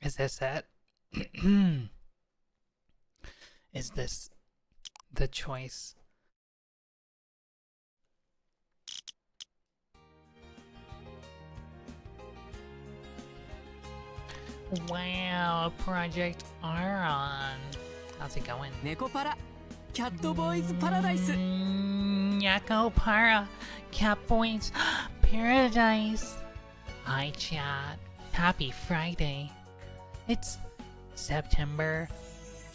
Is this it? Is this the choice? Wow, Project Aron. How's it going? Nekopara, Catboy's Paradise. Yako Para, Catboy's Paradise. Hi, chat. Happy Friday. It's September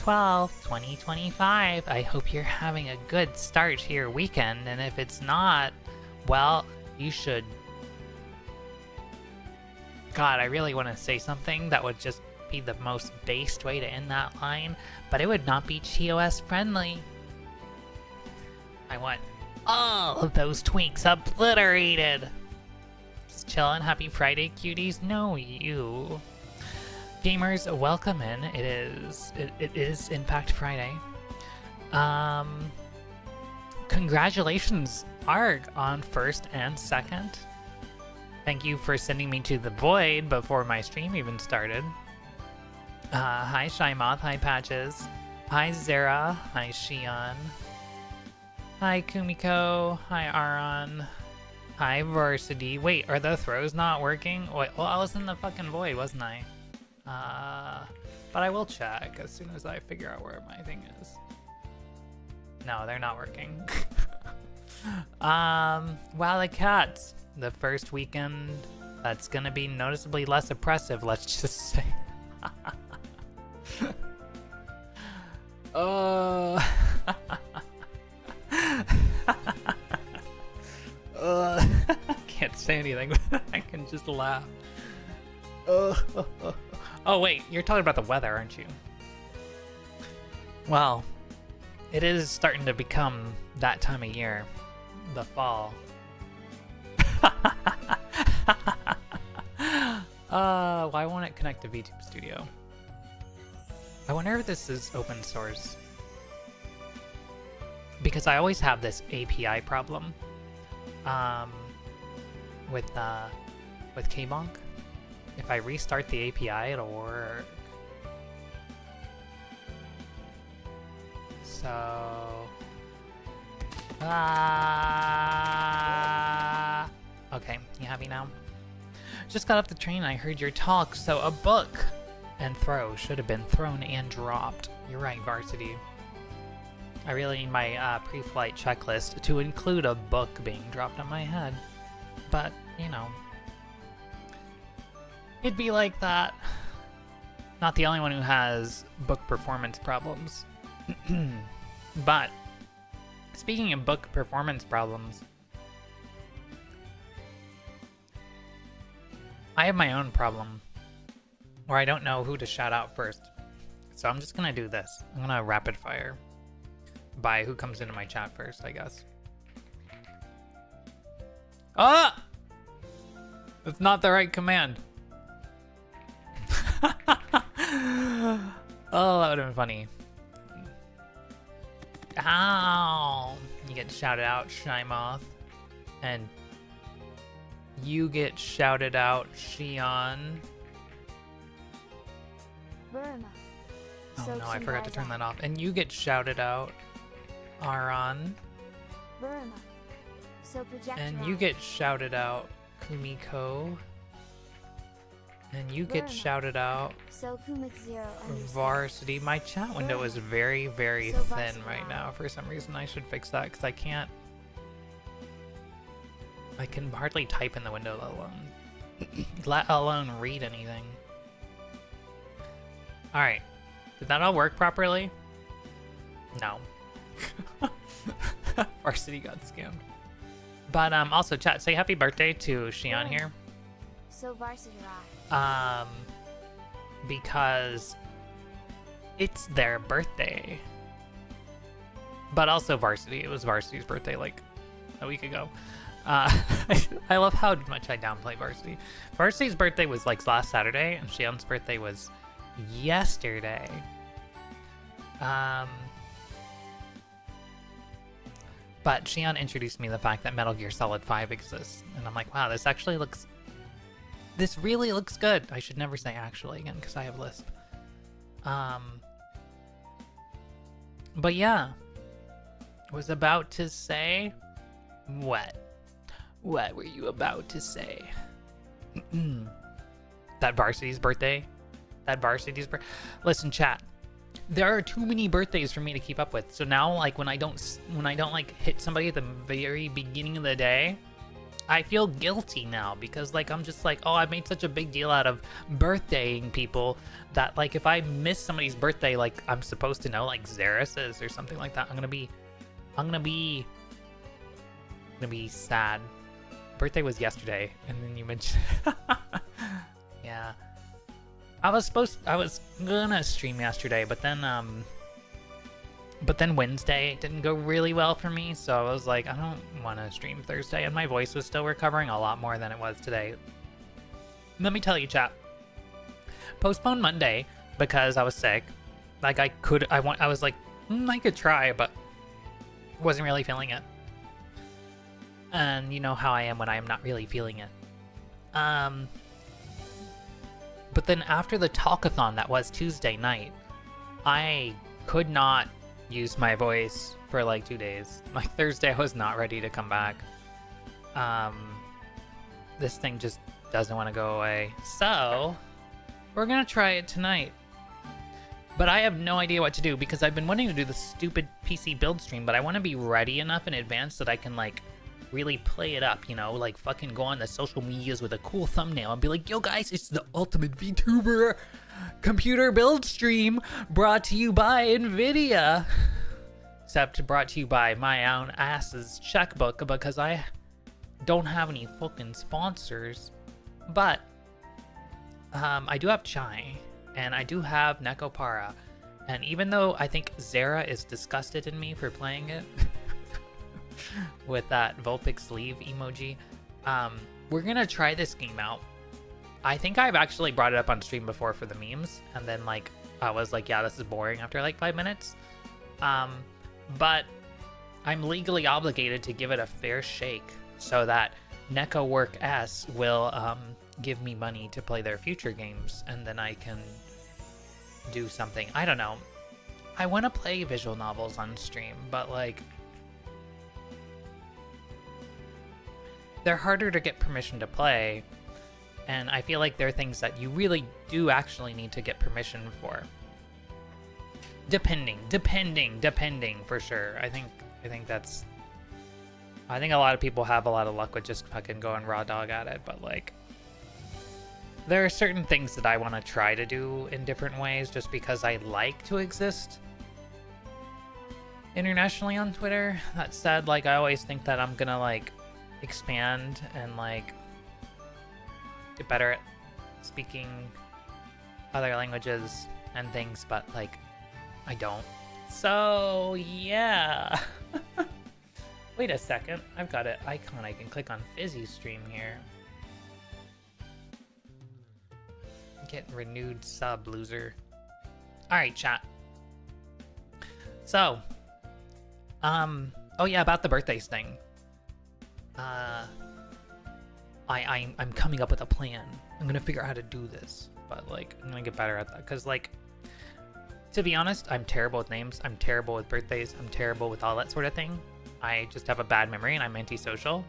12th, 2025. I hope you're having a good start to your weekend, and if it's not, well, you should. God, I really want to say something that would just be the most based way to end that line, but it would not be TOS friendly. I want all of those twinks obliterated. Just chillin'. Happy Friday, cuties. No, you. Gamers, welcome in. It is in fact Friday. Congratulations, Arg, on first and second. Thank you for sending me to the void before my stream even started. Hi Shymoth, hi Patches. Hi Zera, hi Shion. Hi Kumiko, hi Aron. Hi Varsity. Wait, are the throws not working? Wait, well, I was in the fucking void, wasn't I? But I will check as soon as I figure out where my thing is. No, they're not working. Wow, the cats. The first weekend that's gonna be noticeably less oppressive, let's just say. Can't say anything, but I can just laugh. Oh wait, you're talking about the weather, aren't you? Well, it is starting to become that time of year, the fall. Why won't it connect to VTube Studio? I wonder if this is open source. Because I always have this API problem with Kbonk. If I restart the API, it'll work. So... Okay, you happy now? Just got off the train, I heard your talk, so a book and throw should have been thrown and dropped. You're right, Varsity. I really need my pre-flight checklist to include a book being dropped on my head. But, you know, it'd be like that. Not the only one who has book performance problems. But, speaking of book performance problems, I have my own problem where I don't know who to shout out first. So I'm just gonna do this. I'm gonna rapid fire by who comes into my chat first, I guess. Ah! That's not the right command. Oh, that would have been funny. Ow! You get shouted out, Shymoth. And you get shouted out, Shion. Burma. Oh no, I forgot to turn that off. And you get shouted out, Aron. Burma. So and you get shouted out, Kumiko. And you get shouted out, so Varsity. My chat window is very, very thin right now. For some reason, I should fix that because I can't. I can hardly type in the window, let alone read anything. All right, did that all work properly? No. Varsity got scammed. But also, chat, say happy birthday to Shion here. So Varsity because it's their birthday. But also Varsity. It was Varsity's birthday like a week ago. I love how much I downplay Varsity. Varsity's birthday was like last Saturday, and Shion's birthday was yesterday. But Shion introduced me to the fact that Metal Gear Solid 5 exists, and I'm like, wow, this actually looks This really looks good. I should never say actually again because I have lisp. But yeah, was about to say what? What were you about to say? That varsity's birthday. That varsity's birthday. Listen, chat. There are too many birthdays for me to keep up with. So now, like when I don't like hit somebody at the very beginning of the day, I feel guilty now because like I'm just like, oh, I made such a big deal out of birthdaying people that like if I miss somebody's birthday, like I'm supposed to know, like Zara says or something like that, I'm gonna be sad. Birthday was yesterday, and then you mentioned, yeah. I was gonna stream yesterday, but then Wednesday didn't go really well for me, so I was like, I don't want to stream Thursday, and my voice was still recovering a lot more than it was today. Let me tell you, chat. Postponed Monday because I was sick. Like I was like, I could try, but wasn't really feeling it. And you know how I am when I am not really feeling it. But then after the talkathon that was Tuesday night, I could not use my voice for like 2 days. Like Thursday I was not ready to come back. This thing just doesn't want to go away. So we're gonna try it tonight. But I have no idea what to do because I've been wanting to do the stupid PC build stream, but I want to be ready enough in advance that I can like really play it up, you know, like fucking go on the social medias with a cool thumbnail and be like, yo guys, it's the ultimate VTuber computer build stream brought to you by NVIDIA. Except brought to you by my own ass's checkbook because I don't have any fucking sponsors. But I do have Chai and I do have Nekopara. And even though I think Zara is disgusted in me for playing it with that Vulpix leave emoji, we're gonna try this game out. I think I've actually brought it up on stream before for the memes, and then like I was like, yeah, this is boring after like 5 minutes. But I'm legally obligated to give it a fair shake so that Neko Work S will give me money to play their future games, and then I can do something. I don't know. I want to play visual novels on stream, but like they're harder to get permission to play, and I feel like there are things that you really do actually need to get permission for. Depending for sure. I think a lot of people have a lot of luck with just fucking going raw dog at it, but like there are certain things that I want to try to do in different ways just because I like to exist internationally on Twitter. That said, like I always think that I'm gonna like expand and like get better at speaking other languages and things, but like I don't. So yeah. Wait a second, I've got an icon I can click on Fizzy's stream here. Get renewed sub, loser. Alright, chat. So oh yeah, about the birthdays thing. I'm coming up with a plan. I'm gonna figure out how to do this, but like I'm gonna get better at that because like to be honest, I'm terrible with names, I'm terrible with birthdays, I'm terrible with all that sort of thing. I just have a bad memory and I'm antisocial.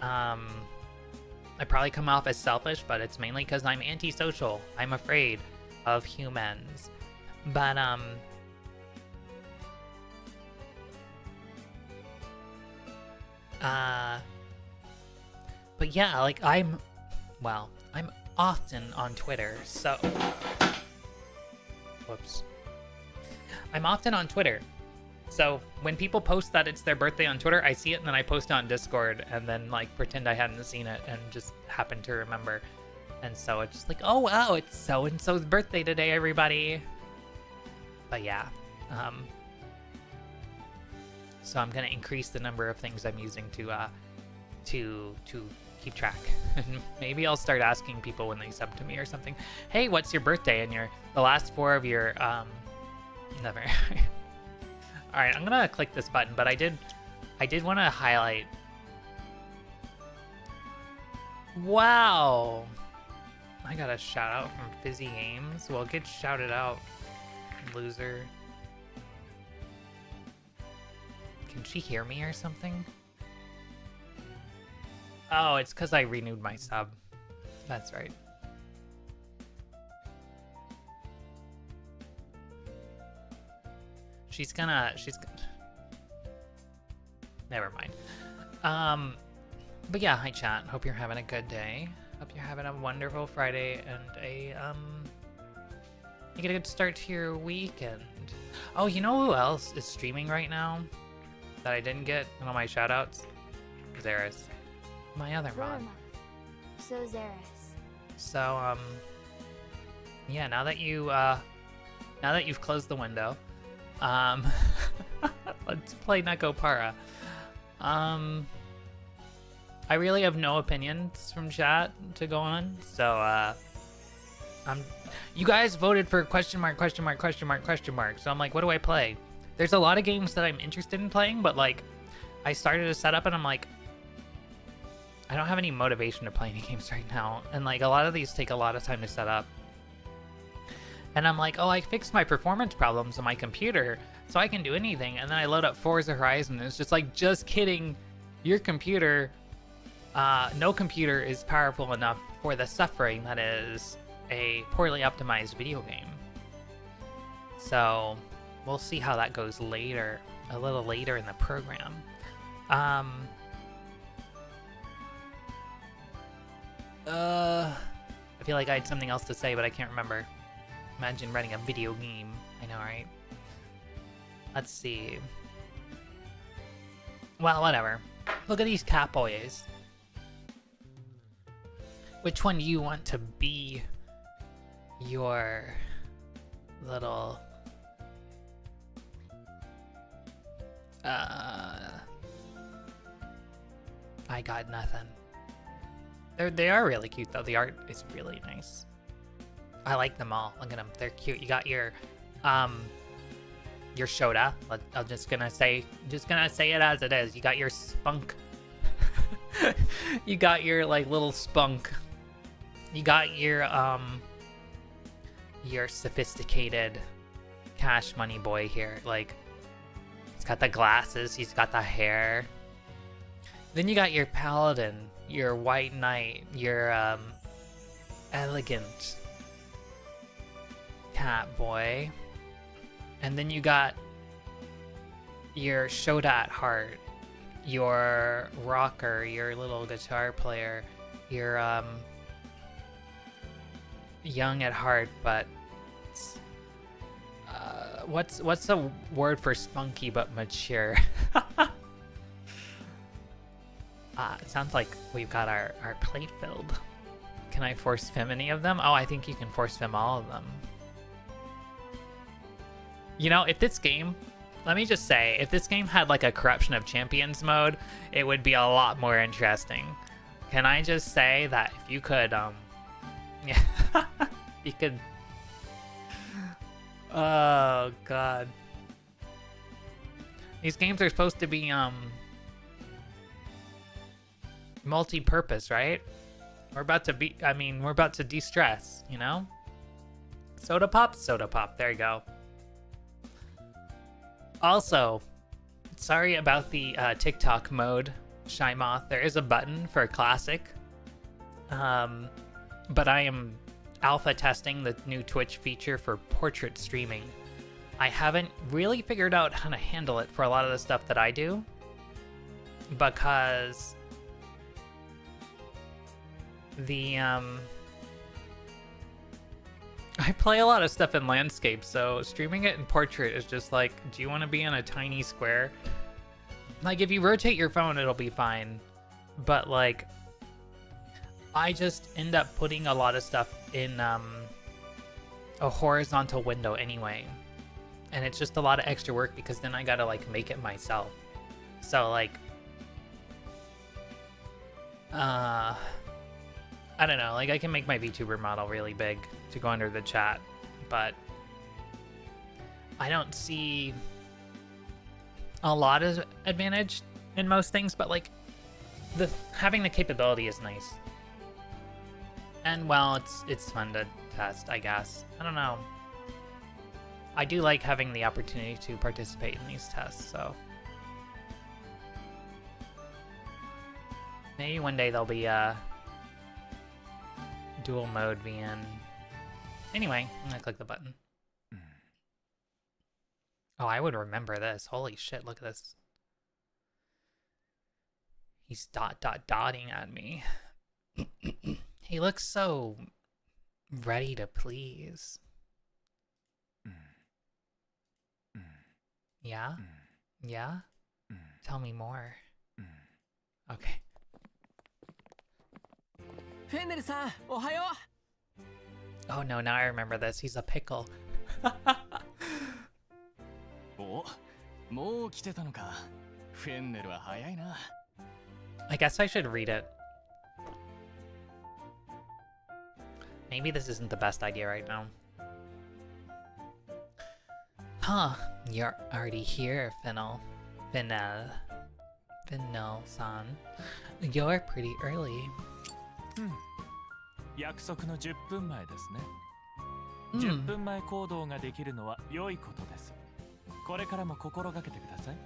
I probably come off as selfish, but it's mainly because I'm antisocial. I'm afraid of humans. But but yeah, like I'm often on Twitter, so whoops. I'm often on Twitter. So when people post that it's their birthday on Twitter, I see it and then I post it on Discord and then like pretend I hadn't seen it and just happen to remember. And so it's just like, oh wow, it's so-and-so's birthday today, everybody. But yeah. So I'm gonna increase the number of things I'm using to keep track. And maybe I'll start asking people when they sub to me or something, hey, what's your birthday? And the last 4 of your never. All right, I'm gonna click this button, but I did want to highlight Wow. I got a shout out from Fizzy Games. Well, get shouted out, loser. Can she hear me or something? Oh, it's because I renewed my sub. That's right. She's gonna... Never mind. But yeah, hi chat. Hope you're having a good day. Hope you're having a wonderful Friday and you get a good start to your weekend. Oh, you know who else is streaming right now that I didn't get in all my shoutouts? Zeris, my other mod. Burma. So Zeris. So yeah, now that you've closed the window, let's play Neko Para. I really have no opinions from chat to go on, so you guys voted for question mark. So I'm like, what do I play? There's a lot of games that I'm interested in playing, but like, I started a setup and I'm like, I don't have any motivation to play any games right now, and like a lot of these take a lot of time to set up. And I'm like, oh, I fixed my performance problems on my computer, so I can do anything. And then I load up Forza Horizon, and it's just like, just kidding, your computer. No computer is powerful enough for the suffering that is a poorly optimized video game. So we'll see how that goes later, a little later in the program. I feel like I had something else to say, but I can't remember. Imagine running a video game. I know, right? Let's see. Well, whatever. Look at these Catboys. Which one do you want to be your little I got nothing. They are really cute though. The art is really nice. I like them all. Look at them. They're cute. You got your Shota. I'm just gonna say it as it is. You got your spunk. You got your like little spunk. You got your sophisticated cash money boy here. Like, he's got the glasses, he's got the hair. Then you got your paladin, your white knight, your elegant cat boy. And then you got your Shota at heart, your rocker, your little guitar player, your young at heart, but what's a word for spunky but mature? It sounds like we've got our plate filled. Can I force fem any of them? Oh, I think you can force fem all of them. You know, if this game, let me just say, if this game had like a corruption of champions mode, it would be a lot more interesting. Can I just say that if you could yeah, you could. Oh god, these games are supposed to be multi-purpose, right? We're about to de-stress, you know. Soda pop. There you go. Also, sorry about the TikTok mode, Shy Moth. There is a button for classic. But I am alpha testing the new Twitch feature for portrait streaming. I haven't really figured out how to handle it for a lot of the stuff that I do, because I play a lot of stuff in landscape, so streaming it in portrait is just like, do you want to be in a tiny square? Like, if you rotate your phone, it'll be fine, but like, I just end up putting a lot of stuff in a horizontal window anyway. And it's just a lot of extra work because then I gotta like make it myself. So like, I don't know, like I can make my VTuber model really big to go under the chat, but I don't see a lot of advantage in most things, but like having the capability is nice. And well, it's fun to test, I guess. I don't know. I do like having the opportunity to participate in these tests, so maybe one day there'll be a dual mode VN. Anyway, I'm gonna click the button. Oh, I would remember this. Holy shit, look at this. He's dotting at me. He looks so ready to please. Yeah? Yeah? Tell me more. Okay. フェンネルさん、おはよう。 Oh no, now I remember this. He's a pickle. お、もう来てたのか。フェンネルは早いな。I guess I should read it. Maybe this isn't the best idea right now. Huh, you're already here, Fennel. Fennel-san. You're pretty early. 約束の10分前ですね。10分前行動ができるのは良いことです。これからも心がけてください。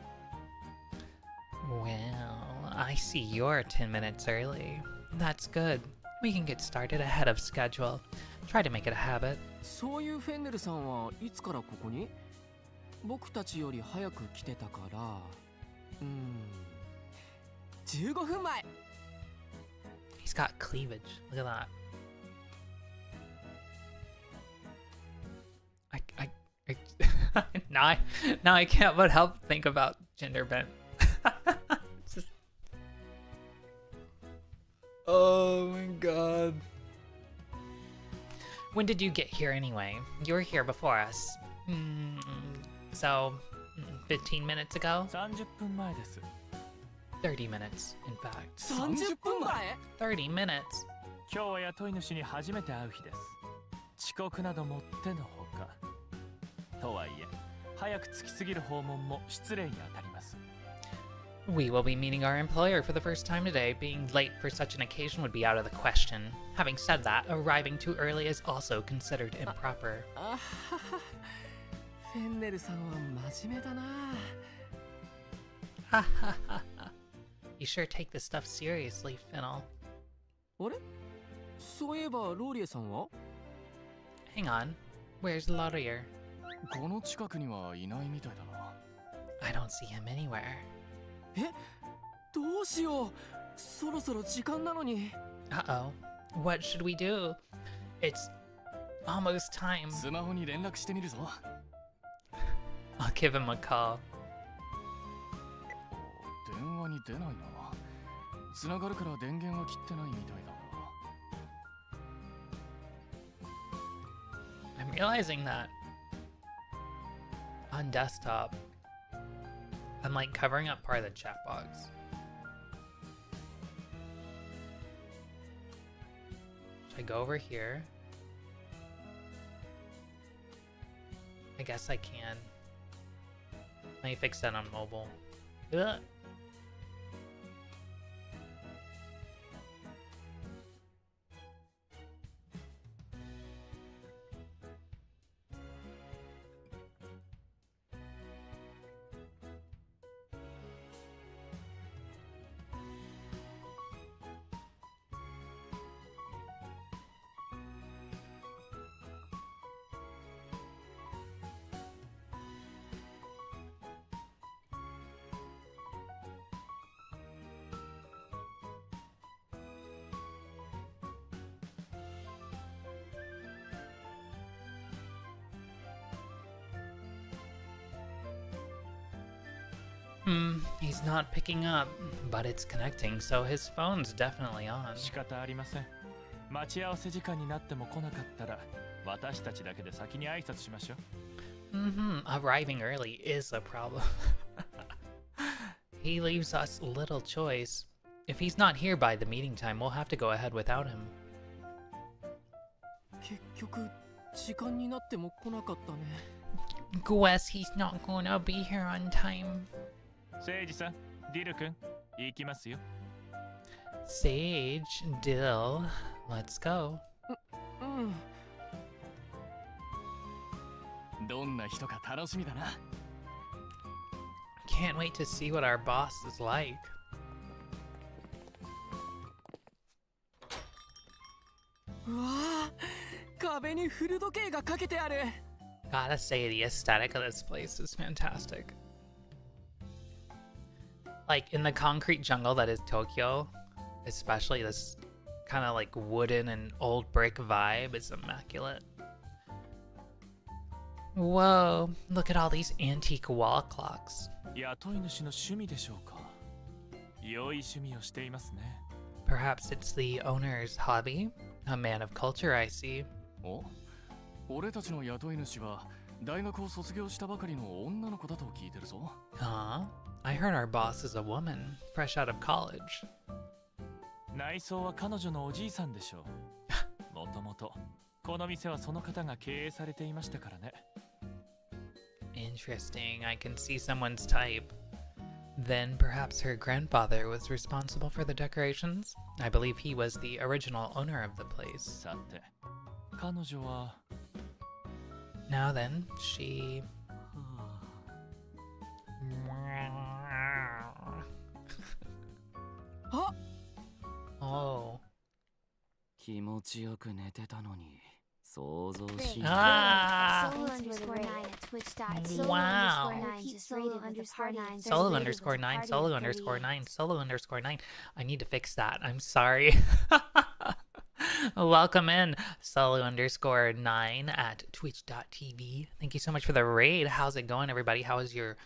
Well, I see you're 10 minutes early. That's good. We can get started ahead of schedule. Try to make it a habit. そういうフェンネルさんはいつからここに？僕たちより早く来てたから、15分前。He's got cleavage. Look at that. Now I can't but help think about gender bent. Just... Oh my god. When did you get here anyway? You were here before us. So, 15 minutes ago? 30分前です。30 minutes, in fact. 30分前？ 30 minutes. 今日は雇い主に初めて会う日です。遅刻などもってのほか。とはいえ、早く着きすぎる訪問も失礼に当たります。We will be meeting our employer for the first time today. Being late for such an occasion would be out of the question. Having said that, arriving too early is also considered improper. あはは。フェンネルさんは真面目だな。Ha ha ha ha. You sure take this stuff seriously, Fennel. あれ？そういえばローリエさんは？ Hang on. Where's Laurier? この近くにはいないみたいだな。I don't see him anywhere. え？どうしよう。そろそろ時間なのに。Uh-oh. What should we do? It's almost time. スマホに連絡してみるぞ。I'll give him a call. 電話に出ないな。繋がるから電源は切ってないみたいだな。 I'm realizing that on desktop, I'm like covering up part of the chat box. Should I go over here? I guess I can. Let me fix that on mobile. Ugh. He's not picking up, but it's connecting, so his phone's definitely on. 仕方ありません。待ち合わせ時間になっても来なかったら、私たちだけで先に挨拶しましょう。Arriving early is a problem. He leaves us little choice. If he's not here by the meeting time, we'll have to go ahead without him. 結局時間になっても来なかったね。Guess he's not gonna be here on time. 聖司さん、ディル君、行きますよ。Sage, Dill. Let's go. うん。どんな人か楽しみだな。 Can't wait to see what our boss is like. うわあ、壁に古時計がかけてある。 Gotta say, the aesthetic of this place is fantastic. Like, in the concrete jungle that is Tokyo, especially this kind of like wooden and old brick vibe is immaculate. Whoa, look at all these antique wall clocks. 雇い主の趣味でしょうか。良い趣味をしていますね。 Perhaps it's the owner's hobby? A man of culture, I see. お、俺たちの雇い主は大学を卒業したばかりの女の子だと聞いてるぞ。 Huh? I heard our boss is a woman, fresh out of college. 内装は彼女のおじいさんでしょう。もともとこの店はその方が経営されていましたからね。 Interesting, I can see someone's type. Then perhaps her grandfather was responsible for the decorations? I believe he was the original owner of the place. さて、彼女は Now then, she... あ、 Oh. 気持ちよく寝てたのに想像し Ah! Solo underscore 9 at Twitch dot. Solo Wow. underscore 9 just rated with the party. Solo underscore 9, Solo underscore 9. I need to fix that. I'm sorry. Welcome in, Solo underscore 9 at twitch.tv. Thank you so much for the raid. How's it going, everybody? How is your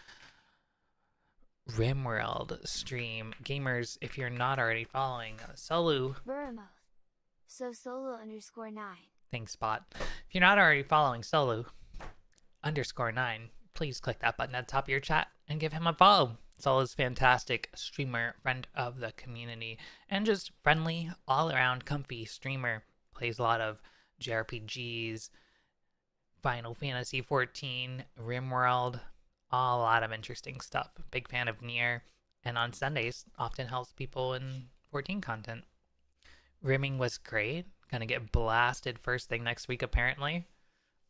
RimWorld stream? Gamers, if you're not already following Solo, Burmoth. So solo underscore 9. thanks, Spot. If you're not already following Solo underscore 9, please click that button at the top of your chat and give him a follow. Solo's fantastic streamer, friend of the community, and just friendly, all-around comfy streamer. Plays a lot of JRPGs, Final Fantasy XIV, RimWorld, a lot of interesting stuff. Big fan of Nier, and on Sundays often helps people in 14 content. Rimming was great. Gonna get blasted first thing next week, apparently.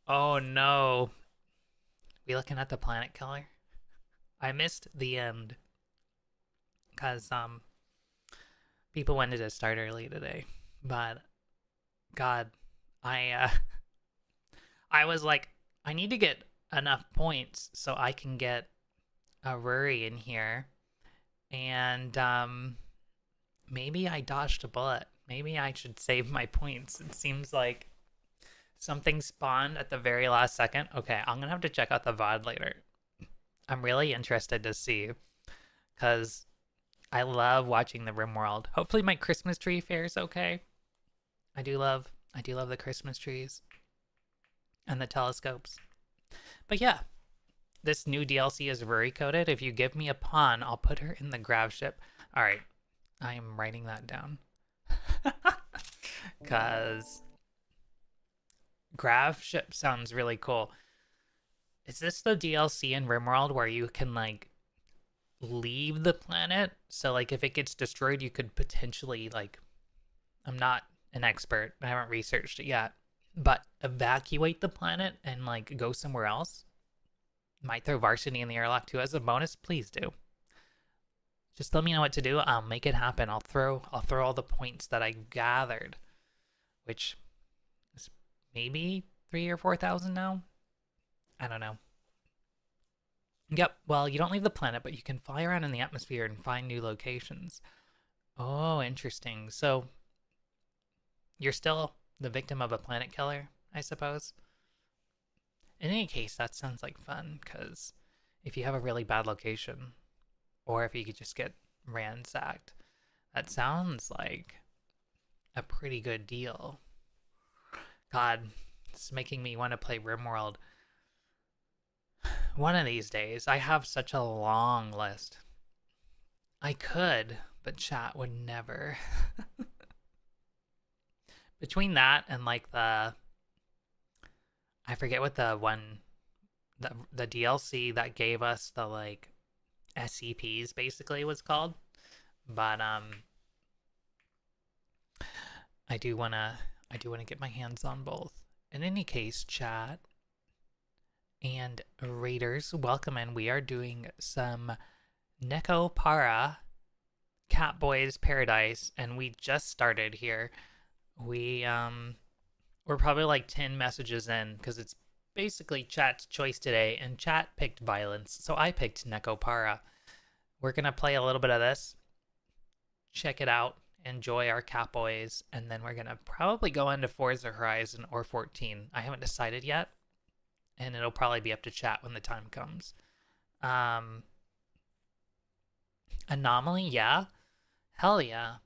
Oh no. We looking at the Planet Killer? I missed the end. Because, people wanted to start early today. But, God, I was like, I need to get enough points so I can get a Ruri in here. And, maybe I dodged a bullet. Maybe I should save my points. It seems like something spawned at the very last second. Okay, I'm gonna have to check out the VOD later. I'm really interested to see, because I love watching the RimWorld. Hopefully my Christmas tree fares okay. I do love the Christmas trees and the telescopes. But yeah, this new DLC is Ruri coded. If you give me a pawn, I'll put her in the grav ship. All right, I am writing that down. Because grav ship sounds really cool. Is this the DLC in RimWorld where you can like leave the planet? So like if it gets destroyed, you could potentially like, I'm not an expert, I haven't researched it yet, but evacuate the planet and like go somewhere else? Might throw Varsity in the airlock too as a bonus. Please do. Just let me know what to do. I'll make it happen. I'll throw all the points that I gathered, which is maybe 3,000 or 4,000 now. I don't know. Yep. Well, you don't leave the planet, but you can fly around in the atmosphere and find new locations. Oh, interesting. So you're still the victim of a planet killer, I suppose. In any case, that sounds like fun, because if you have a really bad location, or if you could just get ransacked, that sounds like a pretty good deal. God, it's making me want to play RimWorld. One of these days. I have such a long list. I could, but chat would never. Between that and like the... I forget what the one... The DLC that gave us the like... SCPs basically was called. But I do wanna get my hands on both. In any case, chat and raiders, welcome in. We are doing some Neko Para Catboy Paradise, and we just started here. We're probably like 10 messages in because it's basically chat's choice today, and chat picked violence, so I picked Neko Para. We're gonna play a little bit of this, check it out, enjoy our Catboys, and then we're gonna probably go into Forza Horizon or 14. I haven't decided yet, and it'll probably be up to chat when the time comes. Anomaly, yeah, hell yeah.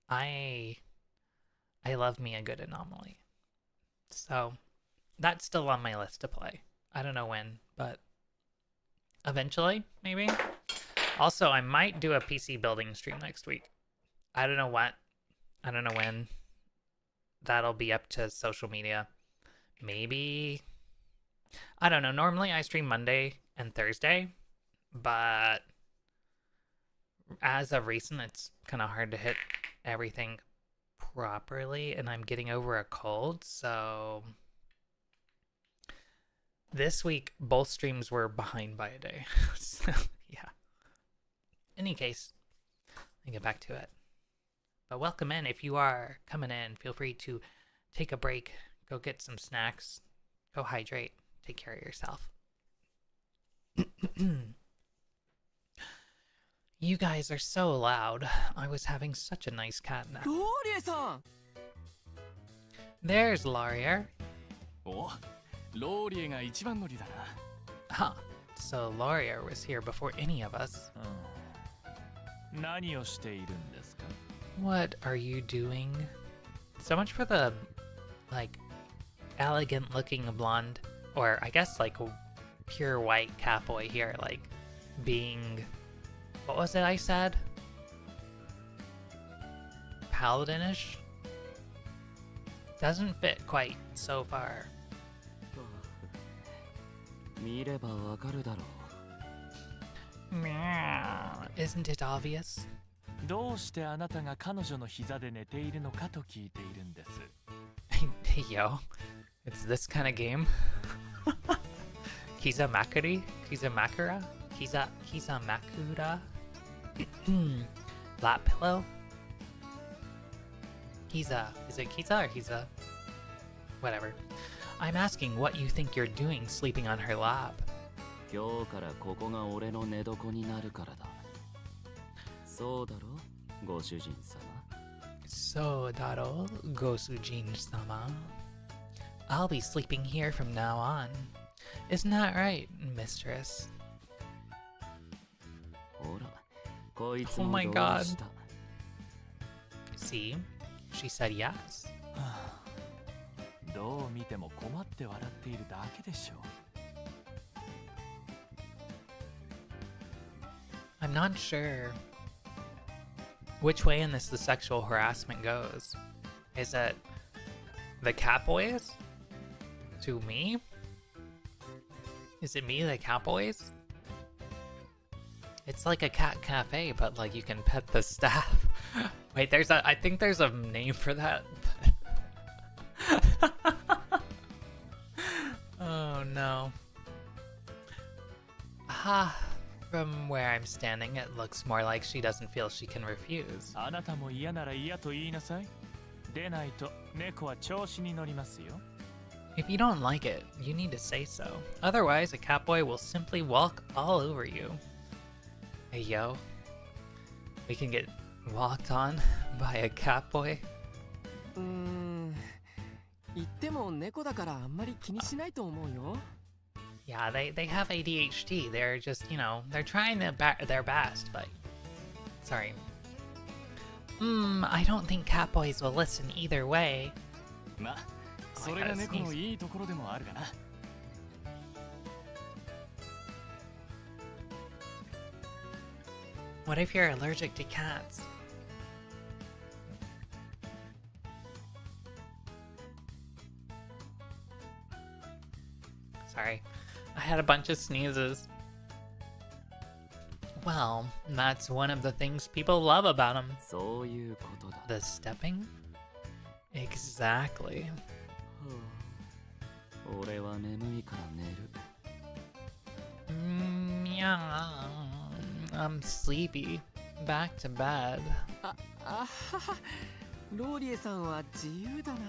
I love me a good Anomaly, so that's still on my list to play. I don't know when, but eventually, maybe. Also, I might do a PC building stream next week. I don't know what. I don't know when. That'll be up to social media. Maybe. I don't know. Normally, I stream Monday and Thursday, but as of recent, it's kind of hard to hit everything properly, and I'm getting over a cold, so this week both streams were behind by a day. So yeah, any case, I'll get back to it, but welcome in. If you are coming in, feel free to take a break, go get some snacks, go hydrate, take care of yourself. You guys are so loud. I was having such a nice cat nap. There's Laurier. お、ローリエが一番乗りだな。 Huh. So Laurier was here before any of us. 何をしているんですか? What are you doing? So much for the, like, elegant looking blonde, or I guess like pure white Catboy here, like being, what was it I said? Paladinish? Doesn't fit quite so far. 見ればわかるだろう。 Meow. Isn't it obvious? どうしてあなたが彼女の膝で寝ているのかと聞いているんです。 Hey yo, it's this kind of game. Kiza Makuri? Kiza Makura? Kiza Makura? Lap pillow? Kiza. Is it Kiza or Kiza? Whatever. I'm asking what you think you're doing sleeping on her lap. 今日からここが俺の寝床になるからだ。そうだろ、ご主人様。 So, Daro, Gosujin-sama. I'll be sleeping here from now on. Isn't that right, mistress? ほら、こいつ Oh も my 同意 god. した。 See? She said yes. どう見ても困って笑っているだけでしょう。 I'm not sure which way in this the sexual harassment goes. Is it the Catboys to me? Is it me, the Catboys? It's like a cat cafe, but like you can pet the staff. Wait, I think there's a name for that. Oh no. From where I'm standing, it looks more like she doesn't feel she can refuse. あなたも嫌なら嫌と言いなさい。でないと猫は調子に乗りますよ。 If you don't like it, you need to say so. Otherwise, a Catboy will simply walk all over you. Hey yo, we can get walked on by a Catboy. 言っても猫だからあんまり気にしないと思うよ。 Yeah, they have ADHD. They're just, they're trying their best, but... Sorry. I don't think Catboys will listen either way. ま、それが猫のいいところでもあるかな。 What if you're allergic to cats? Sorry, I had a bunch of sneezes. Well, that's one of the things people love about him. そういうことだ。 The stepping? Exactly. 俺は眠いから寝る。Yeah, I'm sleepy. Back to bed. あはは、ローリエさんは自由だな。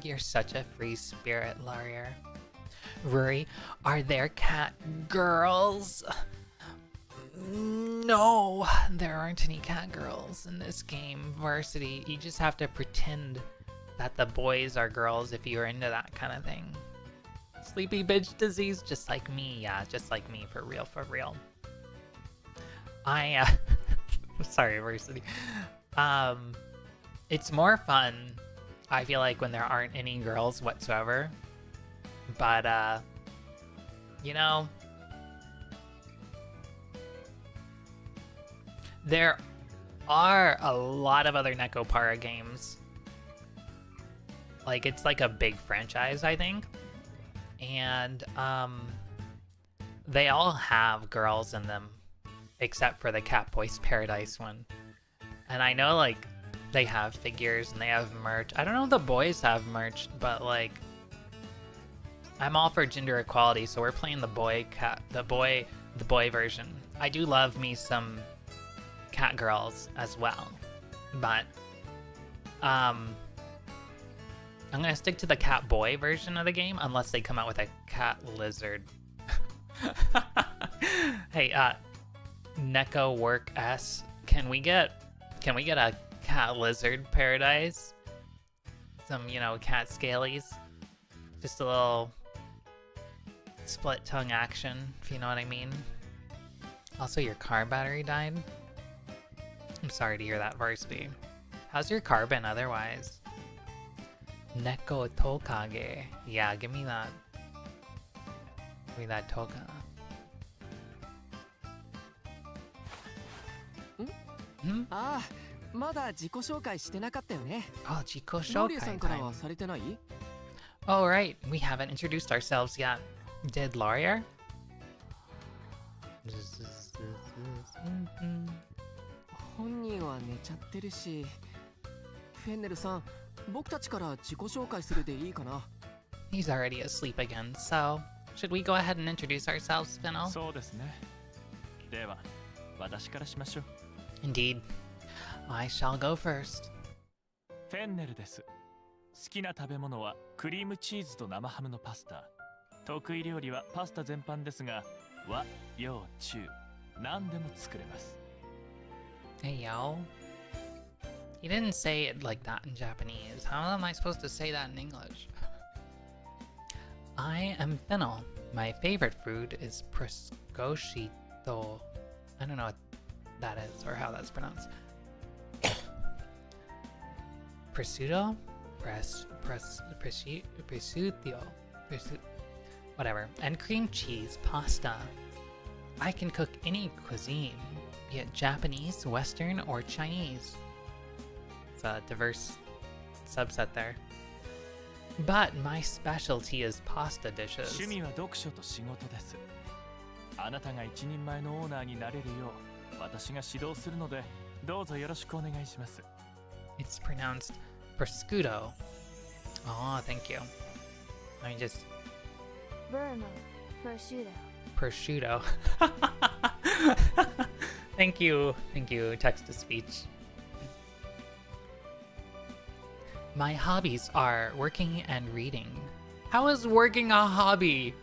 You're such a free spirit, Laurier. Rory, are there cat girls? No, there aren't any cat girls in this game, Varsity. You just have to pretend that the boys are girls if you're into that kind of thing. Sleepy bitch disease, just like me, yeah, just like me, for real, for real. Sorry, Varsity. It's more fun, I feel like, when there aren't any girls whatsoever. But, you know, there are a lot of other Neko Para games. Like, it's like a big franchise, I think. And, they all have girls in them, except for the Catboy Paradise one. And I know, like, they have figures and they have merch. I don't know if the boys have merch, but, like, I'm all for gender equality, so we're playing the boy version. I do love me some cat girls as well, but I'm gonna stick to the cat boy version of the game unless they come out with a cat lizard. Hey, Neko Work S, can we get a cat lizard paradise? Some, you know, cat scalies. Just a little split tongue action, if you know what I mean. Also, your car battery died. I'm sorry to hear that, Varsity. How's your car been otherwise? Neko Tokage. Yeah, give me that. Give me that toka.ああ、まだ自己紹介してなかったよね。 Oh, Jiko ローリエさ Shokai んから time. はされてない？ Oh, right. We haven't introduced ourselves yet. Did Laurier? 本人は寝ちゃってるし、フェンネルさん、僕たちから自己紹介するでいいかな。 He's already asleep again, so should we go ahead and introduce ourselves, Fennel? そうですね。では、私からしましょう。Indeed. I shall go first. フェンネルです。好きな食べ物はクリームチーズと生ハムのパスタ。得意料理はパスタ全般ですが、和、洋、中、何でも作れます。Hey, yo. He didn't say it like that in Japanese. How am I supposed to say that in English? I am Fennel. My favorite food is prosciutto. I don't know what that is or how that's pronounced. Prosciutto? Whatever. And cream cheese pasta. I can cook any cuisine, be it Japanese, Western, or Chinese. It's a diverse subset there. But my specialty is pasta dishes. 趣味は読書と仕事です。あなたが一人前のオーナーになれるよう、私が指導するので、どうぞよろしくお願いします。It's pronounced prosciutto. Oh, thank you. Let me just... Burma, prosciutto. Prosciutto. Thank you, text-to-speech. My hobbies are working and reading. How is working a hobby?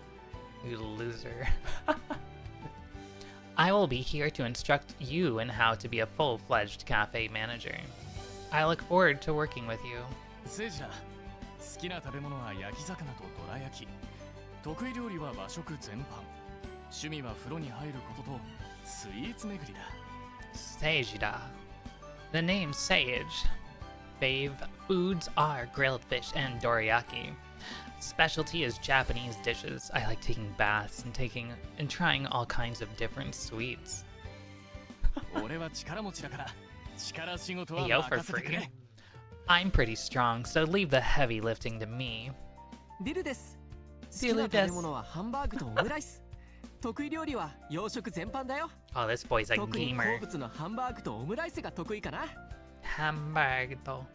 You loser. I will be here to instruct you in how to be a full-fledged cafe manager. I look forward to working with you. セイジラ、好きな食べ物は焼き魚とどら焼き。得意料理は和食全般。趣味は風呂に入ることとスイーツ巡りだ。Seijida. The name Sage. Fave foods are grilled fish and dorayaki. Specialty is Japanese dishes. I like taking baths and trying all kinds of different sweets. 俺は力持ちだから力仕事は Yo, for 任せてく free. れ。I'm pretty strong, so leave the heavy lifting to me. ディルです。好ディルですきな食べ物はハンバーグとオムライス。得意料理は洋食全般だよ。 Oh, this boy's a 特に好 gamer. 物のハンバーグとオムライスが得意かな。Hamburgo.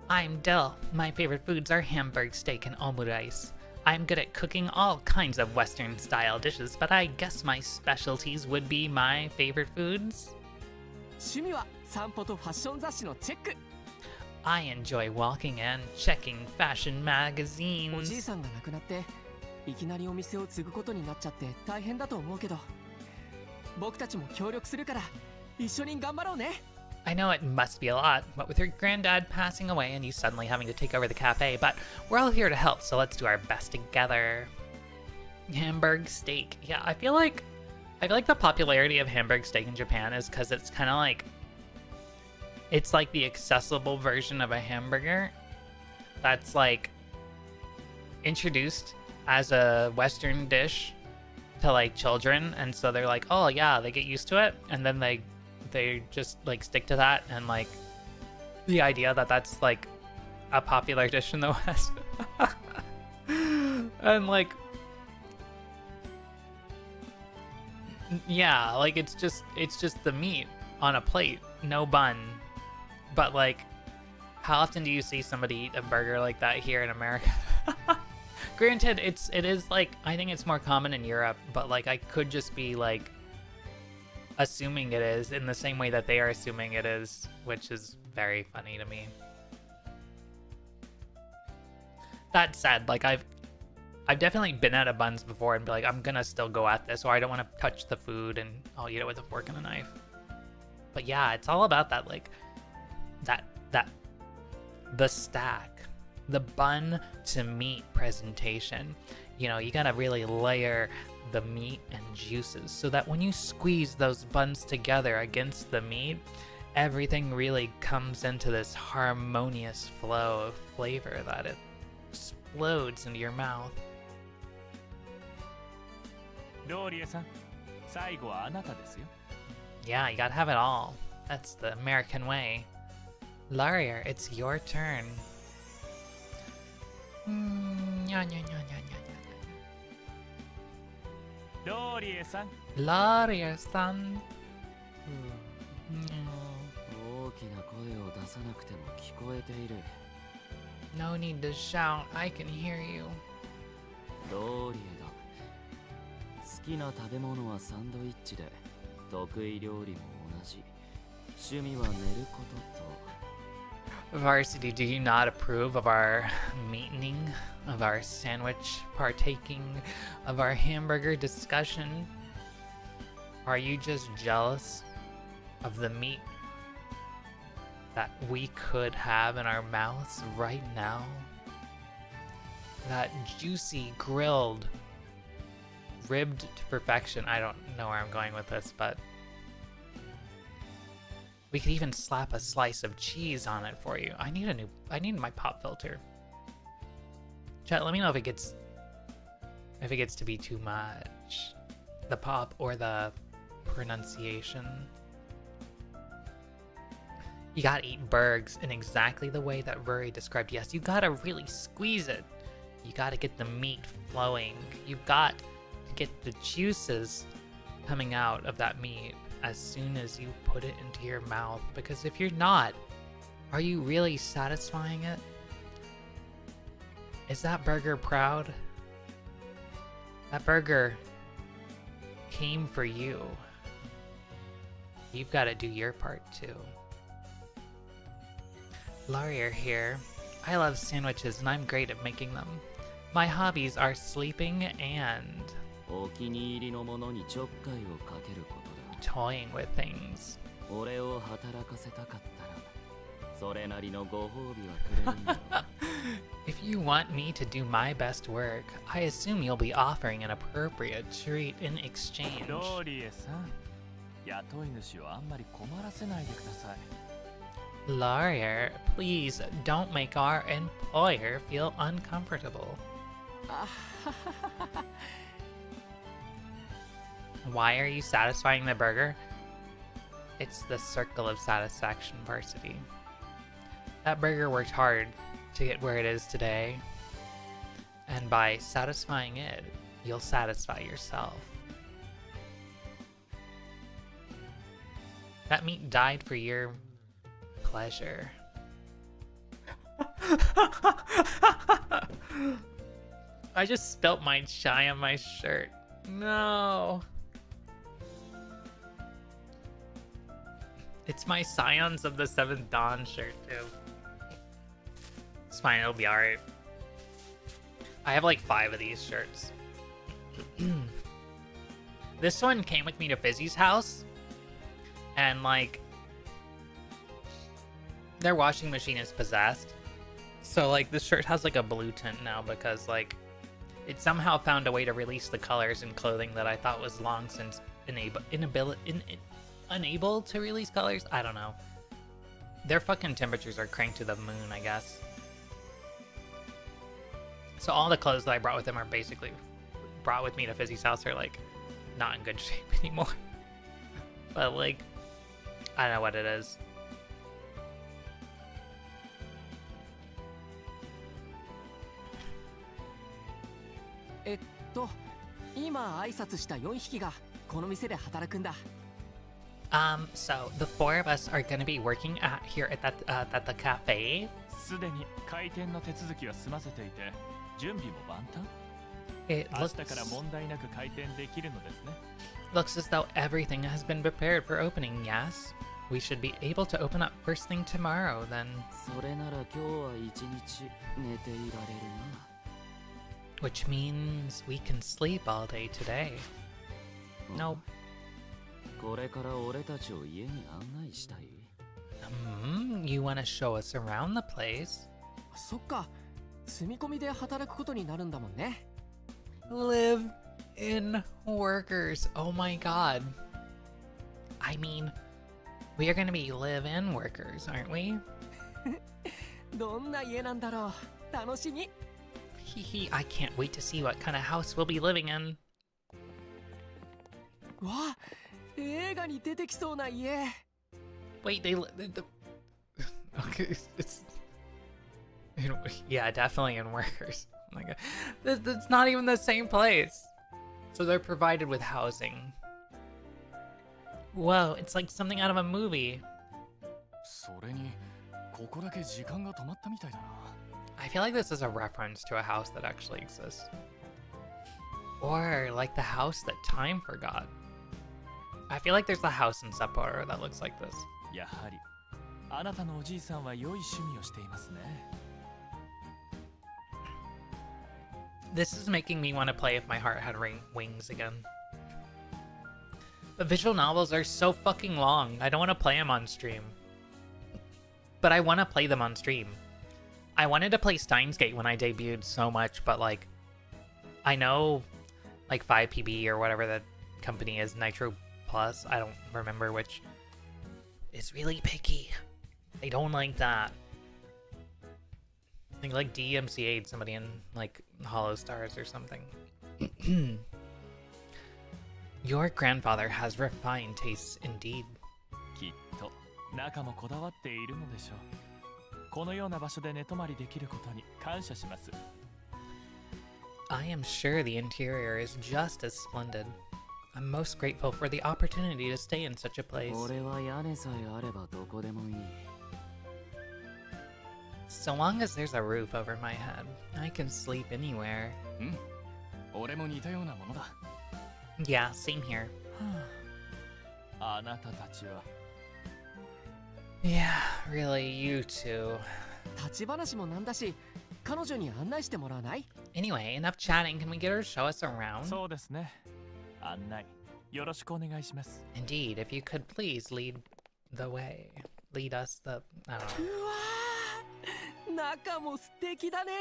I'm Dill. My favorite foods are Hamburg steak and omurice. I'm good at cooking all kinds of Western style dishes, but I guess my specialties would be my favorite foods. 趣味は散歩とファッション雑誌のチェック。 I enjoy walking and checking fashion おじい magazines. さんが亡くなっていきなりお店を継ぐことになっちゃって大変だと思うけど、僕たちも協力するから一緒に頑張ろうね。 I know it must be a lot, what with your granddad passing away and you suddenly having to take over the cafe, but we're all here to help, so let's do our best together. Hamburg steak. Yeah, I feel like the popularity of Hamburg steak in Japan is because it's kind of like, it's like the accessible version of a hamburger that's like introduced as a Western dish to like children, and so they're like, oh yeah, they get used to it, and then they just like stick to that, and like the idea that that's like a popular dish in the West. And like, yeah, like it's just the meat on a plate, no bun. But like, how often do you see somebody eat a burger like that here in America? Granted, it is like, I think it's more common in Europe, but like I could just be like assuming it is in the same way that they are assuming it is, which is very funny to me. That said, like I've definitely been out of buns before and be like, I'm gonna still go at this, or I don't want to touch the food and I'll eat it with a fork and a knife. But yeah, it's all about that, like that the stack, the bun to meat presentation. You know, you gotta really layer the meat and juices so that when you squeeze those buns together against the meat, everything really comes into this harmonious flow of flavor that it explodes into your mouth. ローリエさん、最後はあなたですよ。 Yeah, you gotta have it all. That's the American way. Laurier, it's your turn. Laurier-san. ローリエさん、大きな声を出さなくても聞こえている。 No need to shout, I can hear you. ローリエだ。好きな食べ物はサンドイッチで、得意料理も同じ。趣味は寝ることと。 Varsity, do you not approve of our meeting, of our sandwich partaking, of our hamburger discussion? Are you just jealous of the meat that we could have in our mouths right now? That juicy, grilled, ribbed to perfection. I don't know where I'm going with this, but we could even slap a slice of cheese on it for you. I need my pop filter. Chat, let me know if it gets to be too much. The pop or the pronunciation. You gotta eat burgers in exactly the way that Rory described. Yes, you gotta really squeeze it. You gotta get the meat flowing. You've got to get the juices coming out of that meat as soon as you put it into your mouth, because if you're not, are you really satisfying it? Is that burger proud? That burger came for you. You've got to do your part too. Laurier here. I love sandwiches and I'm great at making them. My hobbies are sleeping and お気に入りのものにちょっかいをかけることだ。 toying with things. 俺を働かせたかったら、それなりのご褒美はくれるんだろ。If you want me to do my best work, I assume you'll be offering an appropriate treat in exchange. ローリエさん、雇い主をあんまり困らせないでください。 Laurier, please don't make our employer feel uncomfortable. Why are you satisfying the burger? It's the circle of satisfaction, Varsity. That burger worked hard to get where it is today, and by satisfying it, you'll satisfy yourself. That meat died for your pleasure. I just spilt my chai on my shirt. No. It's my Scions of the Seventh Dawn shirt, too. It's fine, it'll be alright. I have like 5 of these shirts. This one came with me to Fizzy's house. And like, their washing machine is possessed. So like, this shirt has like a blue tint now because like, it somehow found a way to release the colors in clothing that I thought was long since unable to release colors. I don't know. Their fucking temperatures are cranked to the moon, I guess. So all the clothes that I brought with them are basically brought with me to Fizzy's house are like not in good shape anymore. But like, I don't know what it is. So the 4 of us are gonna be working here at the cafe. すでに開店の手続きは済ませていて、準備も万端。 It 明日から問題なく開店できるのですね。 looks as though everything has been prepared for opening, yes? We should be able to open up first thing tomorrow, then. それなら今日は一日寝ていられるな。 Which means we can sleep all day today. Nope. これから俺たちを家に案内したい。You want to show us around the place? そっか、住み込みで働くことになるんだもんね。Live in workers. Oh my god. I mean, we are going to be live-in workers, aren't we? どんな家なんだろう。楽しみ。Hehe, I can't wait to see what kind of house we'll be living in. わあ、映画に出てきそうな家。 Wait, okay, yeah, definitely in workers. Oh my god. That's not even the same place. So they're provided with housing. Whoa, it's like something out of a movie. それにここだけ時間が止まったみたいだな。 I feel like this is a reference to a house that actually exists. Or like the house that time forgot. I feel like there's a house in Sapporo that looks like this. やはりあなたのおじいさんは良い趣味をしていますね。 This is making me want to play If My Heart Had Wings again. But visual novels are so fucking long. I don't want to play them on stream. But I want to play them on stream. I wanted to play Steins Gate when I debuted so much, but like, I know like 5PB or whatever the company is, Nitro Plus, I don't remember which, is really picky. They don't like that. I think like DMCA'd somebody in like Hollow Stars or something. Your grandfather has refined tastes indeed. きっと中もこだわっているのでしょう。このような場所で寝泊まりできることに感謝します。 I am sure the interior is just as splendid. I'm most grateful for the opportunity to stay in such a place. 俺は屋根さえあればどこでもいい。 So long as there's a roof over my head, I can sleep anywhere. うん。俺も似たようなものだ。 Yeah, same here. あなたたちは Yeah, really, you too. 立ち話もなんだし、彼女に案内してもらわない？ Anyway, enough chatting. Can we get her to show us around? そうですね。案内よろしくお願いします。 Indeed, if you could please lead the way. Lead us the... I don't know. うわー、中も素敵だね。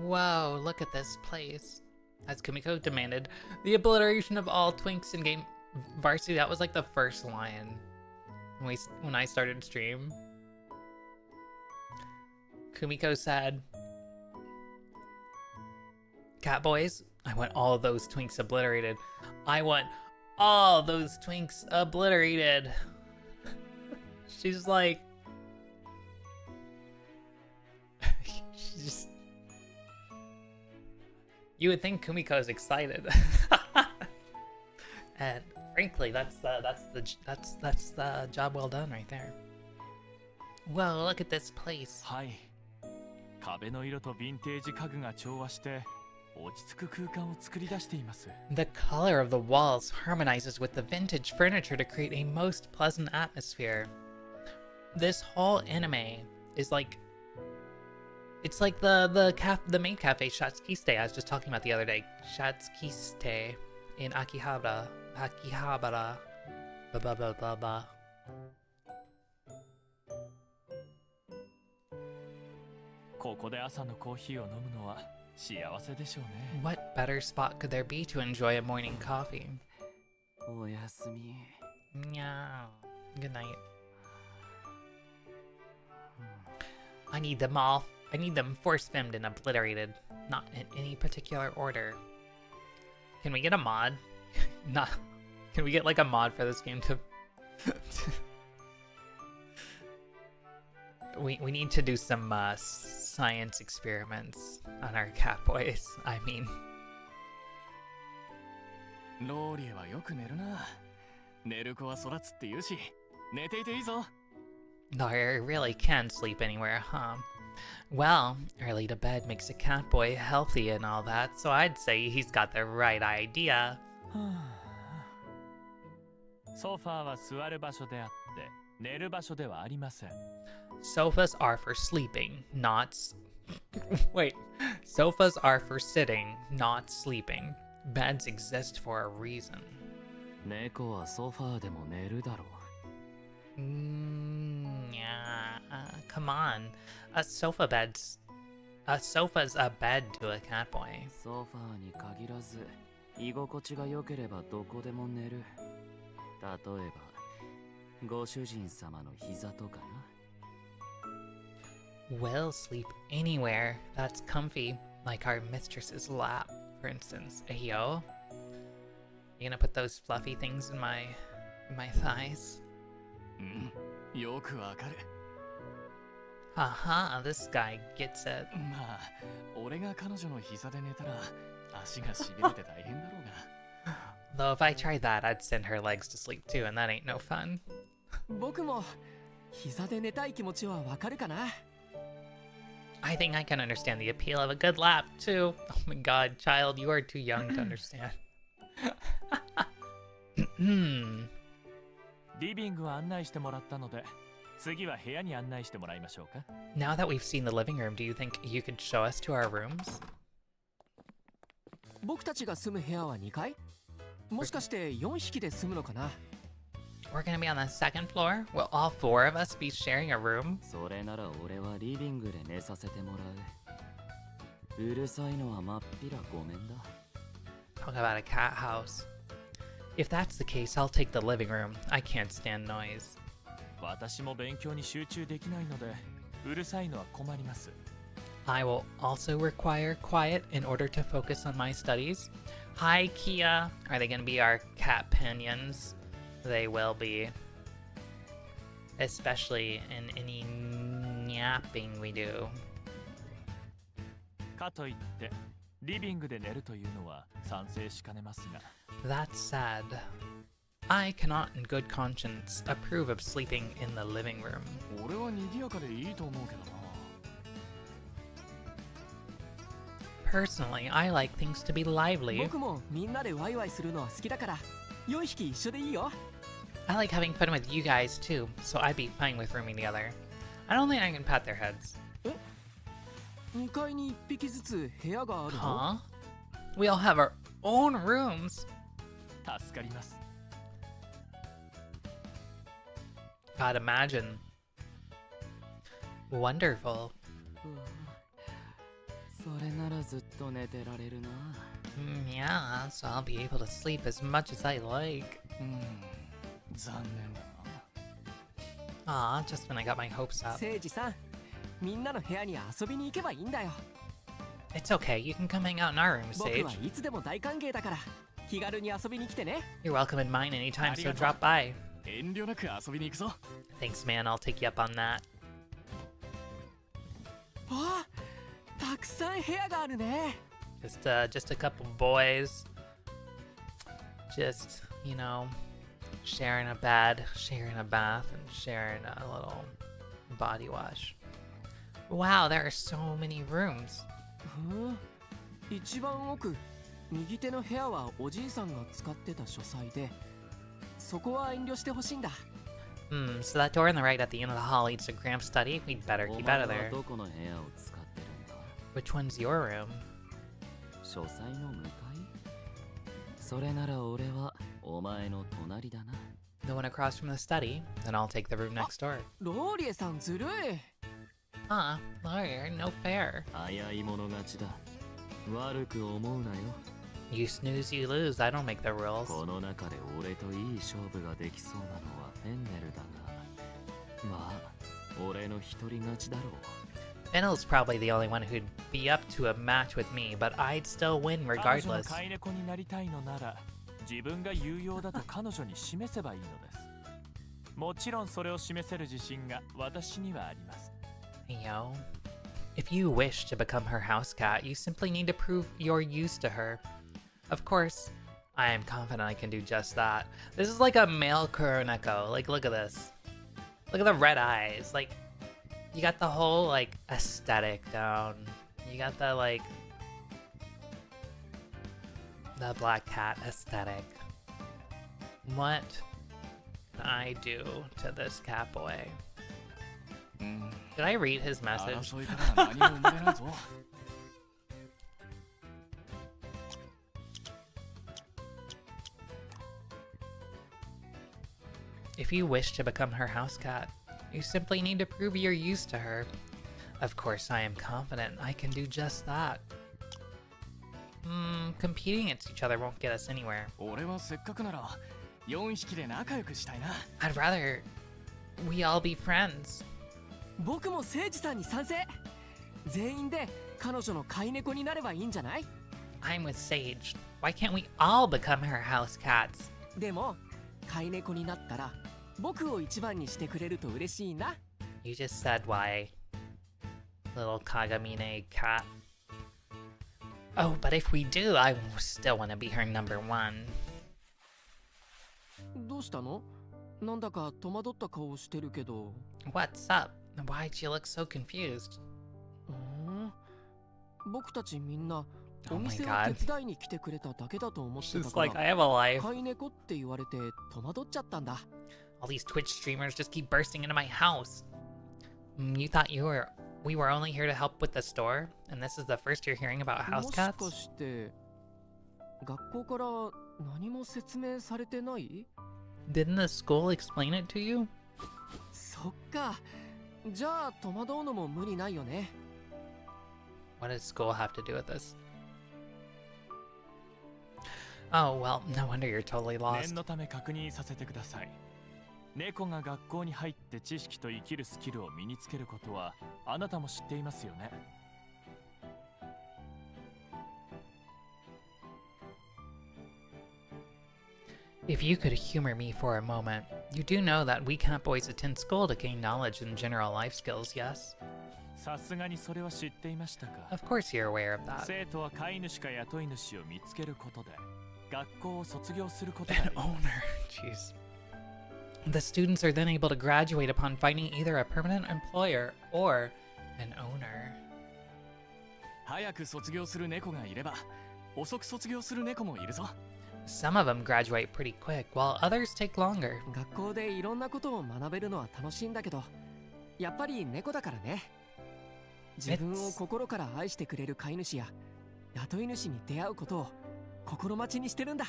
Whoa, look at this place. As Kumiko demanded, the obliteration of all twinks in game Varsity, that was like the first line when I started stream. Kumiko said, Catboys, I want all those twinks obliterated. I want all those twinks obliterated. She's like... She's just... You would think Kumiko's excited. And Frankly, that's the job well done right there. Whoa, look at this place. はい。壁の色とヴィンテージ家具が調和して落ち着く空間を作り出しています。 The color of the walls harmonizes with the vintage furniture to create a most pleasant atmosphere. This whole anime is like, it's like the main cafe Shatskiste I was just talking about the other day. Shatskiste in Akihabara. Blah blah blah blah blah. What better spot could there be to enjoy a morning coffee? おやすみ。 Meow. Good night. I need them all. I need them force-femmed and obliterated, not in any particular order. Can we get a mod? Not. Can we get like a mod for this game to? We need to do some science experiments on our Catboys. I mean. ローリエはよく寝るな。寝る子は育つって言うし、寝ていていいぞ。 Lawyer really can sleep anywhere, huh? Well, early to bed makes a Catboy healthy and all that, so I'd say he's got the right idea. ソファーは座る場所であって寝る場所ではありません。 Sofas are for sleeping, not wait. Sofas are for sitting, not sleeping. Beds exist for a reason. 猫はソファーでも寝るだろう。 Yeah, come on. A sofa's a bed to a Catboy. ソファーに限らず居心地が良ければどこでも寝る。例えばご主人様の膝とかな。 We'll sleep anywhere that's comfy, like our mistress's lap, for instance. Ayo, you gonna put those fluffy things in my thighs? よくわかる。 Haha, this guy gets it. まあ、俺が彼女の膝で寝たら足がしびれて大変だろうが。 Though if I tried that, I'd send her legs to sleep too, and that ain't no fun. 僕も膝で寝たい気持ちはわかるかな。 I think I can understand the appeal of a good lap too. Oh my god, child, you are too young to understand. リビングは案内してもらったので次は部屋に案内してもらいましょうか。 Now that we've seen the living room, do you think you could show us to our rooms? 僕たちが住む部屋は2階？もしかして4匹で住むのかな？ We're gonna be on the second floor? Will all four of us be sharing a room? それなら俺はリビングで寝させてもらう。うるさいのはまっぴらごめんだ。 Talk about a cat house. If that's the case, I'll take the living room. I can't stand noise. 私も勉強に集中できないのでうるさいのは困ります。 I will also require quiet in order to focus on my studies. Hi, Kia. Are they gonna be our cat pinions? They will be. Especially in any napping we do. かといってリビングで寝るというのは賛成しかねますが。 That's sad. I cannot in good conscience approve of sleeping in the living room. 俺は賑やかでいいと思うけどな。 Personally, I like things to be lively. 僕もみんなでワイワイするのは好きだから4匹一緒でいいよ。 I like having fun with you guys too, so I'd be fine with rooming together. I don't think I can pat their heads. 2階に1匹ずつ部屋があるの？ Huh? We all have our own rooms. 助かります。 God, imagine. Wonderful. それならずっと寝てられるな。 Yeah, so I'll be able to sleep as much as I like. 残念だな。 Aw, just when I got my hopes up. 誠司さん、みんなの部屋に遊びに行けばいいんだよ。 It's okay, you can come hang out in our room, 僕 Sage. はいつでも大歓迎だから気軽に遊びに来てね。 You're welcome in mine anytime, so drop by. 遠慮なく遊びに行くぞ。 Thanks, man, I'll take you up on that. あ、たくさん部屋があるね。 Just a couple boys. Just you know, sharing a bed, sharing a bath, and sharing a little body wash. Wow, there are so many rooms. 一番奥、右手の部屋はおじいさんが使ってた書斎で、そこは遠慮してほしいんだ。So that door on the right at the end of the hall leads to Gramps' study. We'd better お keep 前 out は of there. どこの部屋を使ってるんだ？ Which one's your room? 書斎の向かい？それなら俺はお前の隣だな。 The one across from the study. Then I'll take the room next door. ローリエさんずるい。Huh, lawyer, no fair. 早い者勝ちだ。悪く思うなよ。 You snooze, you lose. I don't make the rules. この中で俺といい勝負ができそうなのはフェンネルだが、まあ俺の一人勝ちだろう。 Fennel's probably the only one who'd be up to a match with me, but I'd still win 彼女の regardless. 飼い猫になりたいのなら自分が有用だと彼女に示せばいいのです。もちろんそれを示せる自信が私にはあります。 Yo, if you wish to become her house cat, you simply need to prove your use to her. Of course, I am confident I can do just that. This is like a male Kuroneko. Like, look at this. Look at the red eyes. Like, you got the whole, like, aesthetic down. You got the, like, the black cat aesthetic. What can I do to this cat boy? Did I read his message? 争いからは何も生まれないぞ。 If you wish to become her house cat, you simply need to prove your use to her. Of course, I am confident I can do just that. Competing against each other won't get us anywhere. 俺はせっかくなら4匹で仲良くしたいな。 I'd rather we all be friends. 僕も誠司さんに賛成。全員で彼女の飼い猫になればいいんじゃない？ I'm with Sage. Why can't we all become her house cats? でも飼い猫になったら僕を一番にしてくれると嬉しいな。 You just said why. Little Kagamine cat. Oh, but if we do, I still want to be her number one. どうしたの？なんだか戸惑った顔してるけど。What's up? Why'd you look so confused? 僕たちみんな Oh お my 店を god. 手伝いに来てくれただけだと思ってた She's か like, ら I have a life. 飼い猫って言われて戸惑っちゃったんだ。 All these Twitch streamers just keep bursting into my house. You thought we were only here to help with the store? And this is the first you're hearing about も house しか cats? して学校から何も説明されてない？ Didn't the school explain it to you? そっか。じゃあ戸惑うのも無理ないよね。 What does school have to do with this? Oh, well, no wonder you're totally 念 lost. のため確認させてください。猫が学校に入って知識と生きるスキルを身につけることはあなたも知っていますよね。 If you could humor me for a moment, you do know that we Catboys attend school to gain knowledge and general life skills, yes? さすがにそれは知っていましたか。 Of course you're aware of that. 生徒は飼い主か雇い主を見つけることで学校を卒業することが An できます。 owner, jeez. The students are then able to graduate upon finding either a permanent employer or an owner. 早く卒業する猫がいれば遅く卒業する猫もいるぞ。 Some of them graduate pretty quick, while others take longer. 学校でいろんなことを学べるのは楽しいんだけど、やっぱり猫だからね。自分を心から愛してくれる飼い主や雇い主に出会うことを心待ちにしてるんだ。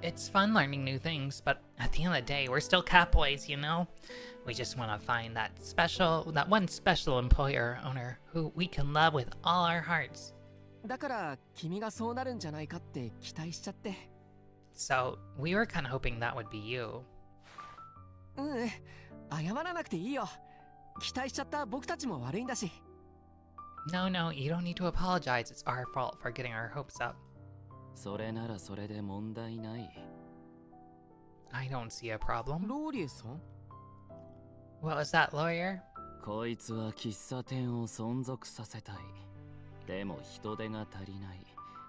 It's fun learning new things, but at the end of the day, we're still Catboys, you know? We just want to find that one special employer or owner who we can love with all our hearts. だから君がそうなるんじゃないかって期待しちゃって。 So, we were kind of hoping that would be you. 謝らなくていいよ。期待しちゃった僕たちも悪いんだし。 No, you don't need to apologize. It's our fault for getting our hopes up. それならそれで問題ない。 I don't see a problem. ローリエさん？ What was that, lawyer? こいつは喫茶店を存続させたい。でも人手が足りない。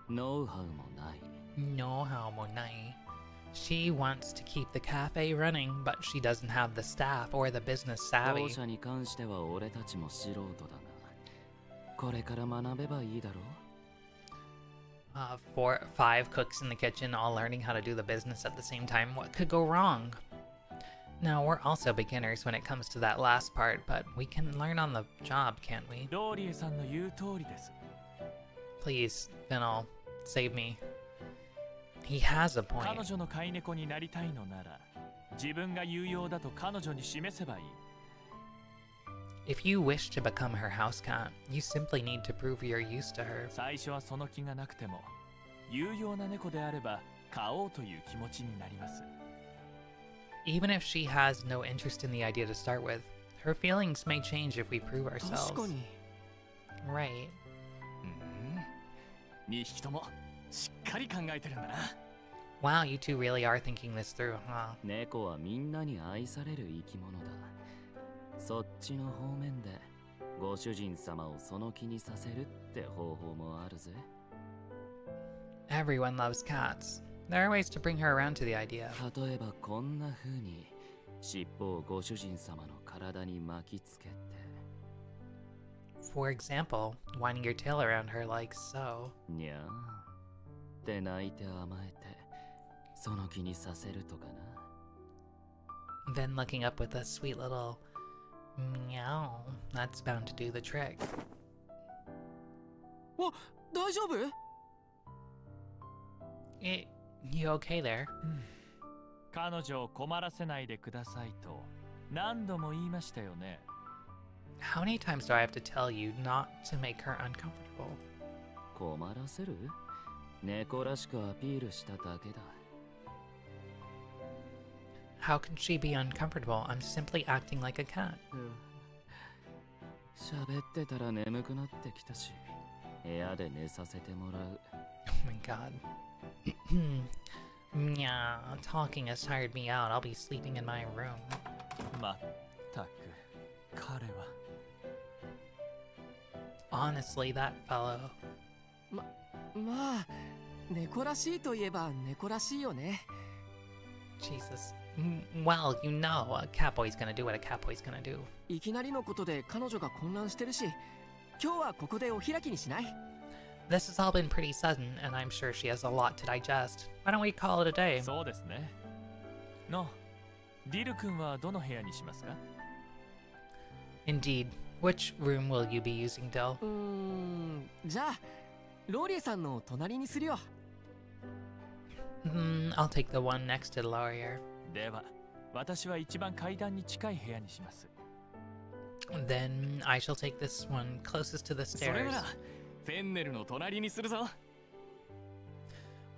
ノウハウもない。No harmony. She wants to keep the cafe running, but she doesn't have the staff or the business 当 savvy. 社に関しては俺たちも素人だが、これから学べばいいだろう。Five cooks in the kitchen, all learning how to do the business at the same time. What could go wrong? Now, we're also beginners when it comes to that last part, but we can learn on the job, can't we? ローリエさんの言う通りです。 Please, Fennel, save me. He has a 彼 point. 女の飼い猫になりたいのなら、自分が有用だと彼女に示せばいい。 If you wish to become her house cat, you simply need to prove your use to her. 最初はその気がなくても、有用な猫であれば飼おうという気持ちになります。 Even if she has no interest in the idea to start with, her feelings may change if we prove 確 ourselves. かに。 Right. 2匹ともしっかり考えてるんだな。 Wow, you two really are thinking this through, huh? 猫はみんなに愛される生き物だ。そっちの方面でご主人様をその気にさせるって方法もあるぜ。 Everyone loves cats. There are ways to bring her around to the idea. 例えばこんな風に尻尾をご主人様の体に巻きつけて。 For example, winding your tail around her like so. にゃーって泣いて甘えてその気にさせるとかな。 Then looking up with a sweet little meow. That's bound to do the trick. わ、大丈夫？ You okay there? 彼女を困らせないでくださいと何度も言いましたよね。 How many times do I have to tell you not to make her uncomfortable? 困らせる？猫らしくアピールしただけだ。 How can she be uncomfortable? I'm simply acting like a cat. 喋ってたら眠くなってきたし、部屋で寝させてもらう。 Oh my god. Yeah, talking has tired me out. I'll be sleeping in my room. まったく彼は。 Honestly, that fellow. まあ、猫らしいといえば猫らしいよね。 Jesus. Well, you know, a catboy's gonna do what a catboy's gonna do. いきなりのことで彼女が混乱してるし、今日はここでお開きにしない？ This has all been pretty sudden, and I'm sure she has a lot to digest. Why don't we call it a day? そうですね。の、ディル君はどの部屋にしますか？ Indeed. Which room will you be using, Dill? じゃあ、ローリエさんの隣にするよ。I'll take the one next to the lawyer. では、私は一番階段に近い部屋にします。 Then I shall take this one closest to the それ stairs. ならフェンネルの隣にするぞ。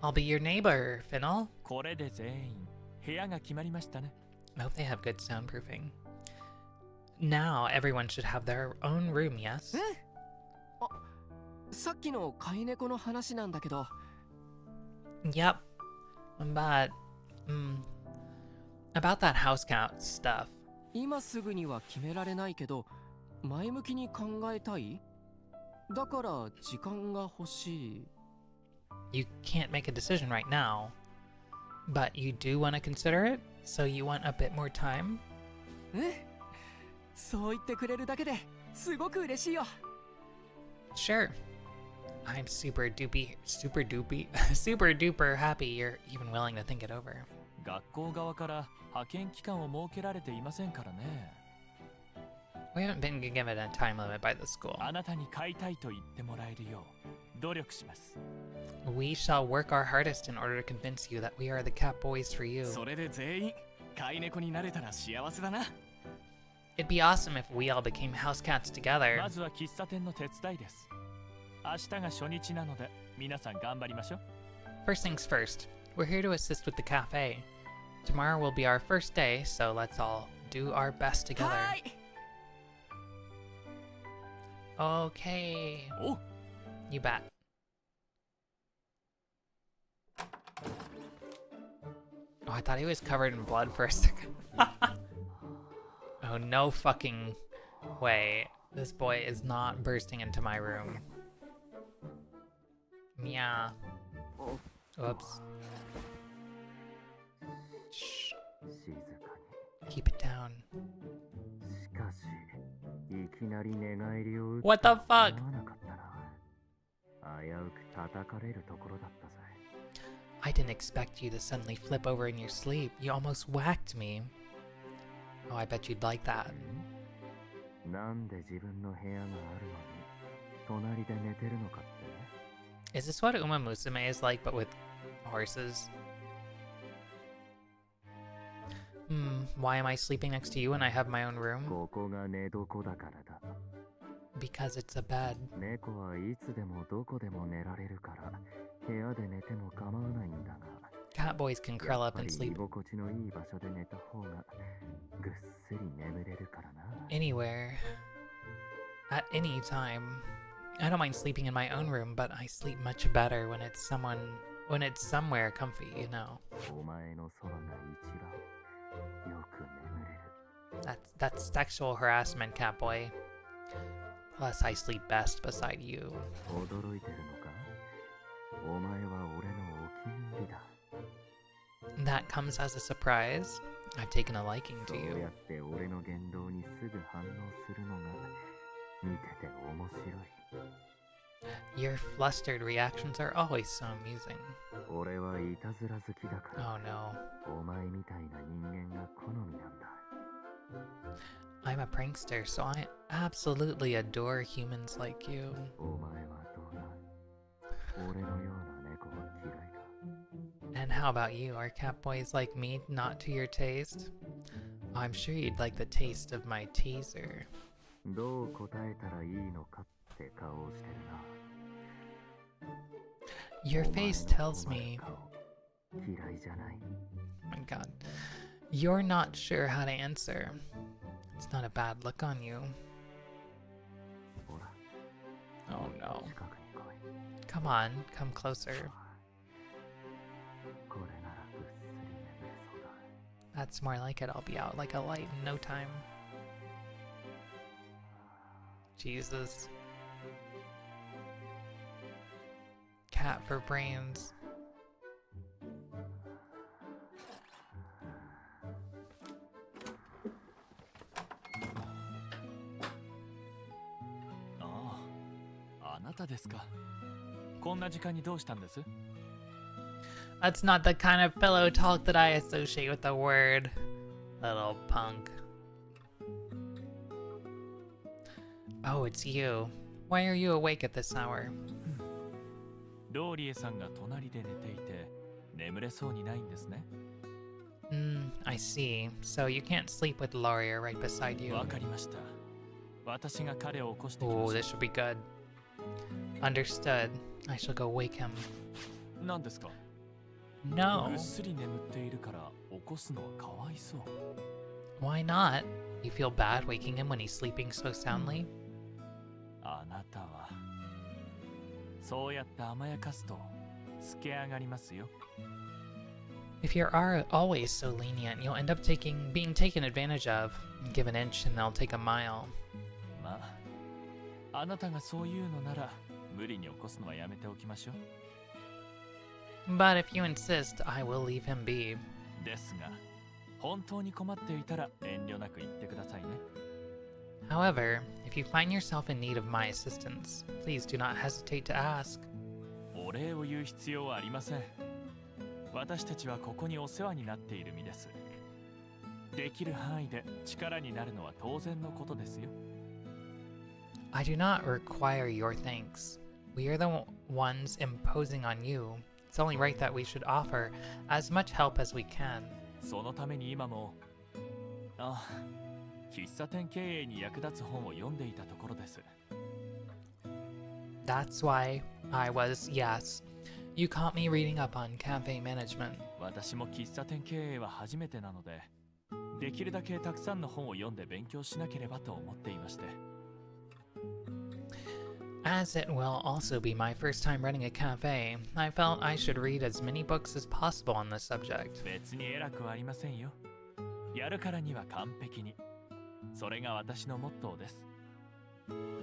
I'll be your neighbor, Fennel. これで全員部屋が決まりましたね。 I hope they have good soundproofing. Now everyone should have their own room, yes? あ、さっきの飼い猫の話なんだけど。 Yep. But, about that house cat stuff. 今すぐには決められないけど、前向きに考えたい？だから時間が欲しい。 You can't make a decision right now. But you do want to consider it? So you want a bit more time? そう言ってくれるだけですごく嬉しいよ。 Sure. I'm super duper happy you're even willing to think it over. 学校側から派遣期間を設けられていませんからね。 We haven't been given a time limit by the school. あなたに飼いたいと言ってもらえるよう努力します。 We shall work our hardest in order to convince you that we are the cat boys for you. それで全員飼い猫になれたら幸せだな。 It'd be awesome if we all became house cats together. まずは喫茶店の手伝いです。明日が初日なので皆さん頑張りましょう。 First things first, we're here to assist with the cafe. Tomorrow will be our first day, so let's all do our best together. はい。 Okay. お You bet. Oh, I thought he was covered in blood for a second. Oh, no fucking way. This boy is not bursting into my room. Yeah. Oops. Shh. 静か Keep it down. に。しかし、いきなり寝返りを打つ What the と fuck? 思わなかったな。危うく叩かれるところだったぜ。I didn't expect you to suddenly flip over in your sleep. You almost whacked me. Oh, I bet you'd like that. なんで自分の部屋があるのに、隣で寝てるのかって Is this what Uma Musume is like, but with horses? Why am I sleeping next to you when I have my own room? ここが寝床だからだ。 Because it's a bed. 猫はいつでもどこでも寝られるから、部屋で寝ても構わないんだが。 Catboys can curl up and やっぱり sleep 居心地のいい場所で寝た方がぐっすり眠れるからな。 anywhere. At any time. I don't mind sleeping in my own room, but I sleep much better when it's somewhere comfy, you know. お前のそばが一番よく眠れる。 That's sexual harassment, Catboy. Plus, I sleep best beside you. 驚いてるのか？お前は俺のお気に入りだ。 That comes as a surprise. I've taken a liking そ to う you. やって俺の言動にすぐ反応するのが見てて面白い。 Your flustered reactions are always so amusing. 俺はいたずら好きだから Oh no. お前みたいな人間が好みなんだ。 I'm a prankster, so I absolutely adore humans like you. お前はどうだ？俺のような猫は嫌いか？ And how about you? Are Catboys like me not to your taste? I'm sure you'd like the taste of my teaser. どう答えたらいいのかって顔をしてるな。 Your お前の face tells 困る me, 顔嫌いじゃない。 oh my god, you're not sure how to answer. It's not a bad look on you. ほら、 Oh no. 近くに来い。 Come on, come closer. これならぐっすり眠れそうだ。 That's more like it. I'll be out like a light in no time. Jesus. Cat for brains. Ah, あなたですか。こんな時間にどうしたんです？ That's not the kind of pillow talk that I associate with the word. Little punk. Oh, it's you. Why are you awake at this hour? ローリエさんが隣で寝ていて眠れそうにないんですね。I see. So you can't sleep with Laurier right beside you. わかりました。私が彼を起こしてきま Oh, し this should be good. Understood. I shall go wake him. た。何ですか？ No. ぐっすり眠っているから起こすのはかわいそう。 Why not? You feel bad waking him when he's sleeping so soundly? あなたはそうやって甘やかすとつけ上がりますよ。 If you're always so lenient, you'll end up being taken advantage of. Give an inch and they'll take a mile. まあ、あなたがそう言うのなら無理に起こすのはやめておきましょう。 But if you insist, I will leave him be. ですが、本当に困っていたら遠慮なく言ってくださいね。 However, if you find yourself in need of my assistance, please do not hesitate to ask. お礼を言う必要はありません。私たちはここにお世話になっている身です。できる範囲で力になるのは当然のことですよ。 I do not require your thanks. We are the ones imposing on you. It's only right that we should offer as much help as we can. そのために今も、喫茶店経営に役立つ本を読んでいたところです。 That's why yes. You caught me reading up on cafe management. 私も喫茶店経営は初めてなので、できるだけたくさんの本を読んで勉強しなければと思っていまして。 As it will also be my first time running a cafe, I felt I should read as many books as possible on this subject. 別に偉くはありませんよ。やるからには完璧に。それが私のモットーです。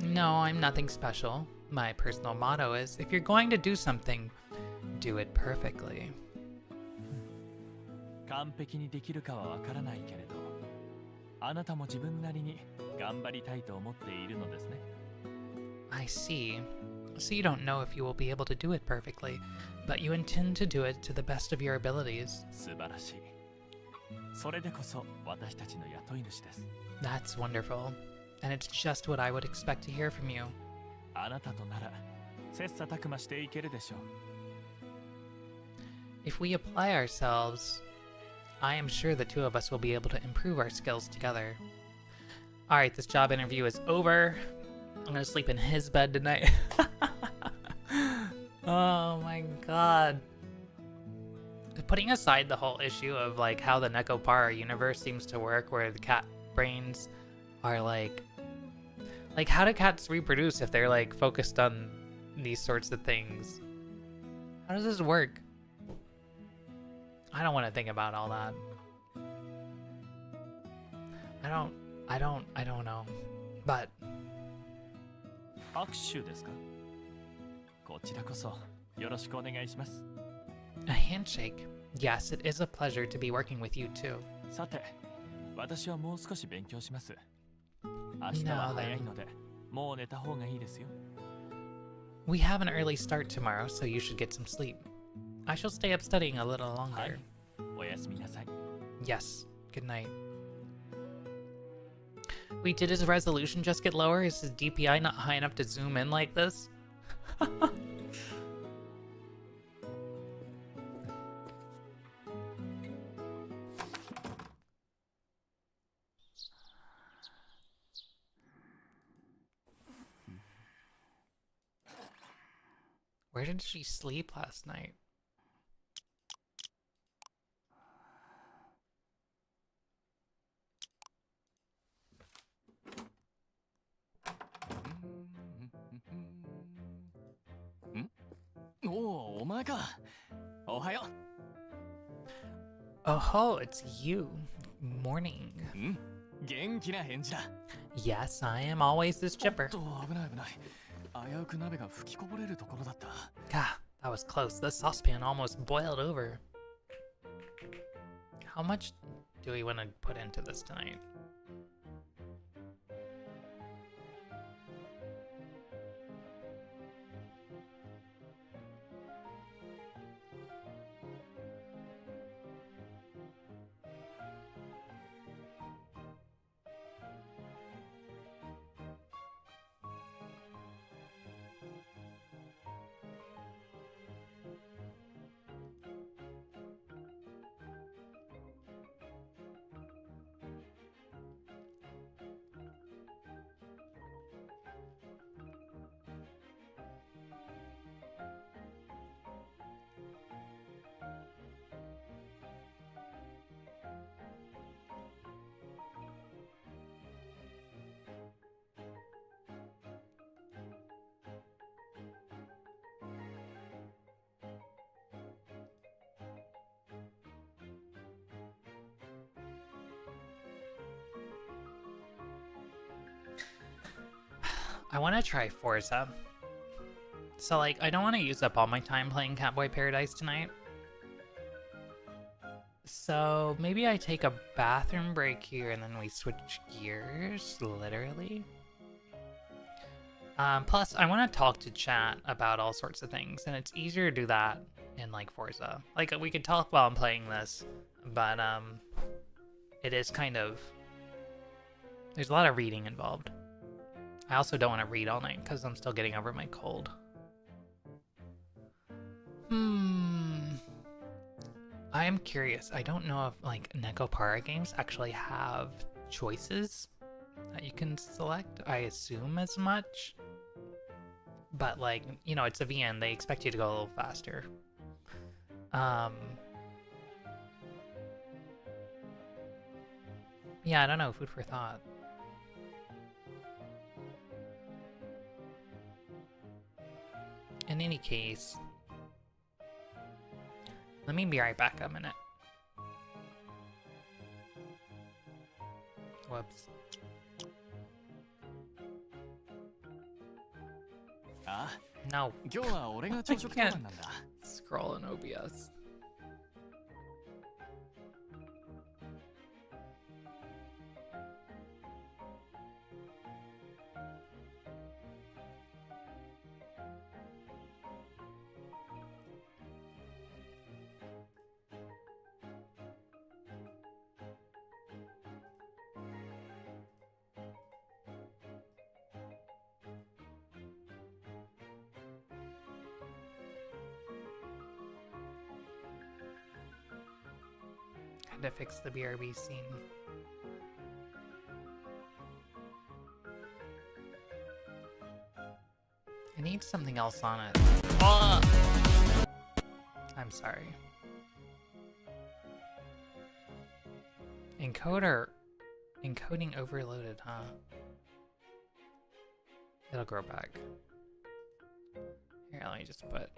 No, I'm nothing special. My personal motto is, if you're going to do something, do it perfectly. 完璧にできるかはわからないけれど、あなたも自分なりに頑張りたいと思っているのですね。I see. So you don't know if you will be able to do it perfectly, but you intend to do it to the best of your abilities. 素晴らしい。それでこそ私たちの雇い主です。That's wonderful. And it's just what I would expect to hear from you. あなたとなら切磋琢磨していけるでしょう。If we apply ourselves, I am sure the two of us will be able to improve our skills together. Alright, this job interview is over. I'm gonna sleep in his bed tonight. Oh my god. Putting aside the whole issue of like how the Nekopara universe seems to work, where the cat brains are like how do cats reproduce if they're like focused on these sorts of things? How does this work? I don't want to think about all that. I don't know. But 握手ですか？こちらこそよろしくお願いします。a handshake. Yes, it is a pleasure to be working with you too. さて、私はもう少し勉強します。明日は早いので、もう寝た方がいいですよ。We have an early start tomorrow, so you should get some sleep. I shall stay up studying a little は longer. い、おやすみなさい。Yes, good night. Wait, did his resolution just get lower? Is his DPI not high enough to zoom in like this? Where did she sleep last night? Oh, お前か。おはよ Oh ho, it's you. Morning. う。ん、元気な返事だ。Yes, I am always this chipper. 危ない危ない。危うく鍋が吹きこぼれるところだった。God, that was close. The saucepan almost boiled over. How much do we want to put into this tonight? I want to try Forza. So, like, I don't want to use up all my time playing Catboy Paradise tonight. So, maybe I take a bathroom break here and then we switch gears, literally. Plus, I want to talk to chat about all sorts of things, and it's easier to do that in, like, Forza. Like, we could talk while I'm playing this, but, it is kind of... There's a lot of reading involved. I also don't want to read all night because I'm still getting over my cold. I am curious. I don't know if like Nekopara games actually have choices that you can select. I assume as much. But like, you know, it's a VN. They expect you to go a little faster. Yeah, I don't know. Food for thought. In any case, let me be right back a minute. Whoops. あ、 No. 今日は俺が朝食当番なんだ。scroll in OBS. Had to fix the BRB scene. I need something else on it. Oh! I'm sorry. Encoding overloaded, huh? It'll grow back. Here, let me just put.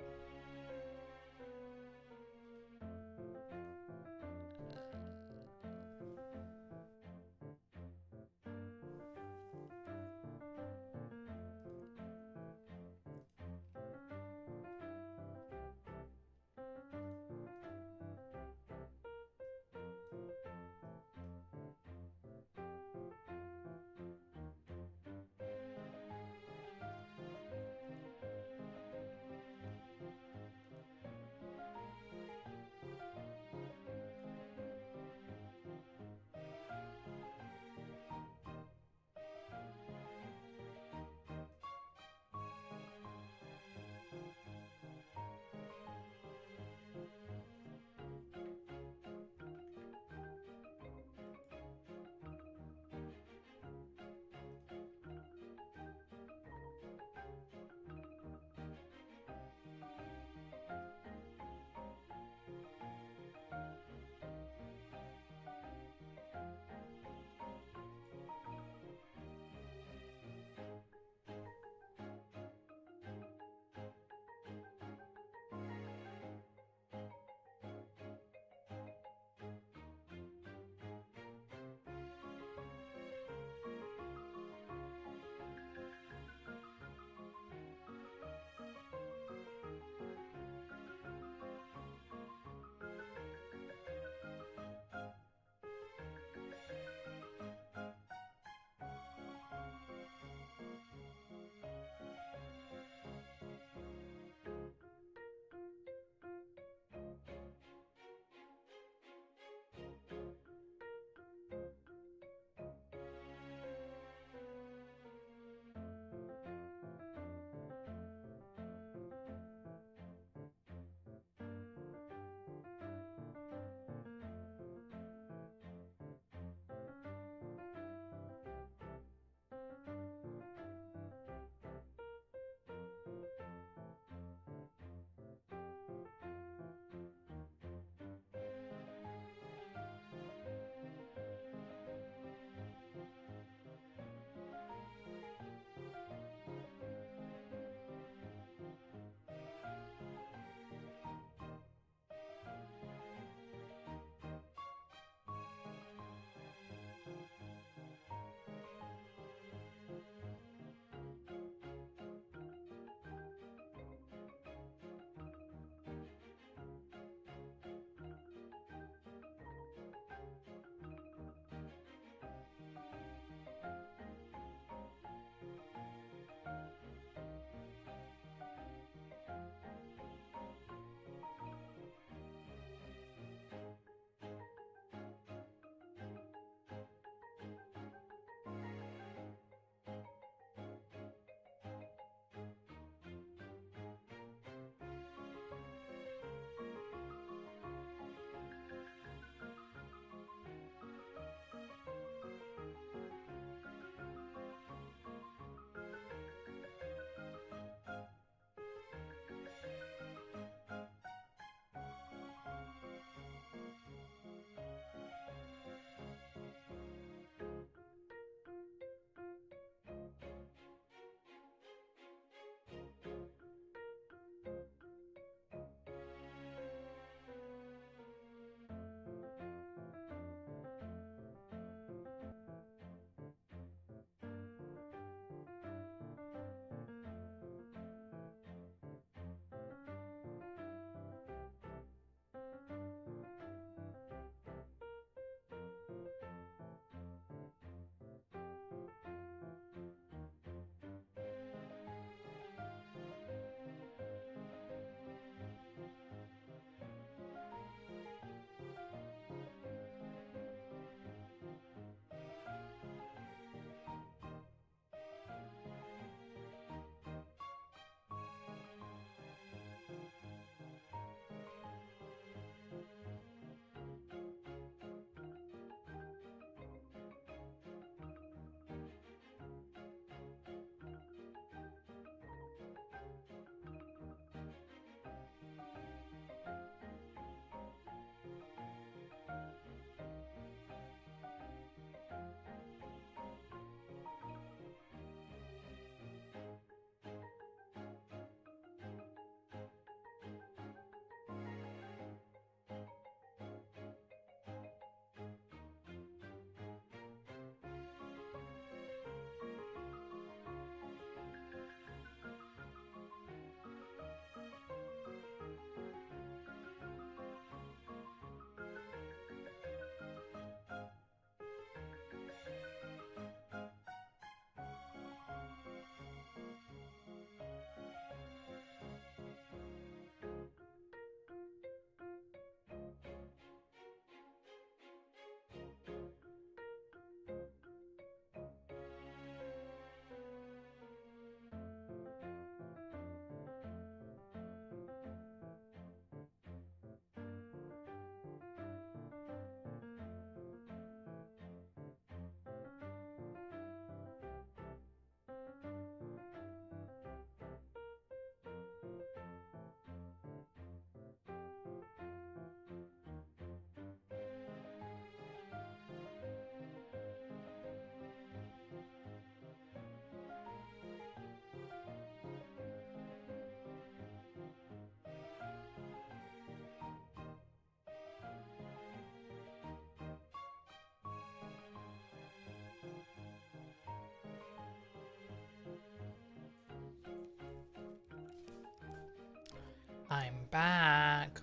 back.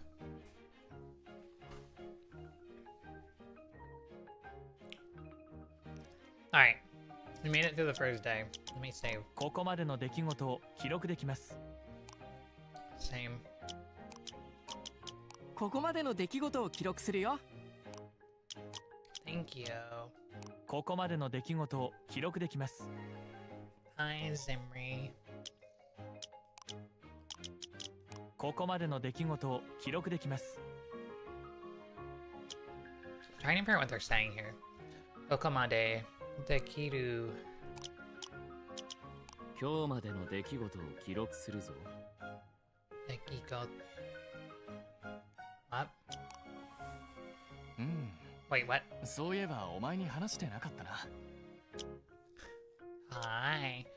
Alright. We made it through the first day. Let me save. ここまでの出来事を記録できます。 Same. ここまでの出来事を記録するよ。 Thank you. ここまでの出来事を記録できます。 Hi, Zimri. ここまでの出来事を記録できます。 Trying to figure out what they're saying here. Okamade dekiru. 今日までの出来事を記録するぞ。 Dekiko. What? うん、 Wait, what? そういえばお前に話してなかったな。 Hi.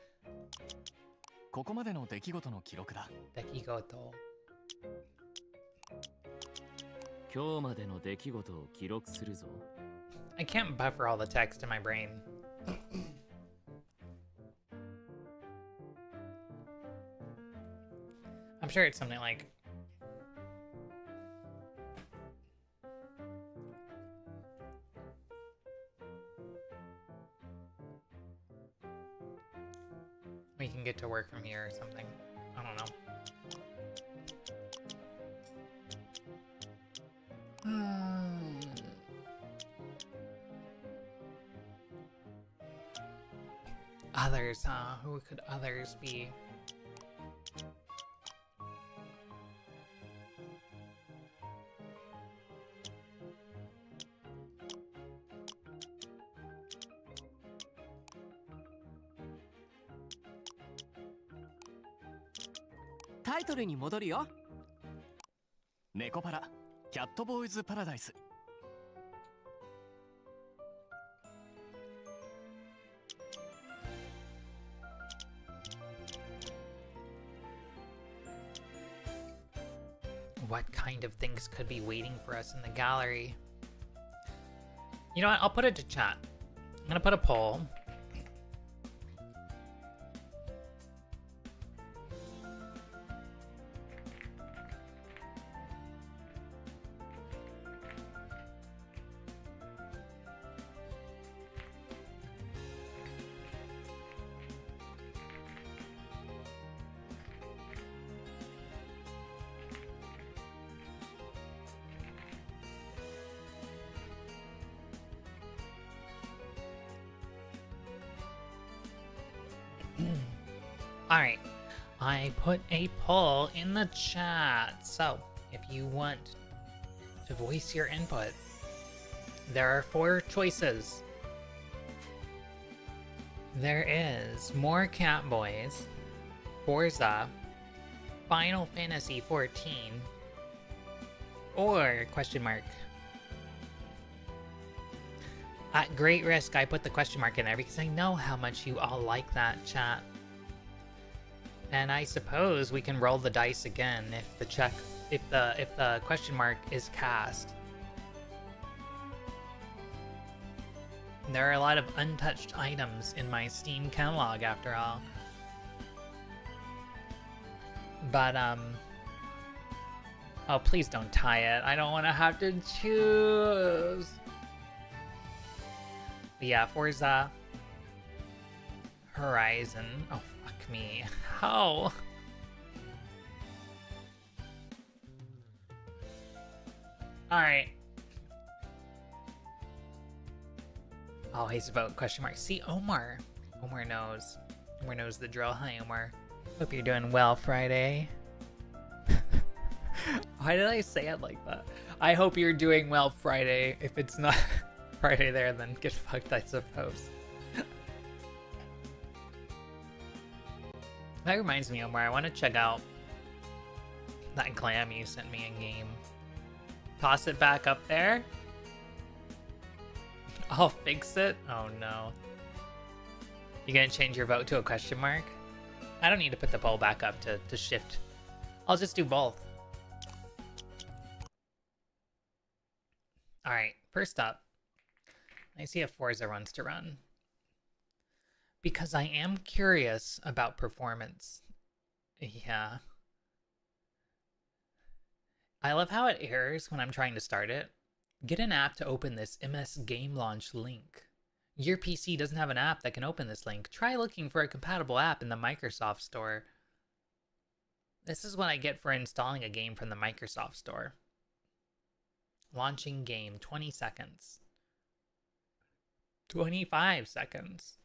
ここまでの出来事の記録だ。 Dekigoto. 今日までの出来事を記録するぞ。 I can't buffer all the text in my brain. I'm sure it's something like we can get to work from here or something. I don't know. Others, huh? Who could others be?「タイトルに戻るよ。猫パラ、キャットボーイズパラダイス。 What kind of things could be waiting for us in the gallery? You know what? I'll put it to chat. I'm gonna put a poll. Alright, I put a poll in the chat. So, if you want to voice your input, there are 4 choices. There is more Catboys, Forza, Final Fantasy 14, or question mark. At great risk, I put the question mark in there because I know how much you all like that, chat. And I suppose we can roll the dice again if the question mark is cast. There are a lot of untouched items in my Steam catalog after all. But oh, please don't tie it. I don't want to have to choose. But yeah, Forza Horizon. Oh, fuck me. How? Alright. Always vote question mark. See, Omar. Omar knows. Omar knows the drill. Hi, Omar. Hope you're doing well, Friday. Why did I say it like that? I hope you're doing well, Friday. If it's not Friday there, then get fucked, I suppose. That reminds me, Omar, I want to check out that glam you sent me in game. Toss it back up there. I'll fix it. Oh no. You gonna change your vote to a question mark? I don't need to put the poll back up to shift. I'll just do both. Alright, first up. I see if Forza wants to run. Because I am curious about performance. Yeah. I love how it errors when I'm trying to start it. Get an app to open this MS Game Launch link. Your PC doesn't have an app that can open this link. Try looking for a compatible app in the Microsoft Store. This is what I get for installing a game from the Microsoft Store. Launching game, 20 seconds. 25 seconds.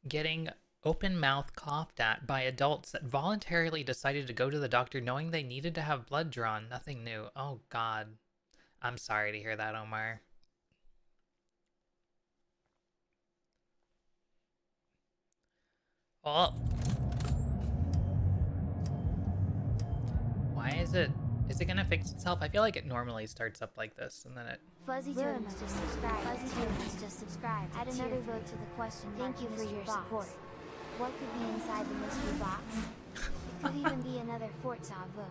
Getting open mouth coughed at by adults that voluntarily decided to go to the doctor knowing they needed to have blood drawn. Nothing new. Oh, God. I'm sorry to hear that, Omar. Oh. Why is it gonna fix itself? I feel like it normally starts up like this and then it... Fuzzy Totems just subscribed. Fuzzy Totems just subscribed. Add another vote to the question. Thank you for your support. What could be inside the mystery box? It could even be another Forza vote.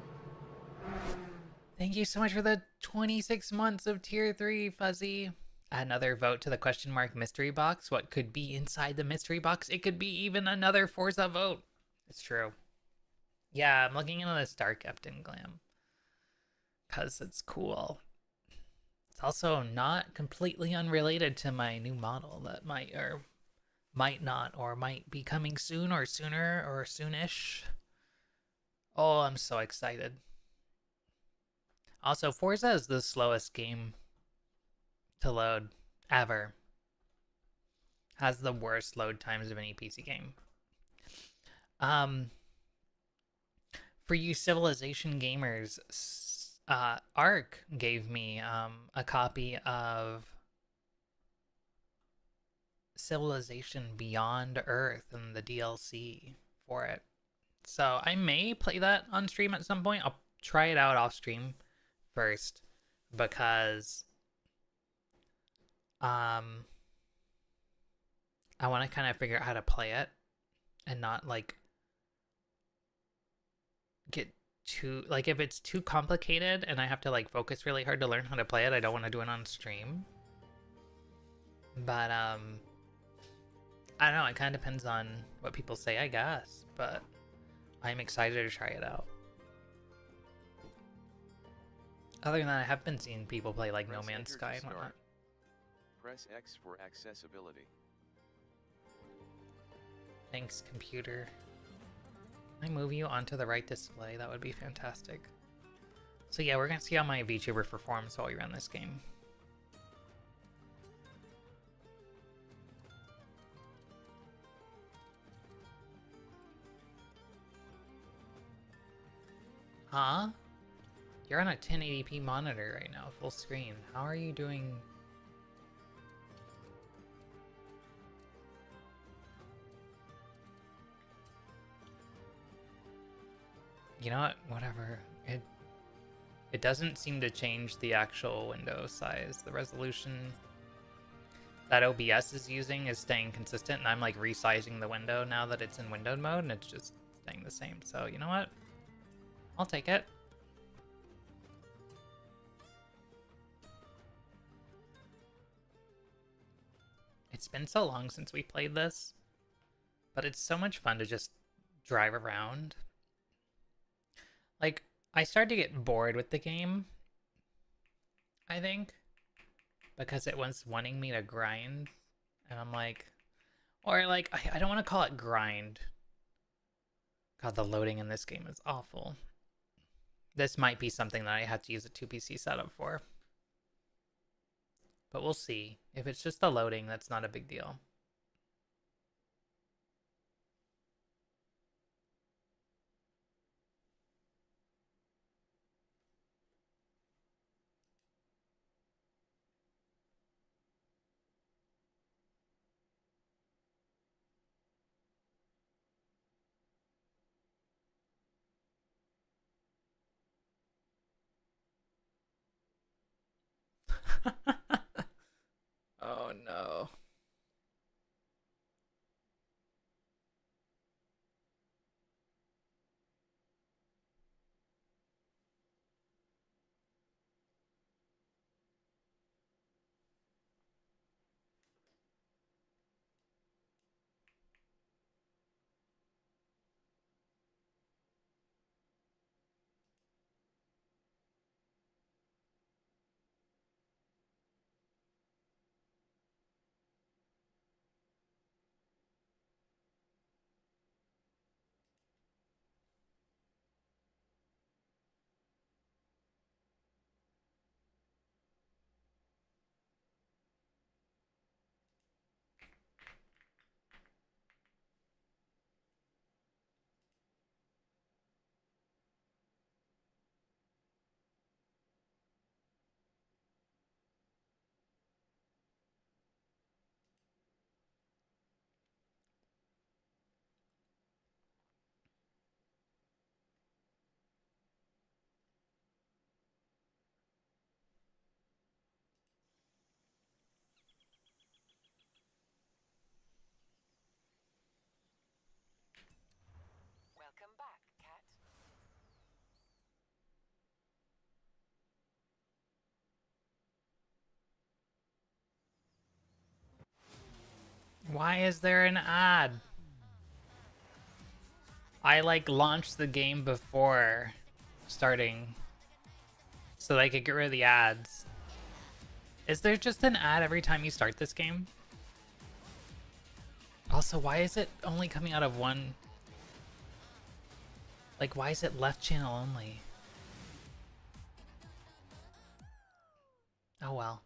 Thank you so much for the 26 months of tier 3, Fuzzy. Another vote to the question mark mystery box. What could be inside the mystery box? It could be even another Forza vote. It's true. Yeah, I'm looking into this Dark Epton glam. Because it's cool. It's also not completely unrelated to my new model that might not or might be coming soon or sooner or soonish. Oh, I'm so excited. Also, Forza is the slowest game to load ever. Has the worst load times of any PC game. For you Civilization gamers, Ark gave me a copy of Civilization Beyond Earth and the DLC for it. So I may play that on stream at some point. I'll try it out off stream first because I want to kind of figure out how to play it and not like get too like if it's too complicated and I have to like focus really hard to learn how to play it, I don't want to do it on stream. But I don't know, it kind of depends on what people say, I guess, but I'm excited to try it out. Other than that, I have been seeing people play like No Man's Sky and whatnot. Press X for accessibility. Thanks, computer. Can I move you onto the right display? That would be fantastic. So yeah, we're gonna see how my VTuber performs while we run this game. Huh? You're on a 1080p monitor right now, full screen. How are you doing? You know what? Whatever. It doesn't seem to change the actual window size. The resolution that OBS is using is staying consistent, and I'm like resizing the window now that it's in windowed mode, and it's just staying the same. So you know what? I'll take it. It's been so long since we played this, but it's so much fun to just drive around. Like, I started to get bored with the game, I think, because it was wanting me to grind, and I'm like, or like, I don't want to call it grind. God, the loading in this game is awful. This might be something that I have to use a 2PC setup for. But we'll see. If it's just the loading, that's not a big deal. Oh no. Why is there an ad? I like launched the game before starting so that I could get rid of the ads. Is there just an ad every time you start this game? Also, why is it only coming out of one? Like, why is it left channel only? Oh well.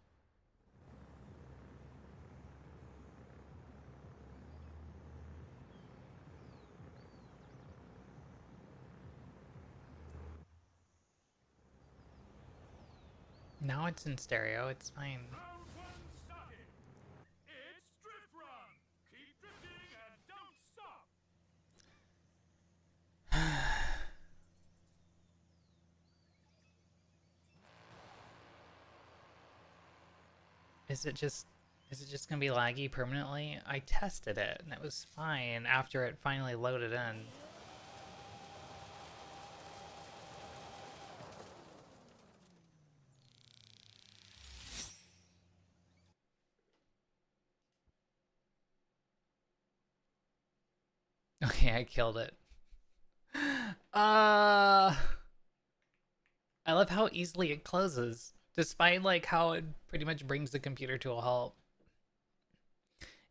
Now it's in stereo, it's fine. Is it just gonna be laggy permanently? I tested it and it was fine after it finally loaded in. Okay, I killed it. I love how easily it closes, despite like how it pretty much brings the computer to a halt.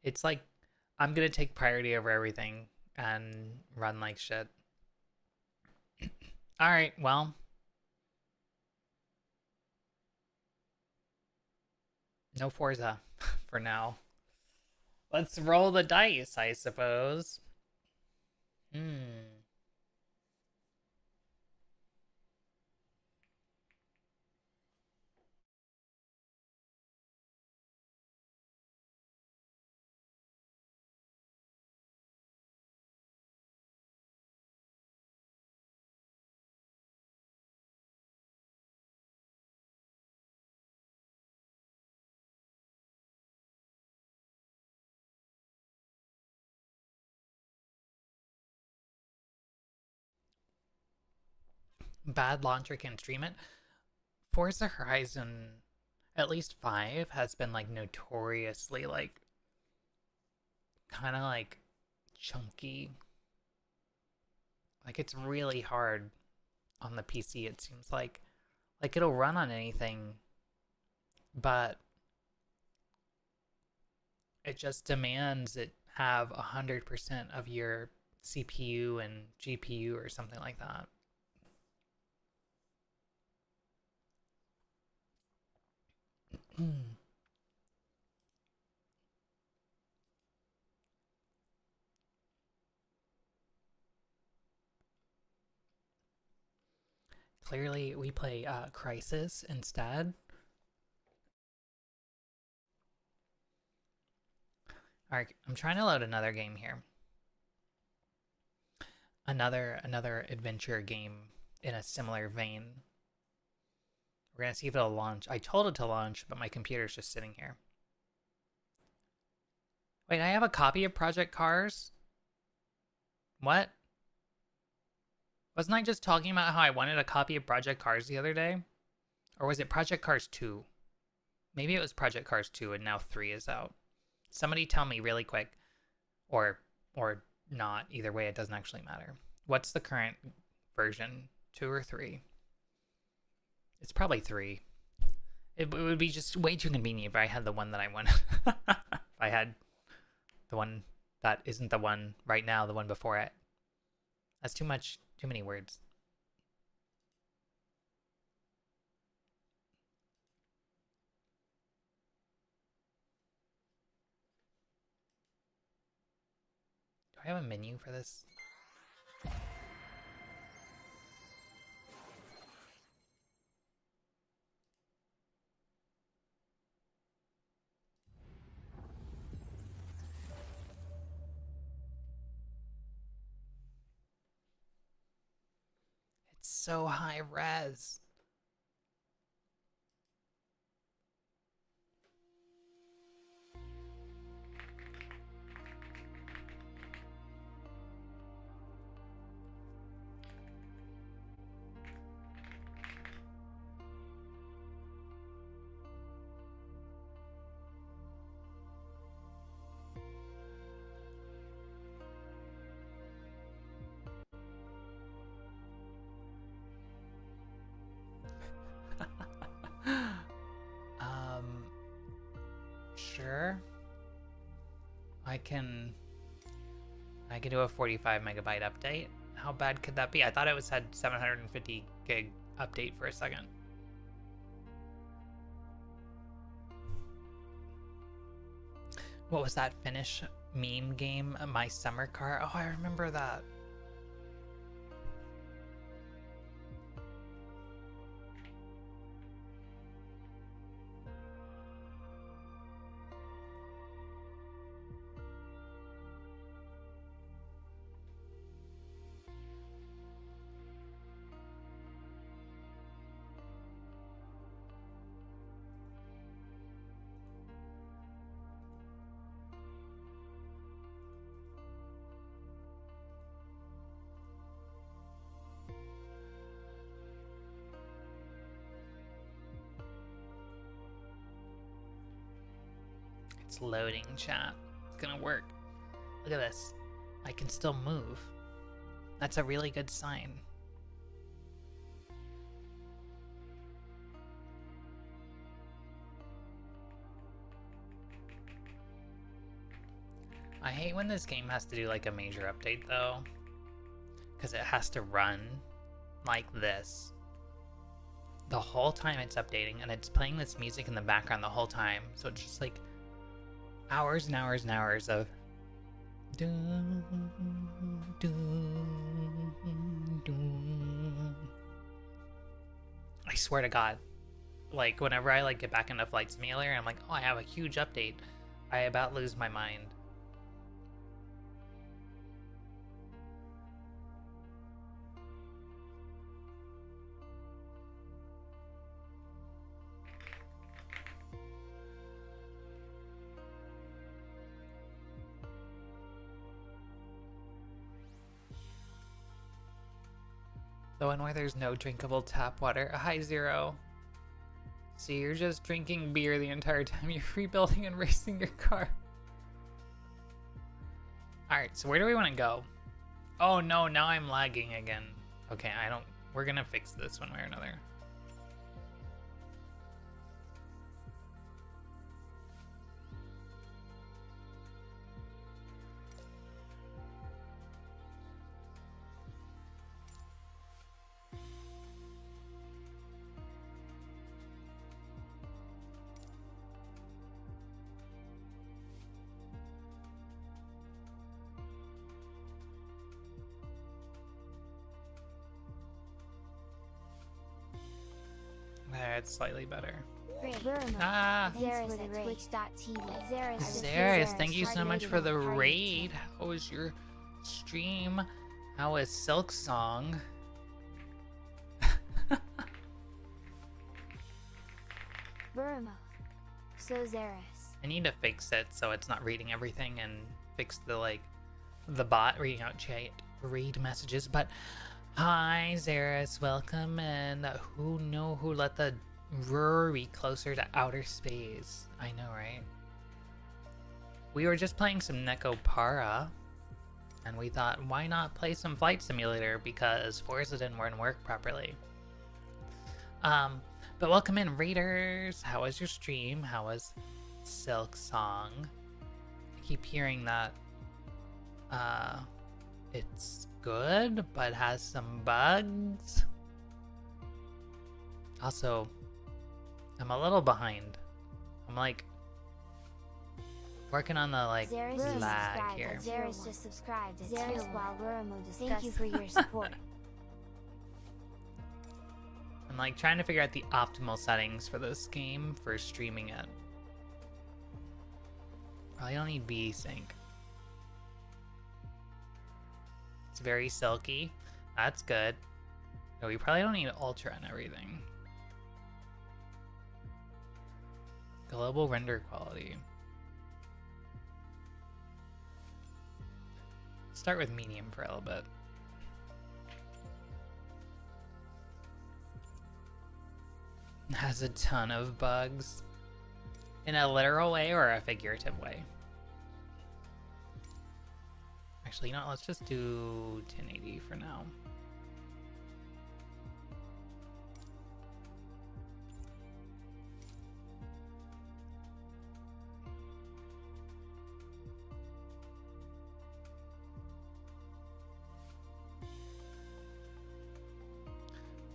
It's like I'm gonna take priority over everything and run like shit. Alright, well. No Forza for now. Let's roll the dice, I suppose. Bad launcher can stream it. Forza Horizon, at least 5, has been like notoriously like kind of like chunky. Like it's really hard on the PC, it seems like. Like it'll run on anything, but it just demands it have 100% of your CPU and GPU or something like that. Clearly, we play Crisis instead. Alright, I'm trying to load another game here. Another adventure game in a similar vein. We're gonna see if it'll launch. I told it to launch, but my computer's just sitting here. Wait, I have a copy of Project Cars? What? Wasn't I just talking about how I wanted a copy of Project Cars the other day? Or was it Project Cars 2? Maybe it was Project Cars 2 and now 3 is out. Somebody tell me really quick. Or not. Either way, it doesn't actually matter. What's the current version? 2 or 3? It's probably 3. It would be just way too convenient if I had the one that I wanted. If I had the one that isn't the one right now, the one before it. That's too many words. Do I have a menu for this? It's so high res. I can do a 45 megabyte update. How bad could that be? I thought it was had 750 gig update for a second. What was that Finnish meme game? My Summer Car? Oh, I remember that. It's loading, chat. It's gonna work. Look at this. I can still move. That's a really good sign. I hate when this game has to do like a major update though, because it has to run like this the whole time it's updating, and it's playing this music in the background the whole time, so it's just like hours and hours and hours of dun, dun, dun. I swear to God, like whenever I like get back into Flight Simulator, I'm like, oh, I have a huge update, I about lose my mind. The one where there's no drinkable tap water. Hi, Zero. So you're just drinking beer the entire time you're rebuilding and racing your car. Alright, so where do we want to go? Oh no, now I'm lagging again. Okay, we're gonna fix this one way or another. That's slightly better. Ah, Zaris, thank you so much for the raid. How was your stream? How was Silk Song? I need to fix it so it's not reading everything, and fix the bot reading out chat read messages. But hi, Zaris, welcome. And who let the Rory closer to outer space? I know, right? We were just playing some Neko Para, and we thought, why not play some Flight Simulator, because Forza didn't work properly. But welcome in, Raiders. How was your stream? How was Silk Song? I keep hearing that it's good, but has some bugs. Also, I'm a little behind. I'm like working on the lag here. Zaris just subscribed. While thank you for your support. I'm like trying to figure out the optimal settings for this game for streaming it. Probably don't need V-Sync. It's very silky. That's good. No, we probably don't need Ultra and everything. Global render quality. Start with medium for a little bit. Has a ton of bugs. In a literal way or a figurative way? Actually, you know what? Let's just do 1080 for now.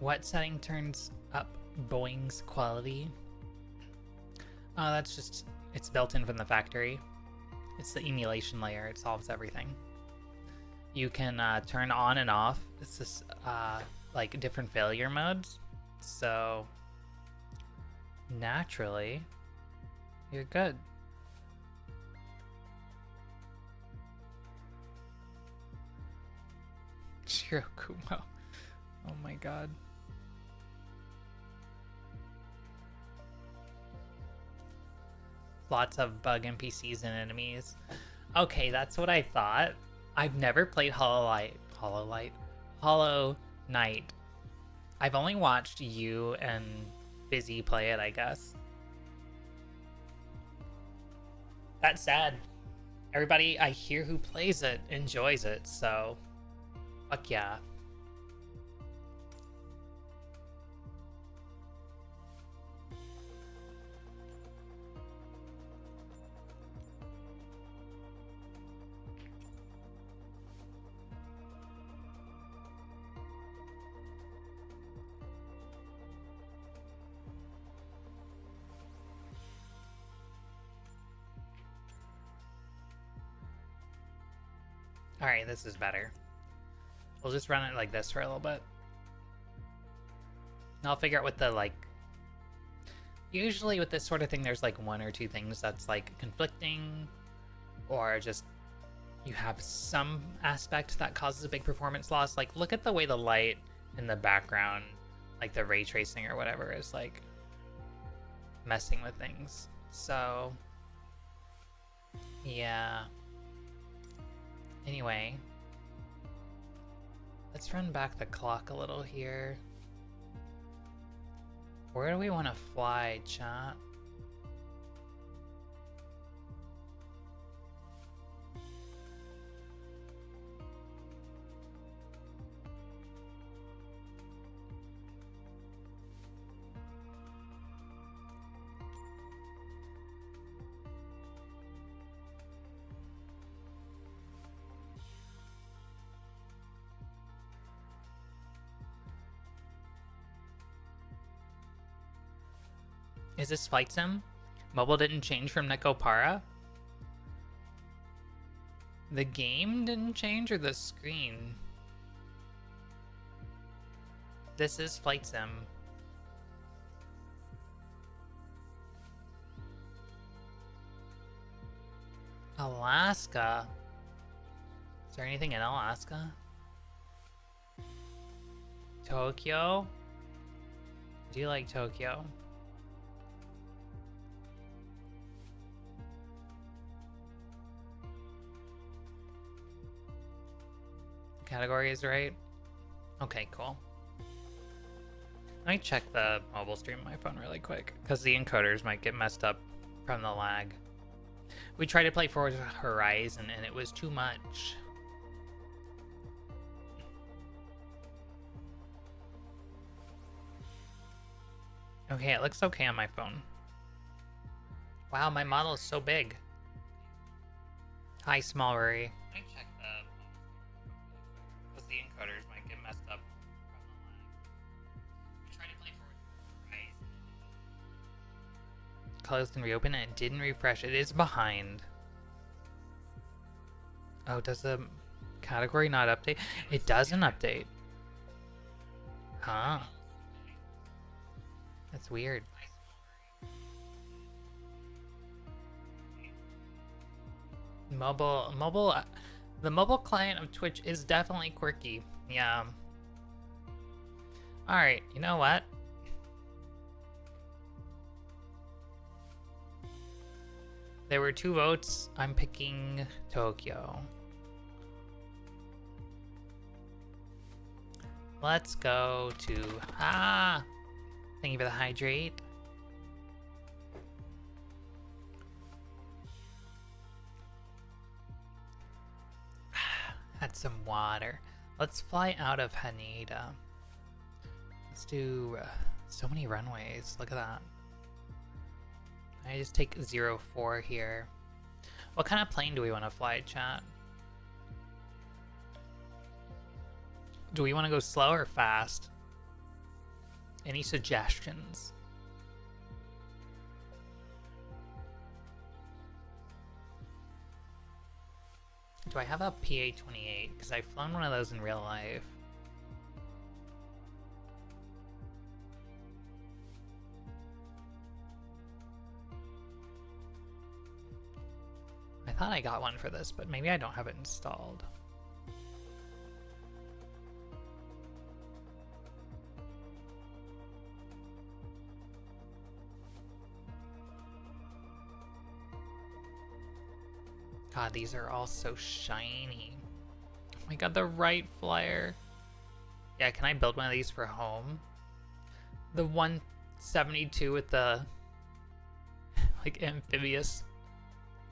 What setting turns up Boeing's quality? That's just, it's built in from the factory. It's the emulation layer. It solves everything. You can turn on and off. It's just like different failure modes. So naturally, you're good. Shirokumo. Oh my god. Lots of bug NPCs and enemies. Okay, that's what I thought. I've never played Hollow Knight. I've only watched you and Busy play it, I guess. That's sad. Everybody I hear who plays it enjoys it, so fuck yeah. Alright, this is better. We'll just run it like this for a little bit. I'll figure out what the, like... Usually with this sort of thing, there's like one or two things that's like conflicting, or just you have some aspect that causes a big performance loss. Like, look at the way the light in the background, like the ray tracing or whatever, is like messing with things. So, yeah. Anyway, let's run back the clock a little here. Where do we want to fly, chat? Is this Flight Sim? Mobile didn't change from Nekopara? The game didn't change, or the screen? This is Flight Sim. Alaska? Is there anything in Alaska? Tokyo? Do you like Tokyo? Category is right. Okay, cool. Let me check the mobile stream on my phone really quick, because the encoders might get messed up from the lag. We tried to play Forza Horizon and it was too much. Okay, it looks okay on my phone. Wow, my model is so big. Hi, Smallry. Let me check the encoders might get messed up from the lag. We tried to play Forza Horizon. Closed and reopened and it didn't refresh. It is behind. Oh, does the category not update? It doesn't update. Huh. That's weird. The mobile client of Twitch is definitely quirky. Yeah. Alright, you know what? There were 2 votes. I'm picking Tokyo. Let's go to... Thank you for the hydrate. Had some water. Let's fly out of Haneda. Let's do so many runways. Look at that. I just take 04 here. What kind of plane do we want to fly, chat? Do we want to go slow or fast? Any suggestions? Do I have a PA-28? Because I've flown one of those in real life. I thought I got one for this, but maybe I don't have it installed. God, these are all so shiny. Oh my god, the right flyer. Yeah, can I build one of these for home? The 172 with the like amphibious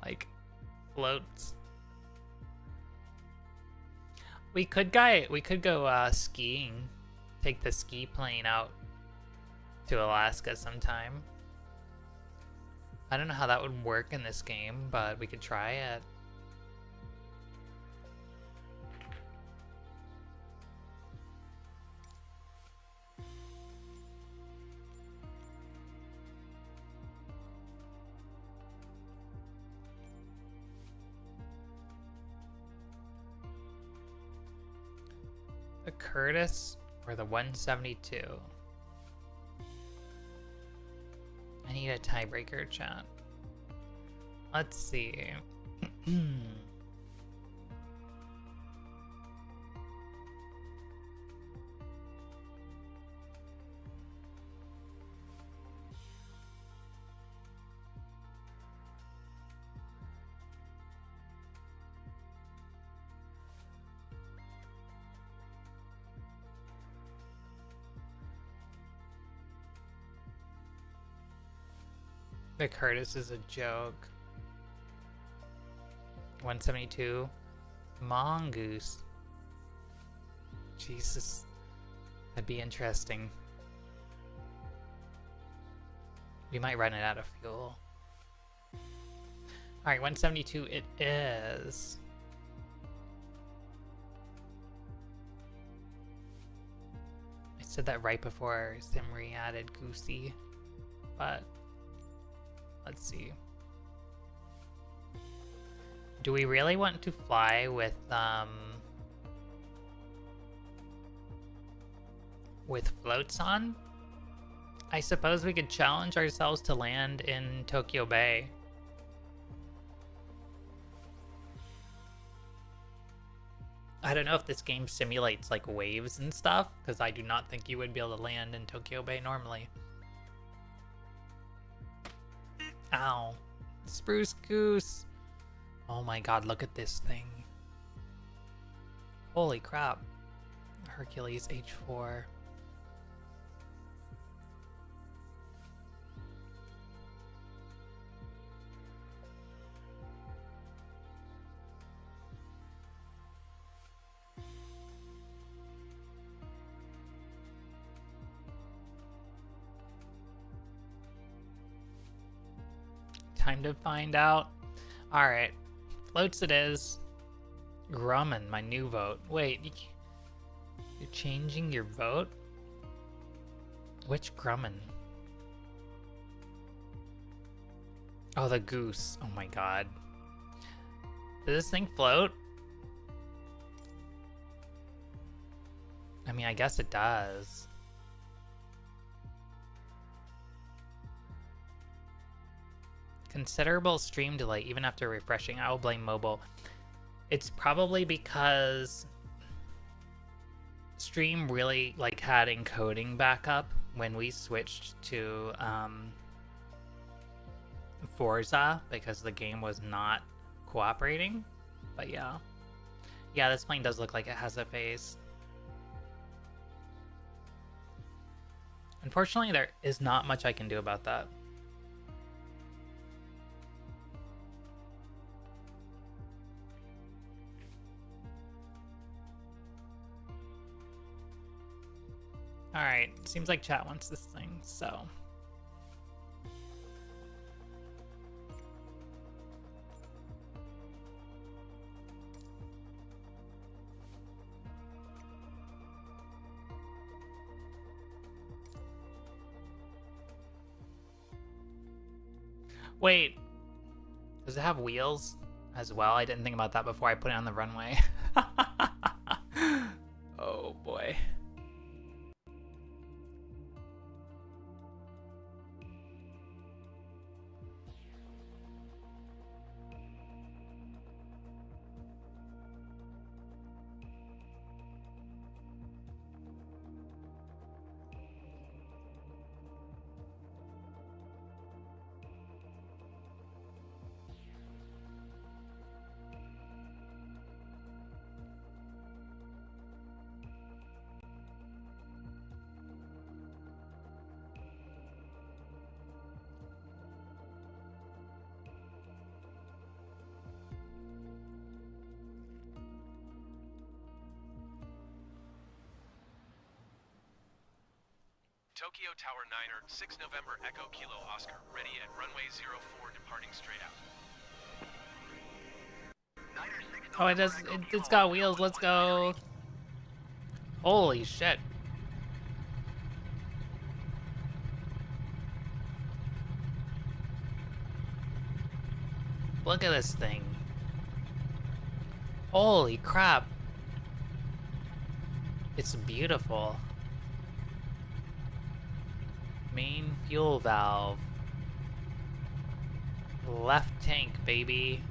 like floats. We could go skiing. Take the ski plane out to Alaska sometime. I don't know how that would work in this game, but we could try it. The Curtis or the 172? I need a tiebreaker, chat. Let's see. The Curtis is a joke. 172. Mongoose. Jesus. That'd be interesting. We might run it out of fuel. Alright, 172 it is. I said that right before Simri added Goosey, but let's see. Do we really want to fly with floats on? I suppose we could challenge ourselves to land in Tokyo Bay. I don't know if this game simulates like waves and stuff, because I do not think you would be able to land in Tokyo Bay normally. Ow. Spruce Goose. Oh my god, look at this thing. Holy crap. Hercules H4. Time to find out. Alright. Floats it is. Grumman, my new vote. Wait. You're changing your vote? Which Grumman? Oh, the goose. Oh my god. Does this thing float? I mean, I guess it does. Considerable stream delay even after refreshing. I will blame mobile. It's probably because stream really like had encoding backup when we switched to Forza because the game was not cooperating. But yeah. Yeah, this plane does look like it has a face. Unfortunately, there is not much I can do about that. Alright, seems like chat wants this thing, so. Wait, does it have wheels as well? I didn't think about that before I put it on the runway. Oh boy. Tokyo Tower 9er, 6 November Echo Kilo Oscar, ready at runway 04, departing straight out. Oh, it's got wheels. Let's go. Holy shit. Look at this thing. Holy crap. It's beautiful. Main fuel valve. Left tank, baby.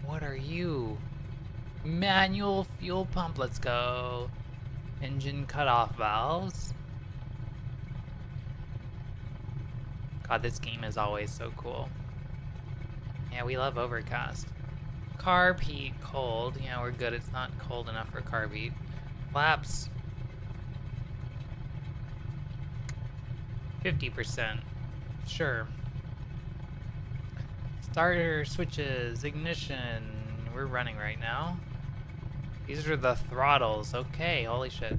What are you? Manual fuel pump, let's go. Engine cutoff valves. God, this game is always so cool. Yeah, we love overcast. Carb heat, cold. Yeah, we're good. It's not cold enough for carb heat. Flaps. 50%. Sure. Starter switches, ignition. We're running right now. These are the throttles. Okay, holy shit.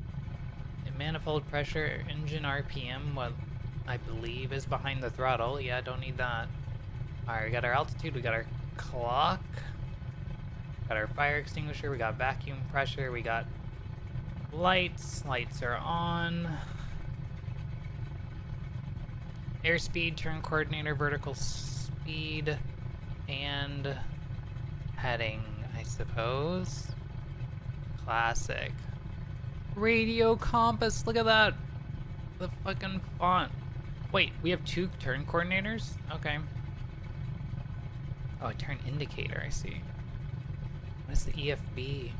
Manifold pressure, engine RPM, what I believe is behind the throttle. Yeah, don't need that. Alright, we got our altitude, we got our clock. Got our fire extinguisher, we got vacuum pressure, we got lights. Lights are on. Airspeed, turn coordinator, vertical speed, and heading, I suppose. Classic. Radio compass, look at that. The fucking font. Wait, we have 2 turn coordinators? Okay. Oh, a turn indicator, I see. What is the EFB?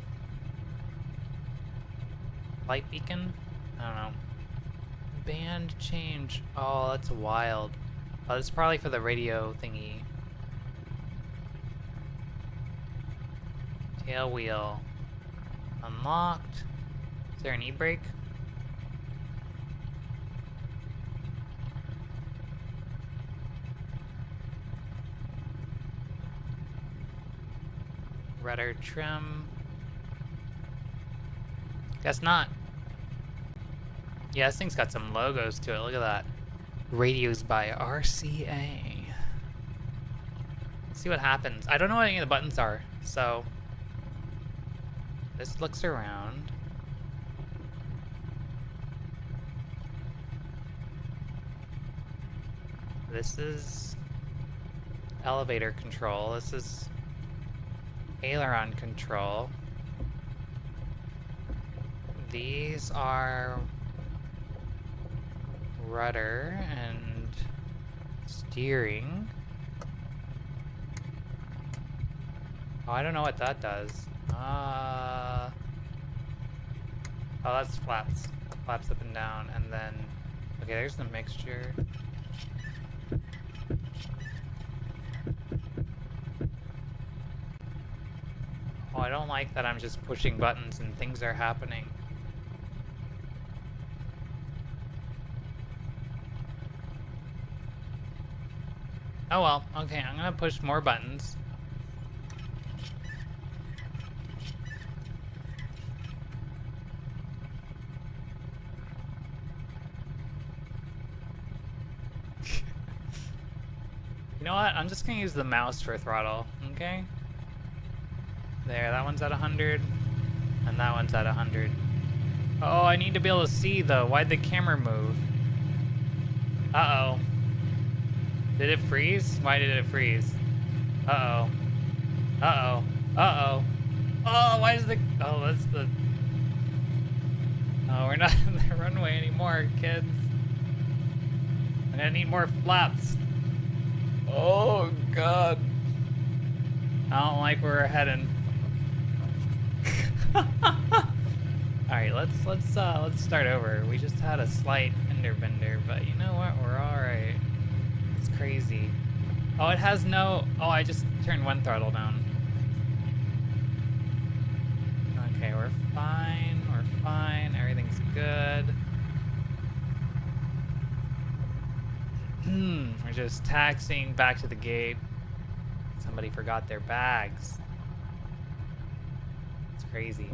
Light beacon? I don't know. Band change. Oh, that's wild. Oh, that's probably for the radio thingy. Tail wheel. Unlocked. Is there an e-brake? Rudder trim. Guess not. Yeah, this thing's got some logos to it. Look at that. Radios by RCA. Let's see what happens. I don't know what any of the buttons are, so this looks around. This is elevator control. This is aileron control. These are rudder and steering. Oh, I don't know what that does. Oh, that's flaps. Flaps up and down, and then... Okay, there's the mixture. Oh, I don't like that I'm just pushing buttons and things are happening. Oh well, okay, I'm gonna push more buttons. You know what? I'm just gonna use the mouse for throttle, okay? There, that one's at 100, and that one's at 100. Oh, I need to be able to see though. Why'd the camera move? Uh-oh. Did it freeze? Why did it freeze? Uh-oh. Uh-oh. Uh-oh. Oh, why is the... Oh, that's the... Oh, we're not in the runway anymore, kids. I'm gonna need more flaps. Oh, God. I don't like where we're heading. Alright, let's start over. We just had a slight fender bender, but you know what? We're alright. It's crazy. Oh, it has no... Oh, I just turned one throttle down. Okay, we're fine. We're fine. Everything's good. We're just taxiing back to the gate. Somebody forgot their bags. It's crazy.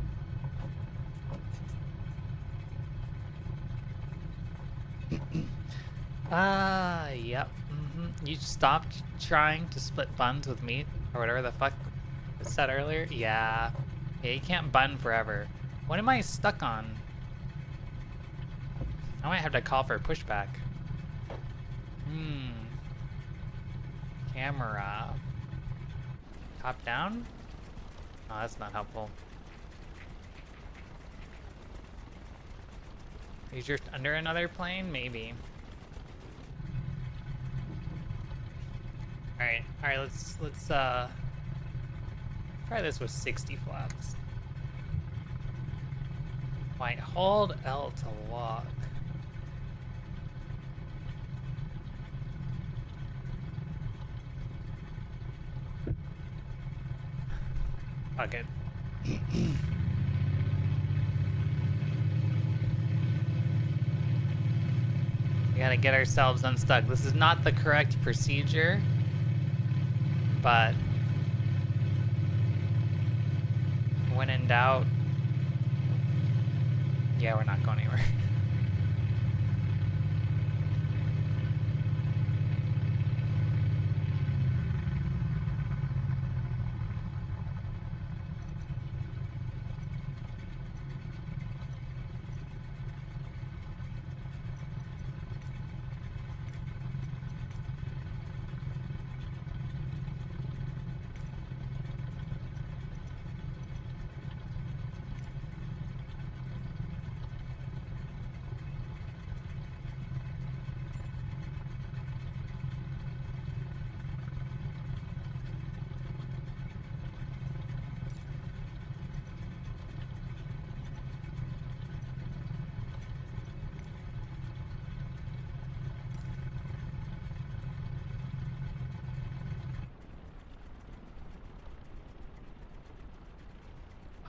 Yep. You stopped trying to split buns with meat, or whatever the fuck was said earlier? Yeah. Yeah, you can't bun forever. What am I stuck on? I might have to call for a pushback. Camera. Top down? Oh, that's not helpful. You drift under another plane? Maybe. Alright, let's try this with 60 flaps. Wait, hold L to lock. Fuck it. We gotta get ourselves unstuck. This is not the correct procedure, but when in doubt, yeah, we're not going anywhere.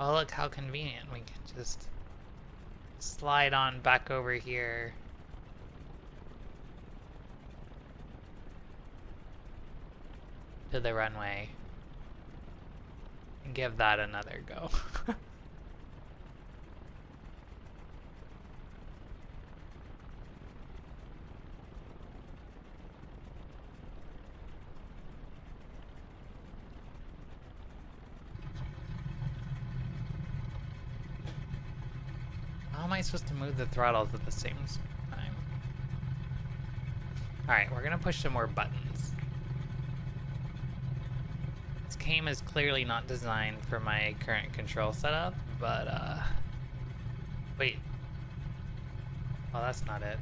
Oh, look how convenient. We can just slide on back over here. To the runway. And give that another go. How am I supposed to move the throttles at the same time? Alright, we're gonna push some more buttons. This game is clearly not designed for my current control setup, but wait. Oh, that's not it.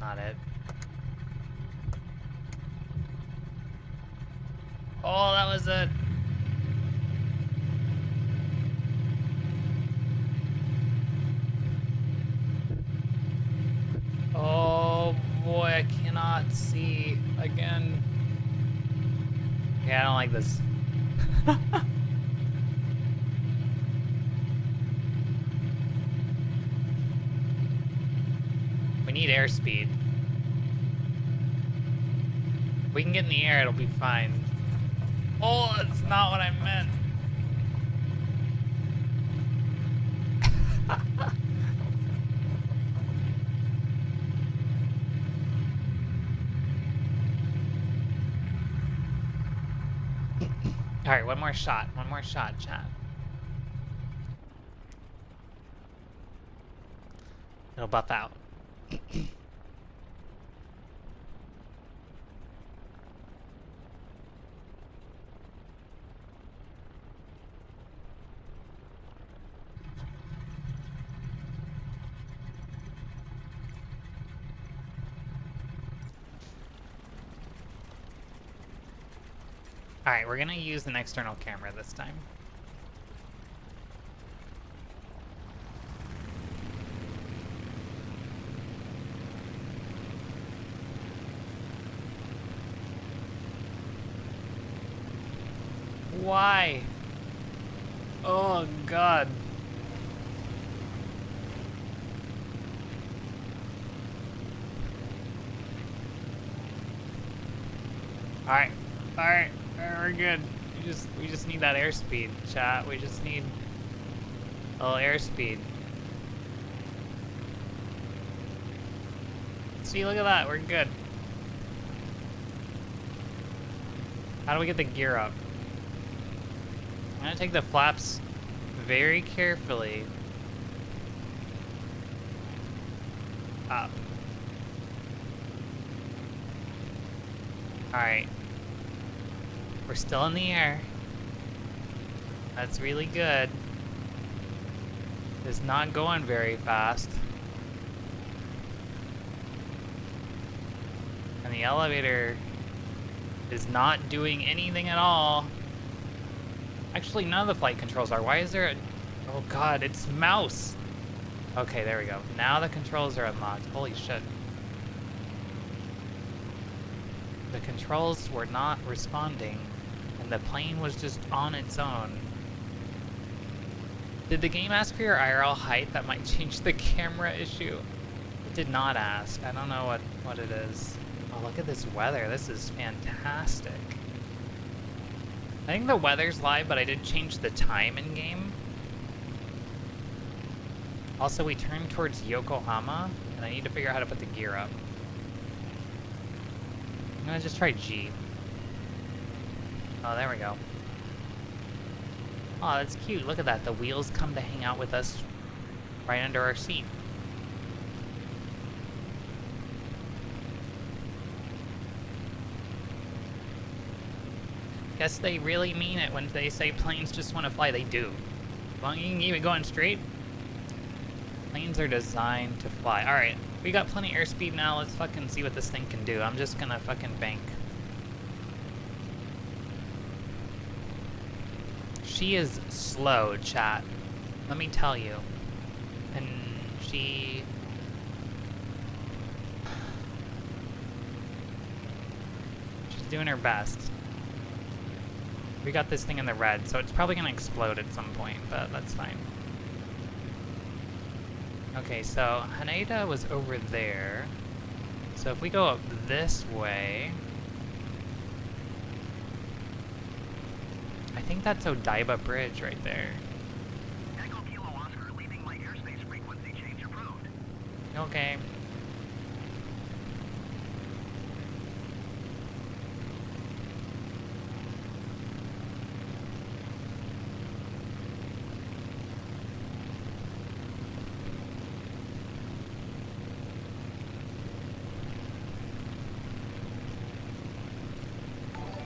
Not it. Oh, that was it. Oh boy, I cannot see again. Yeah, I don't like this. We need airspeed. If we can get in the air, it'll be fine. Oh, that's not what I meant. Alright, one more shot, chat. It'll buff out. Alright, we're gonna use an external camera this time. Why? Oh god. Alright, alright, we're good. We just need that airspeed, chat. We just need a little airspeed. See, look at that, we're good. How do we get the gear up? I'm gonna take the flaps very carefully up. Alright. We're still in the air. That's really good. It's not going very fast. And the elevator is not doing anything at all. Actually, none of the flight controls are. Why is there a... Oh god, it's mouse! Okay, there we go. Now the controls are unlocked. Holy shit. The controls were not responding, and the plane was just on its own. Did the game ask for your IRL height? That might change the camera issue. It did not ask. I don't know what it is. Oh, look at this weather. This is fantastic. I think the weather's live, but I did change the time in game. Also, we turned towards Yokohama, and I need to figure out how to put the gear up. I'm gonna just try G. Oh, there we go. Oh, that's cute. Look at that. The wheels come to hang out with us right under our seat. Guess they really mean it when they say planes just want to fly. They do. As long as you can keep it going straight, planes are designed to fly. Alright, we got plenty of airspeed now. Let's fucking see what this thing can do. I'm just gonna fucking bank. She is slow, chat. Let me tell you. And she's doing her best. We got this thing in the red, so it's probably gonna explode at some point, but that's fine. Okay, so Haneda was over there. So if we go up this way... I think that's Odaiba Bridge right there. Echo Kilo Oscar leaving my airspace frequency change approved. Okay.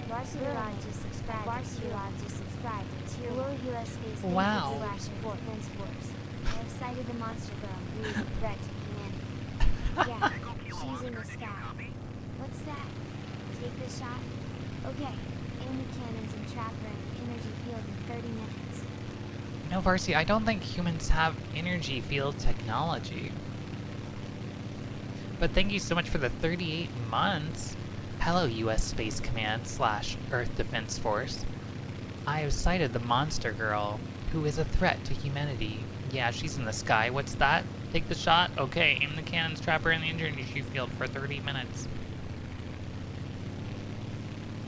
Varsity Lodge just subscribed. Varsity Lodge just subscribed to Tier 1 US Space. Wow. Support Fence Force. I have sighted the monster girl who is a threat to humanity. Yeah, she's in the sky. What's that? Take the shot? Okay. Aim the cannons and trap her in the energy field in 30 minutes. No, Varsity, I don't think humans have energy field technology. But thank you so much for the 38 months. Hello, U.S. Space Command / Earth Defense Force. I have sighted the monster girl, who is a threat to humanity. Yeah, she's in the sky. What's that? Take the shot? Okay, aim the cannons, trap her in the energy field for 30 minutes.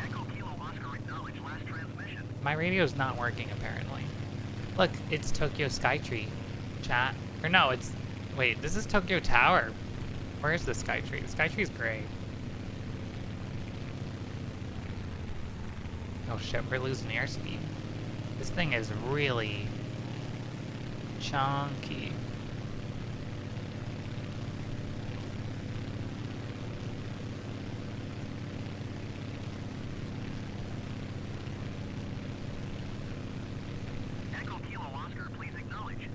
Echo Kilo Oscar acknowledged last transmission. My radio's not working, apparently. Look, it's Tokyo Skytree. Chat. Or no, it's... Wait, this is Tokyo Tower. Where's the Skytree? The Skytree's gray. Oh shit, we're losing airspeed. This thing is really chunky. Echo Kilo Oscar, please acknowledge.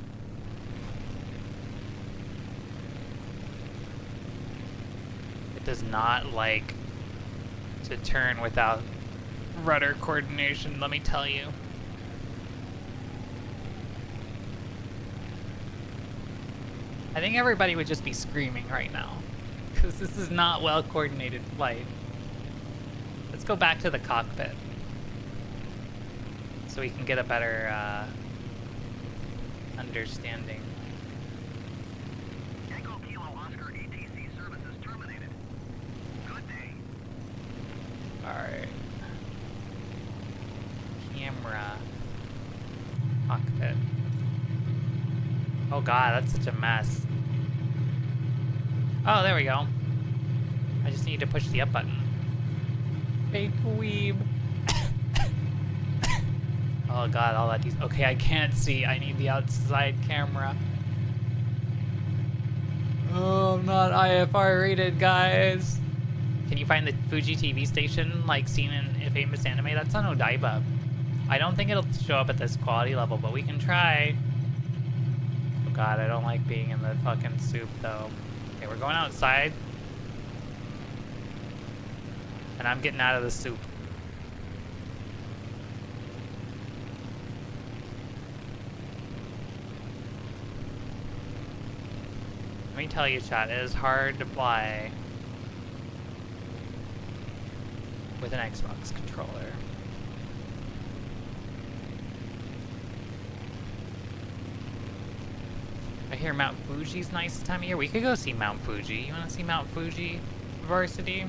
It does not like to turn without rudder coordination, let me tell you. I think everybody would just be screaming right now, because this is not well coordinated flight. Let's go back to the cockpit so we can get a better understanding. Echo Kilo Oscar ATC services terminated. Good day. Alright. Camera. Cockpit. Oh god, that's such a mess. Oh, there we go. I just need to push the up button. Fake weeb. Oh god, all that okay, I can't see. I need the outside camera. Oh, I'm not IFR rated, guys. Can you find the Fuji TV station like seen in a famous anime? That's on Odaiba. I don't think it'll show up at this quality level, but we can try. Oh god, I don't like being in the fucking soup though. Okay, we're going outside. And I'm getting out of the soup. Let me tell you, chat, it is hard to fly with an Xbox controller. I hear Mount Fuji's nice this time of year. We could go see Mount Fuji. You want to see Mount Fuji, Varsity?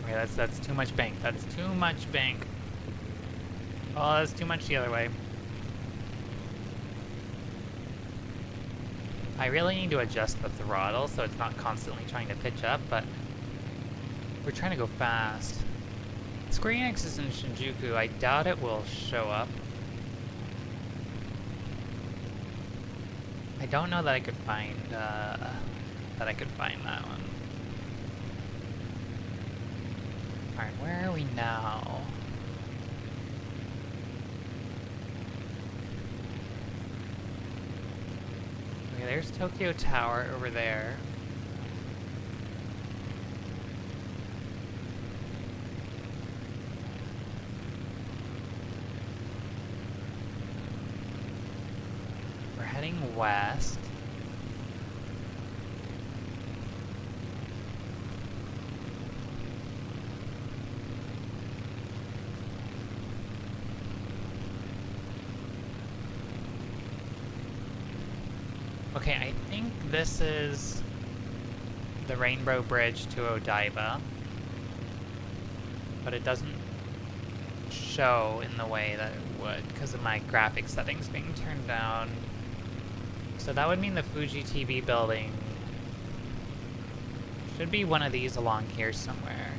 Okay, that's too much bank. That's too much bank. Oh, that's too much the other way. I really need to adjust the throttle so it's not constantly trying to pitch up, but we're trying to go fast. Square Enix is in Shinjuku. I doubt it will show up. I don't know that I could find that one. Alright, where are we now? Okay, there's Tokyo Tower over there. We're heading west. Okay, I think this is the Rainbow Bridge to Odaiba, but it doesn't show in the way that it would because of my graphics settings being turned down. So that would mean the Fuji TV building should be one of these along here somewhere.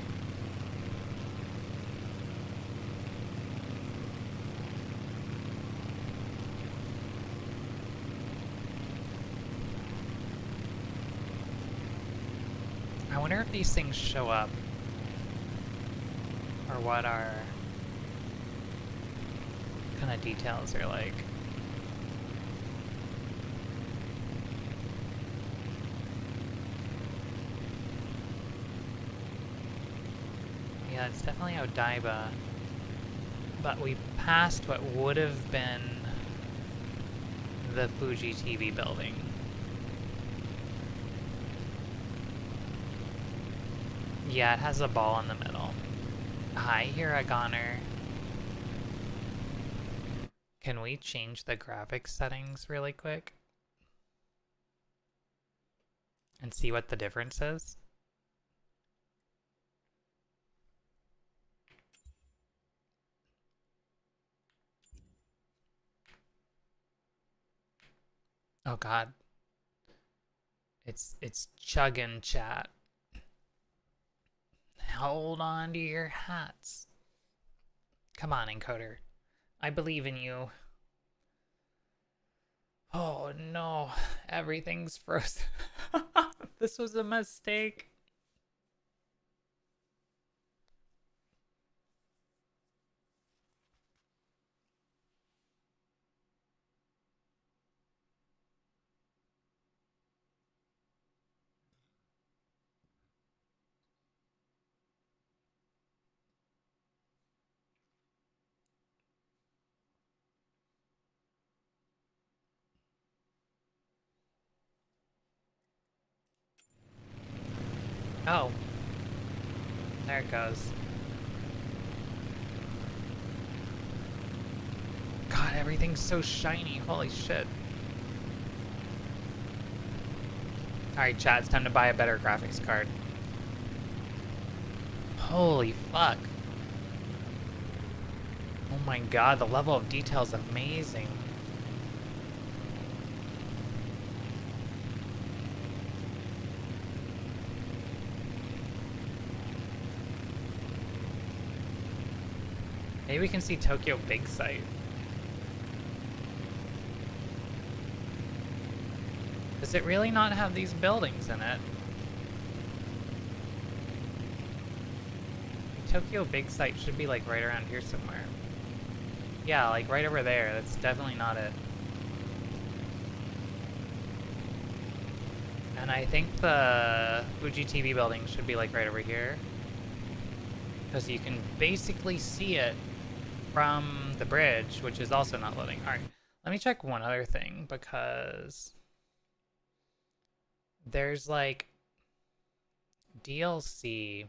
I wonder if these things show up, or what our kind of details are like. Yeah, it's definitely Odaiba, but we passed what would have been the Fuji TV building. Yeah, it has a ball in the middle. Hi, Hiragoner. Can we change the graphics settings really quick? And see what the difference is? Oh god. It's chugging, chat. Hold on to your hats. Come on, encoder. I believe in you. Oh no, everything's frozen. This was a mistake. Oh. There it goes. God, everything's so shiny. Holy shit. Alright, chat, it's time to buy a better graphics card. Holy fuck. Oh my god, the level of detail is amazing. Maybe we can see Tokyo Big Sight. Does it really not have these buildings in it? Tokyo Big Sight should be like right around here somewhere. Yeah, like right over there. That's definitely not it. And I think the Fuji TV building should be like right over here. Because you can basically see it from the bridge, which is also not loading. Alright, let me check one other thing, because there's like DLC.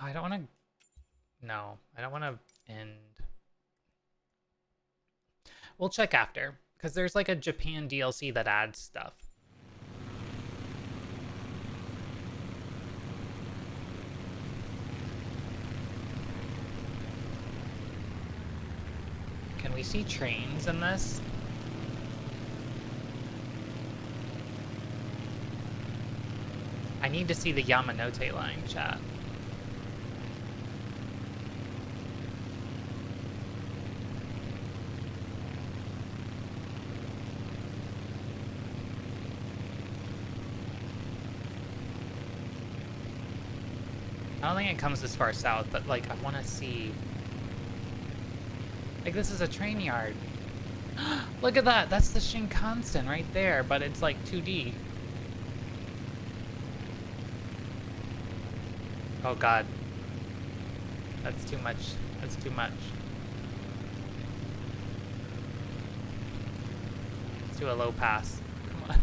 Oh, I don't want to... No, I don't want to end. We'll check after, because there's like a Japan DLC that adds stuff. Can we see trains in this? I need to see the Yamanote line, chat. I don't think it comes this far south, but like I want to see. Like this is a train yard. Look at that! That's the Shinkansen right there, but it's like 2D. Oh god. That's too much. That's too much. Let's do a low pass. Come on.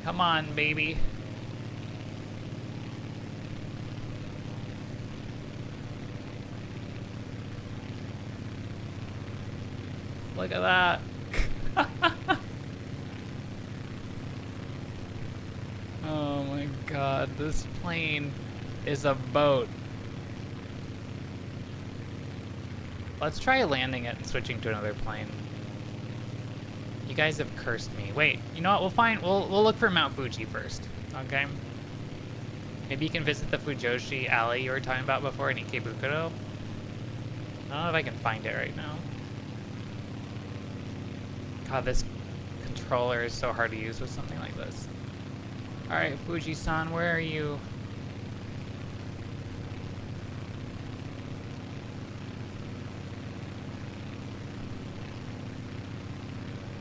Come on, baby. Look at that. Oh my god, this plane is a boat. Let's try landing it and switching to another plane. You guys have cursed me. Wait, you know what? We'll look for Mount Fuji first, okay? Maybe you can visit the Fujoshi alley you were talking about before in Ikebukuro. I don't know if I can find it right now. God, this controller is so hard to use with something like this. Alright, Fuji-san, where are you?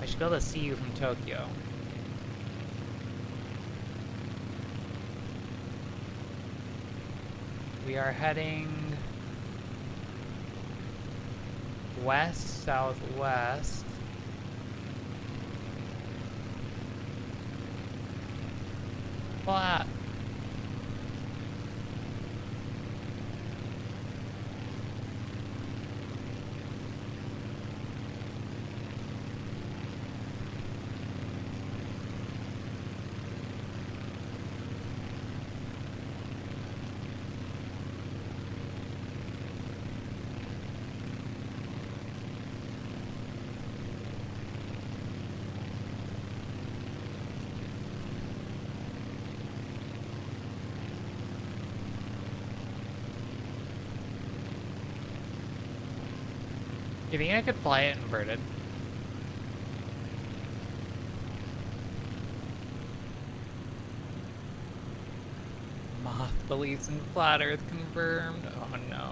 I should be able to see you from Tokyo. We are heading west-southwest. Flat. You think I could fly it inverted? Moth believes in flat Earth confirmed. Oh no.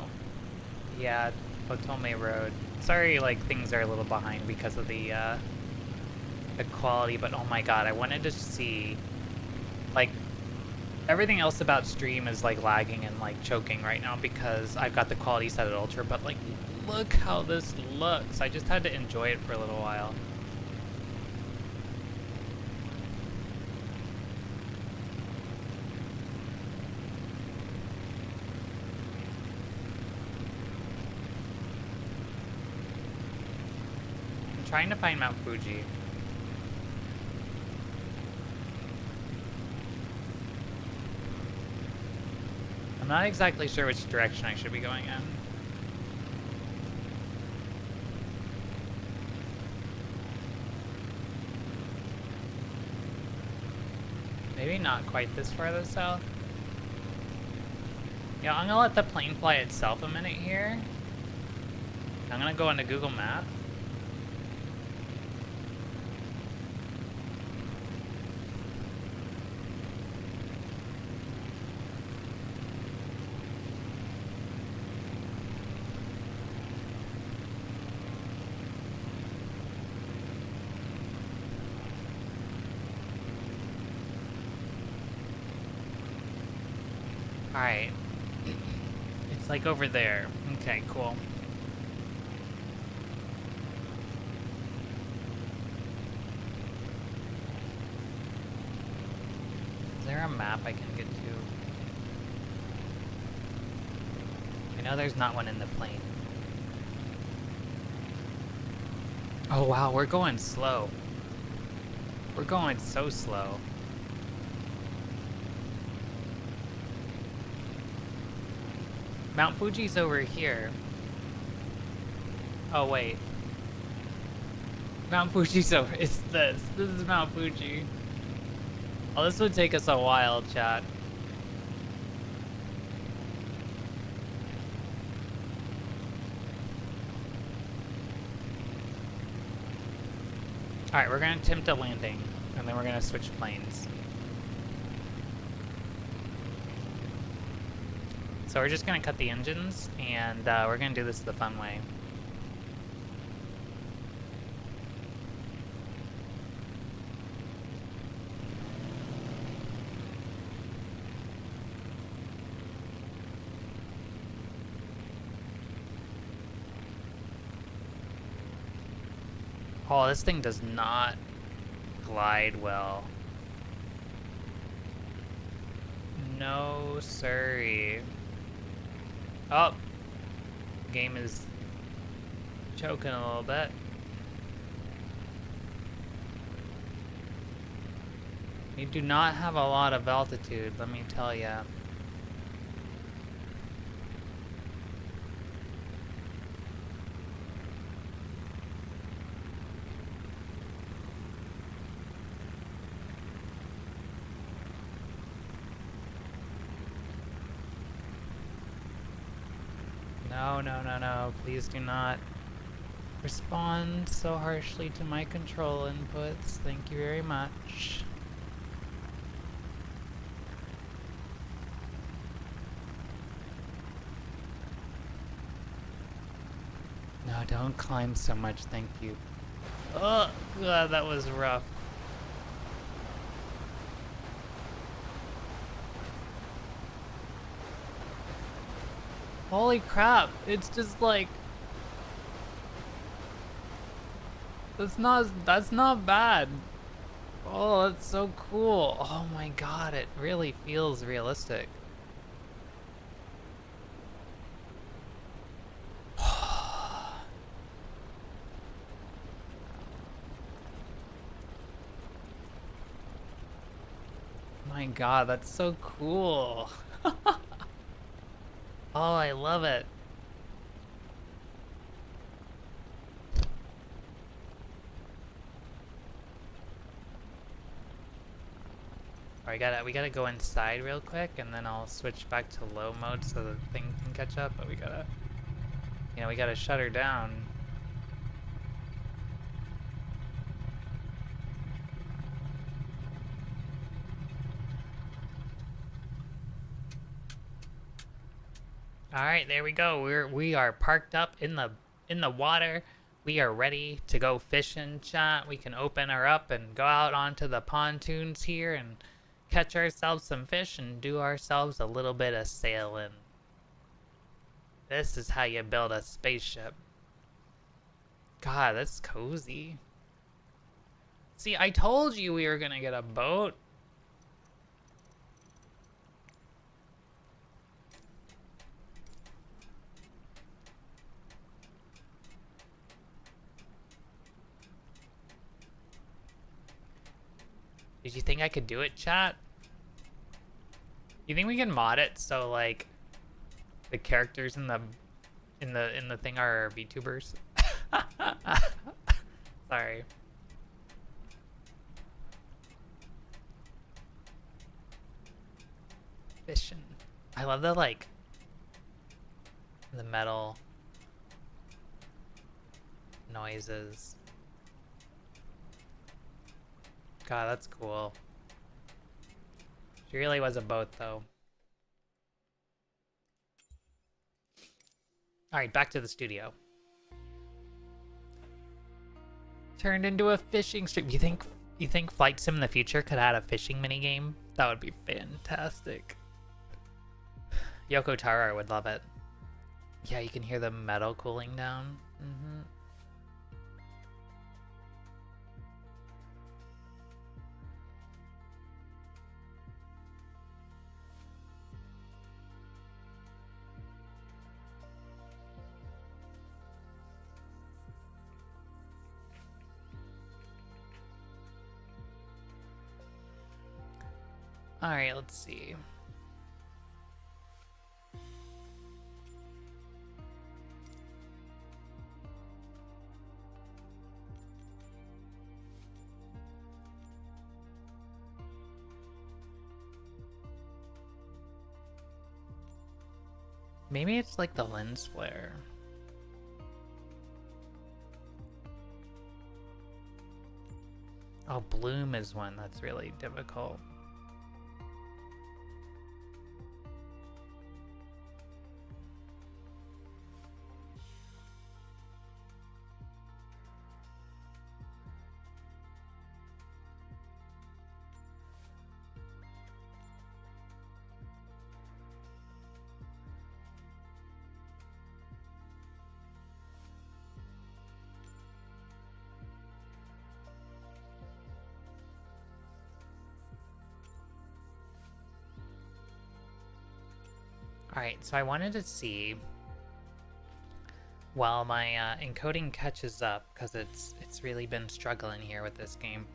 Yeah, Otome Road. Sorry, like things are a little behind because of the quality, but oh my god, I wanted to see, like, everything else about stream is like lagging and like choking right now because I've got the quality set at ultra, but like, look how this looks. I just had to enjoy it for a little while. trying to find Mount Fuji. I'm not exactly sure which direction I should be going in. Maybe not quite this farther south. Yeah, I'm gonna let the plane fly itself a minute here. I'm gonna go into Google Maps. Alright. It's like over there. Okay, cool. Is there a map I can get to? I know there's not one in the plane. Oh wow, we're going slow. We're going so slow. Mount Fuji's over here. Oh wait. Mount Fuji's over. It's this. This is Mount Fuji. Oh, this would take us a while, chat. Alright, we're gonna attempt a landing, and then we're gonna switch planes. So we're just gonna cut the engines, and we're gonna do this the fun way. Oh, this thing does not glide well. No, sirree. Oh, game is choking a little bit. We do not have a lot of altitude, let me tell ya. No, no, no, no. Please do not respond so harshly to my control inputs. Thank you very much. No, don't climb so much. Thank you. Oh, God, that was rough. Holy crap, it's just like... That's not bad. Oh, that's so cool. Oh my god, it really feels realistic. My god, that's so cool. Oh, I love it. Alright, we gotta go inside real quick, and then I'll switch back to low mode so the thing can catch up, but we gotta shut her down. Alright, there we go. We are parked up in the water. We are ready to go fishing, chat. We can open her up and go out onto the pontoons here and catch ourselves some fish and do ourselves a little bit of sailing. This is how you build a spaceship. God, that's cozy. See, I told you we were gonna get a boat. Did you think I could do it, chat? You think we can mod it so like the characters in the thing are VTubers? Sorry. Fishing. I love the like the metal noises. God, that's cool. She really was a boat though. Alright, back to the studio. Turned into a fishing stream. You think Flight Sim in the future could add a fishing minigame? That would be fantastic. Yoko Taro would love it. Yeah, you can hear the metal cooling down. Alright, let's see. Maybe it's like the lens flare. Oh, bloom is one that's really difficult. Alright, so I wanted to see while my encoding catches up, because it's really been struggling here with this game.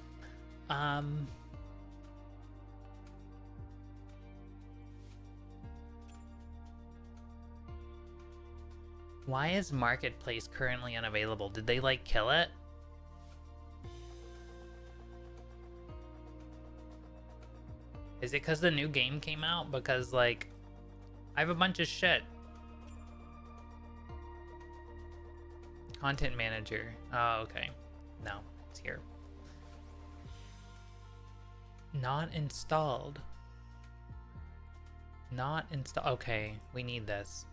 Why is Marketplace currently unavailable? Did they like kill it? Is it because the new game came out? Because like I have a bunch of shit. Content manager. Oh, okay. No, it's here. Not installed. Not installed. Okay, we need this.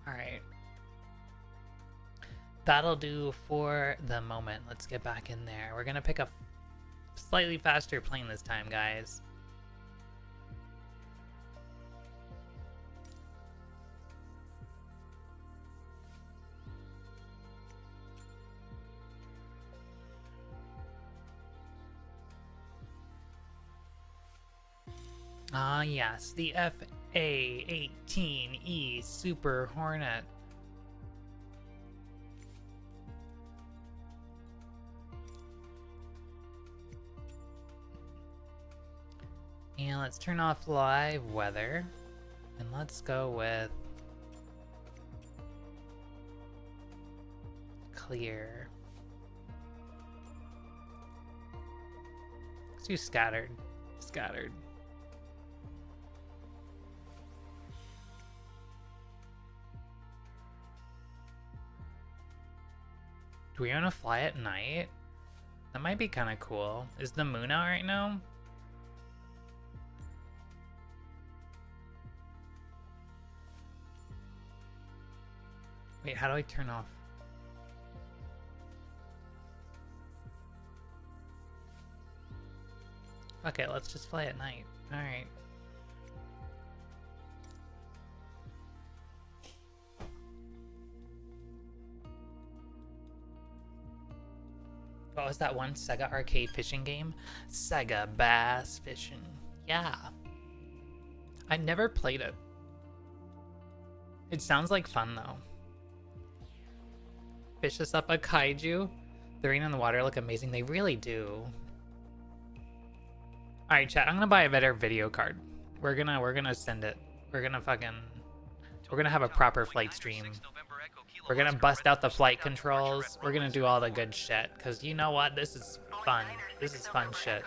Alright. That'll do for the moment. Let's get back in there. We're gonna pick a slightly faster plane this time, guys. Ah, yes, the FA-18E Super Hornet. And let's turn off live weather. And let's go with clear. Let's do scattered. Scattered. Do we want to fly at night? That might be kind of cool. Is the moon out right now? Wait, how do I turn off? Okay, let's just fly at night. Alright. What was that one Sega arcade fishing game? Sega Bass Fishing. Yeah. I never played it. It sounds like fun though. Fish us up a kaiju. The rain and the water look amazing. They really do. Alright, chat. I'm gonna buy a better video card. We're gonna send it. We're gonna have a proper flight stream. We're gonna bust out the flight controls. We're gonna do all the good shit. Cause you know what? This is fun. This is fun shit.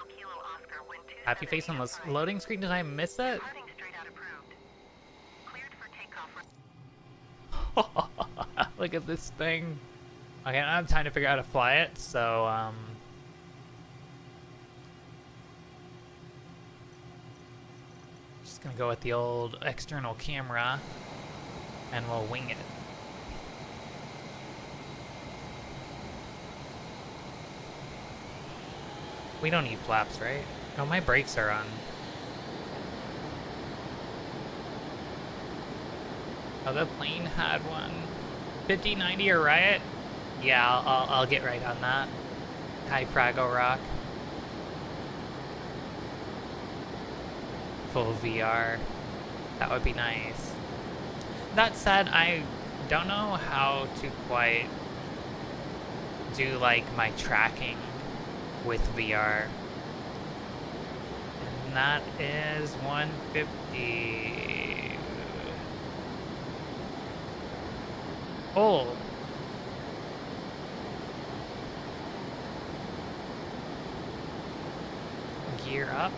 Happy face on the loading screen. Did I miss it? Look at this thing. Okay, I don't have time to figure out how to fly it, so just gonna go with the old external camera and we'll wing it. We don't need flaps, right? Oh, my brakes are on. Oh, the plane had one. 5090 or Riot? Yeah, I'll get right on that. Hi, Fraggle Rock. Full VR. That would be nice. That said, I don't know how to quite do like my tracking with VR. And that is 150. Oh. Gear up.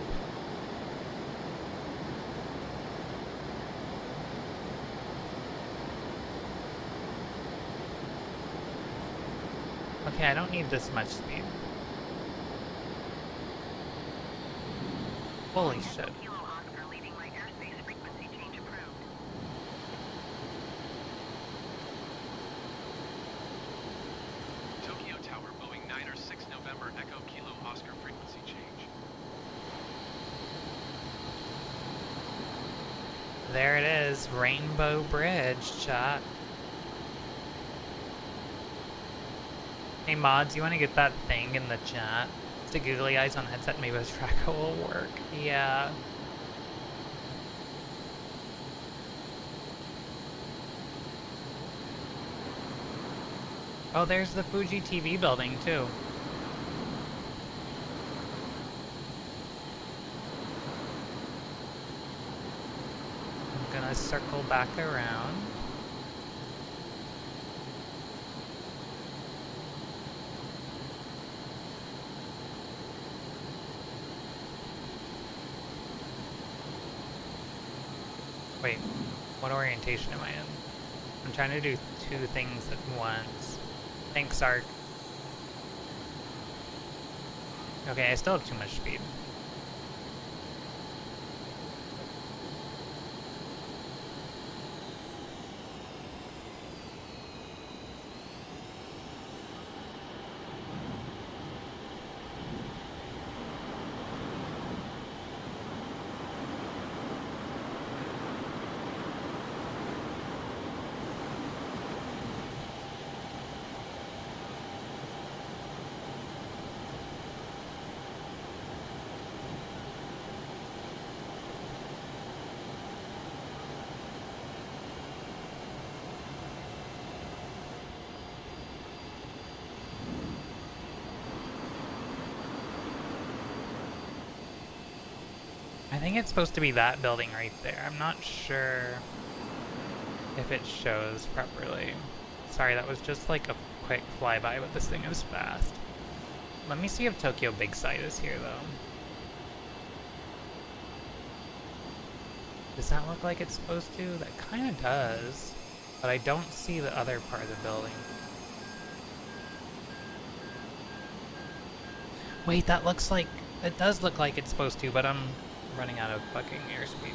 Okay, I don't need this much speed. Holy shit. Tokyo Tower, Boeing 906 November Echo Kilo Oscar frequency change. There it is, Rainbow Bridge, chat. Hey mods, you want to get that thing in the chat? It's the googly eyes on the headset, maybe the tracker will work. Yeah. Oh, there's the Fuji TV building too. I'm gonna circle back around. Wait, what orientation am I in? I'm trying to do two things at once. Thanks, Ark. Okay, I still have too much speed. I think it's supposed to be that building right there. I'm not sure if it shows properly. Sorry, that was just like a quick flyby, but this thing is fast. Let me see if Tokyo Big Sight is here, though. Does that look like it's supposed to? That kind of does. But I don't see the other part of the building. Wait, that looks like... It does look like it's supposed to, but I'm running out of fucking airspeed.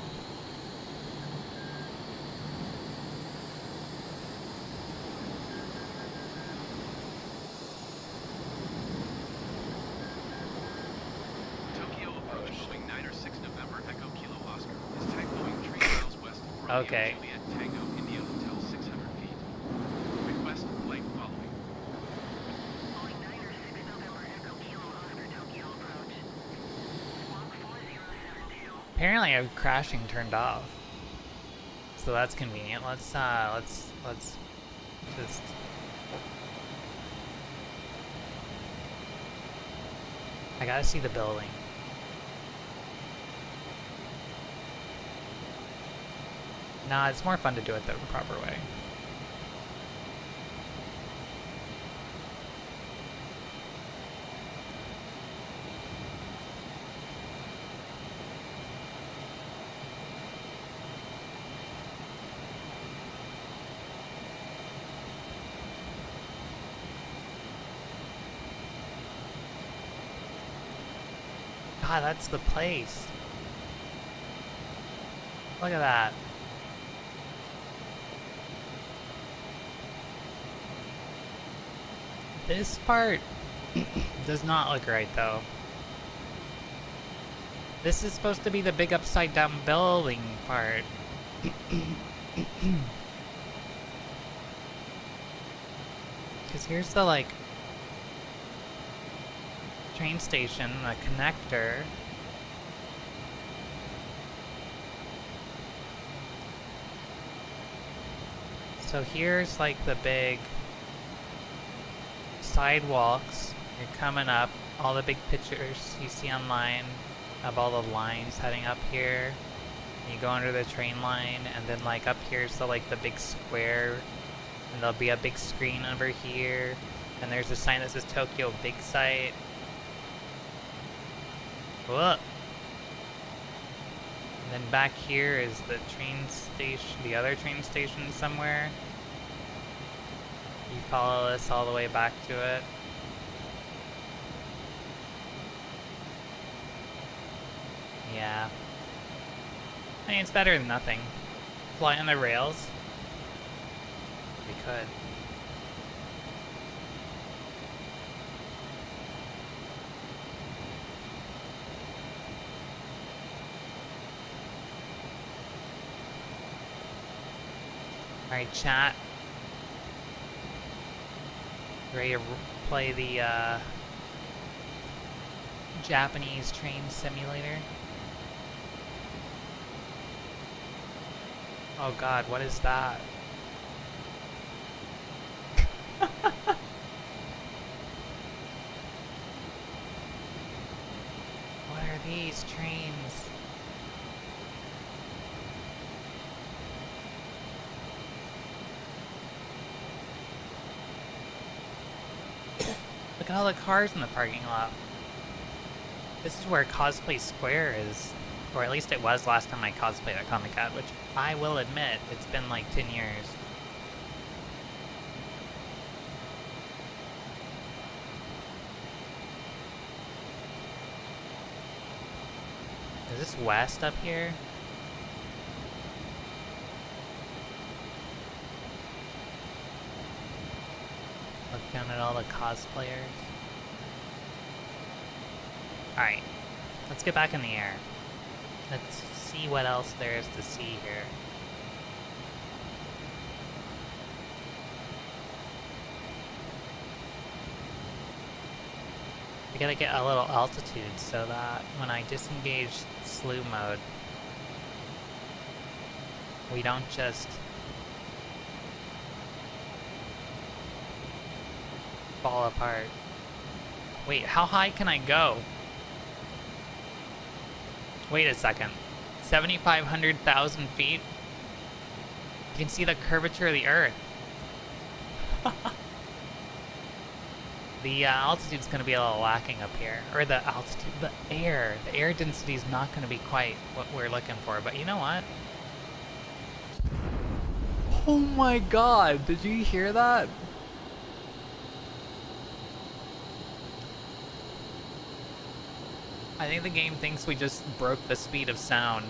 Tokyo approach Boeing 906 November Echo Kilo Oscar. Is type Boeing 3 miles west of Romeo Okay. Juliet Tango India Hotel 600 feet. Request flight following. Boeing 906 November Echo Kilo Oscar Tokyo approach. Squawk 4072. Apparently I have crashing turned off. So that's convenient. Let's just... I gotta see the building. Nah, it's more fun to do it the proper way. God, that's the place. Look at that. This part does not look right, though. This is supposed to be the big upside down building part. Because here's the, like, train station, the connector. So here's, like, the big sidewalks. You're coming up, all the big pictures you see online of all the lines heading up here. You go under the train line, and then like up here's the like the big square, and there'll be a big screen over here, and there's a sign that says Tokyo Big Sight. Whoa. And then back here is the train station, the other train station somewhere. You follow this all the way back to it. Yeah. I mean, it's better than nothing. Fly on the rails. We could. Alright, chat. Ready to play the Japanese train simulator? Oh god, what is that? What are these trains? Look at all the cars in the parking lot. This is where Cosplay Square is. Or at least it was last time I cosplayed at Comic-Con, which I will admit, it's been like 10 years. Is this west up here? Look down at all the cosplayers. Alright, let's get back in the air. Let's see what else there is to see here. We gotta get a little altitude so that when I disengage slew mode, we don't just fall apart. Wait, how high can I go? Wait a second. 7,500,000 feet? You can see the curvature of the Earth. The altitude's going to be a little lacking up here. Or the altitude, the air. The air density is not going to be quite what we're looking for. But you know what? Oh my god, did you hear that? I think the game thinks we just broke the speed of sound.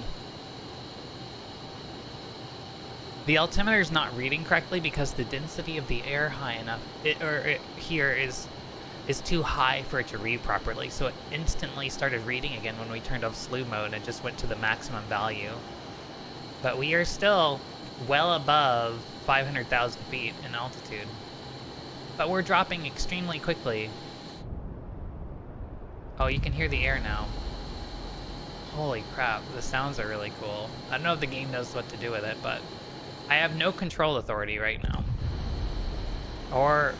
The altimeter is not reading correctly because the density of the air high enough, here is too high for it to read properly. So it instantly started reading again when we turned off slew mode and just went to the maximum value. But we are still well above 500,000 feet in altitude. But we're dropping extremely quickly. Oh, you can hear the air now. Holy crap, the sounds are really cool. I don't know if the game knows what to do with it, but I have no control authority right now. Or,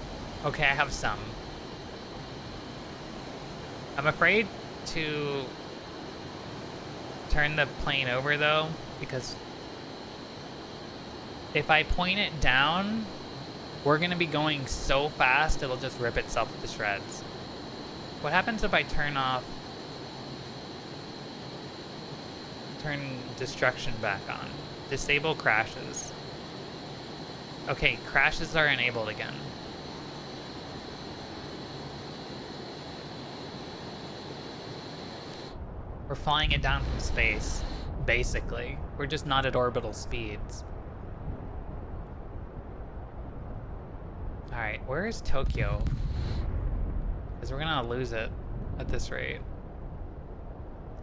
okay, I have some. I'm afraid to turn the plane over though, because if I point it down, we're gonna be going so fast it'll just rip itself to shreds. What happens if I turn destruction back on? Disable crashes. Okay, crashes are enabled again. We're flying it down from space, basically. We're just not at orbital speeds. Alright, where is Tokyo? Because we're gonna lose it at this rate.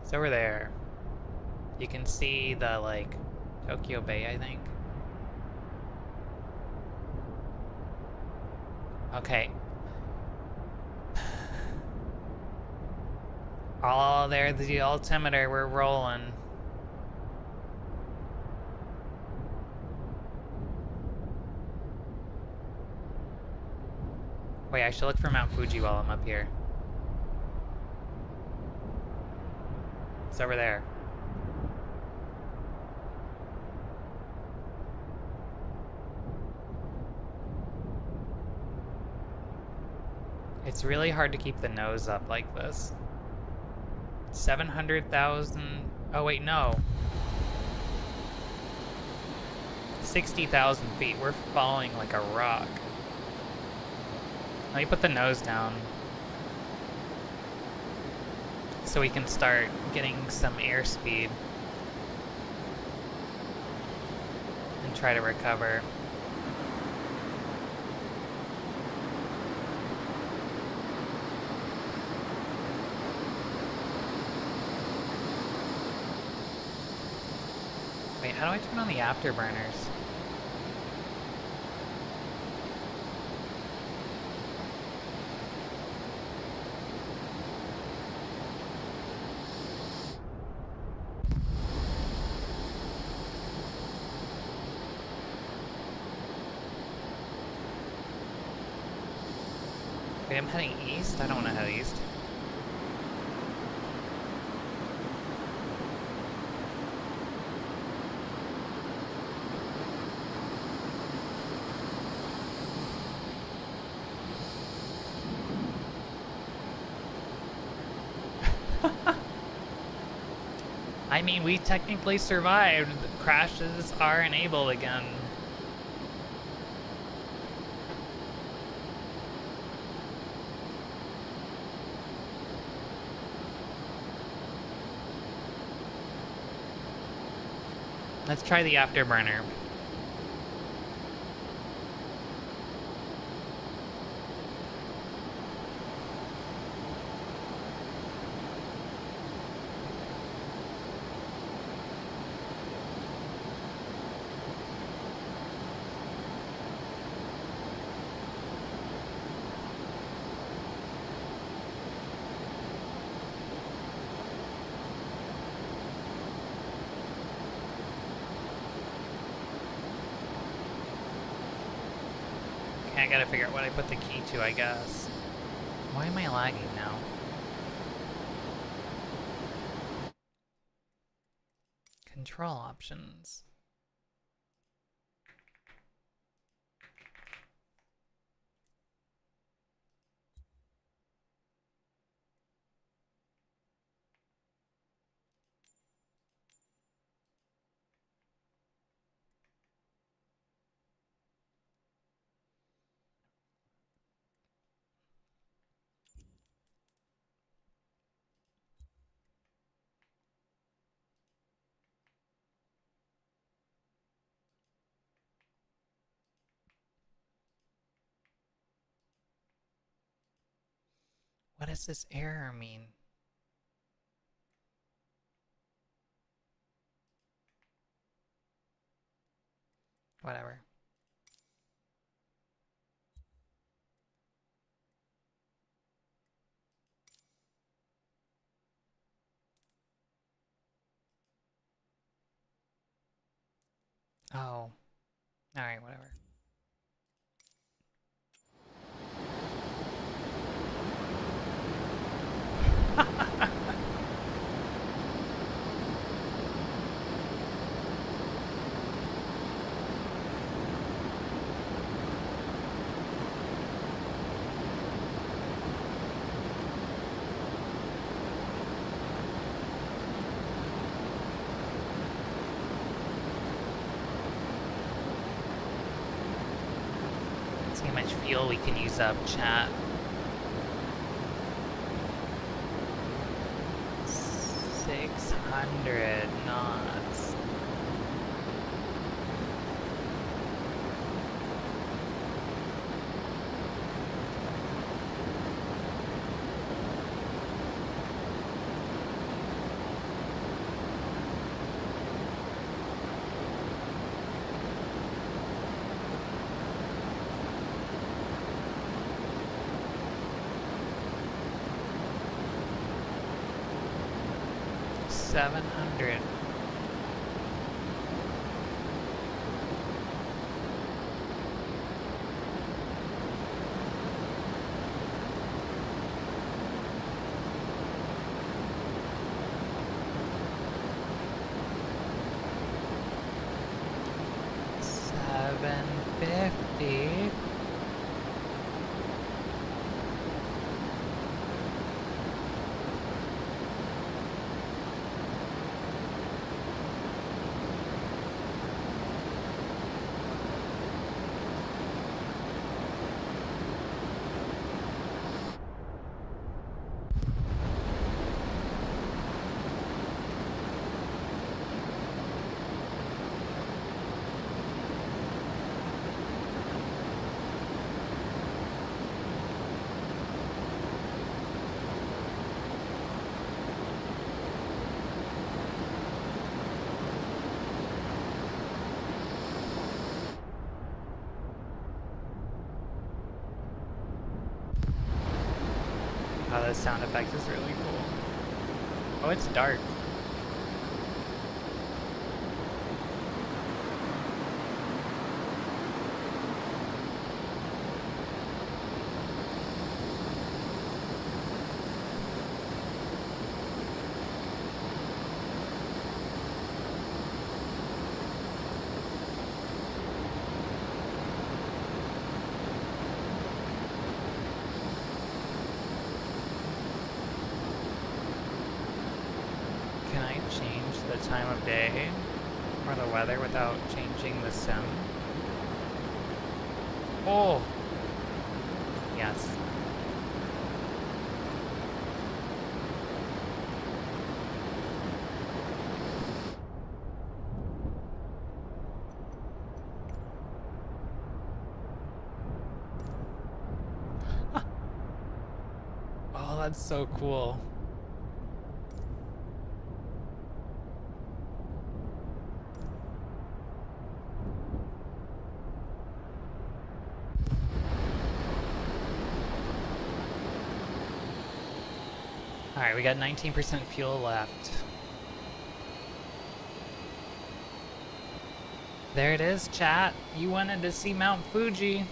It's over there. You can see the, like, Tokyo Bay, I think. Okay. Oh, there's the altimeter. We're rolling. Wait, I should look for Mount Fuji while I'm up here. It's over there. It's really hard to keep the nose up like this. 700,000... Oh wait, no. 60,000 feet. We're falling like a rock. Let me put the nose down so we can start getting some airspeed and try to recover. Wait, how do I turn on the afterburners? Wait, I'm heading east? I don't want to head east. I mean, we technically survived. Crashes are enabled again. Let's try the afterburner. I gotta figure out what I put the key to, I guess. Why am I lagging now? Control options. does this error mean? Whatever. Oh. Alright, whatever. See how much fuel we can use up, chat. 600 knots. $700. $750. Oh, the sound effect is really cool. Oh, it's dark. Can I change the time of day or the weather without changing the sim? Oh! Yes. Oh, that's so cool. Alright, we got 19% fuel left. There it is, chat. You wanted to see Mount Fuji.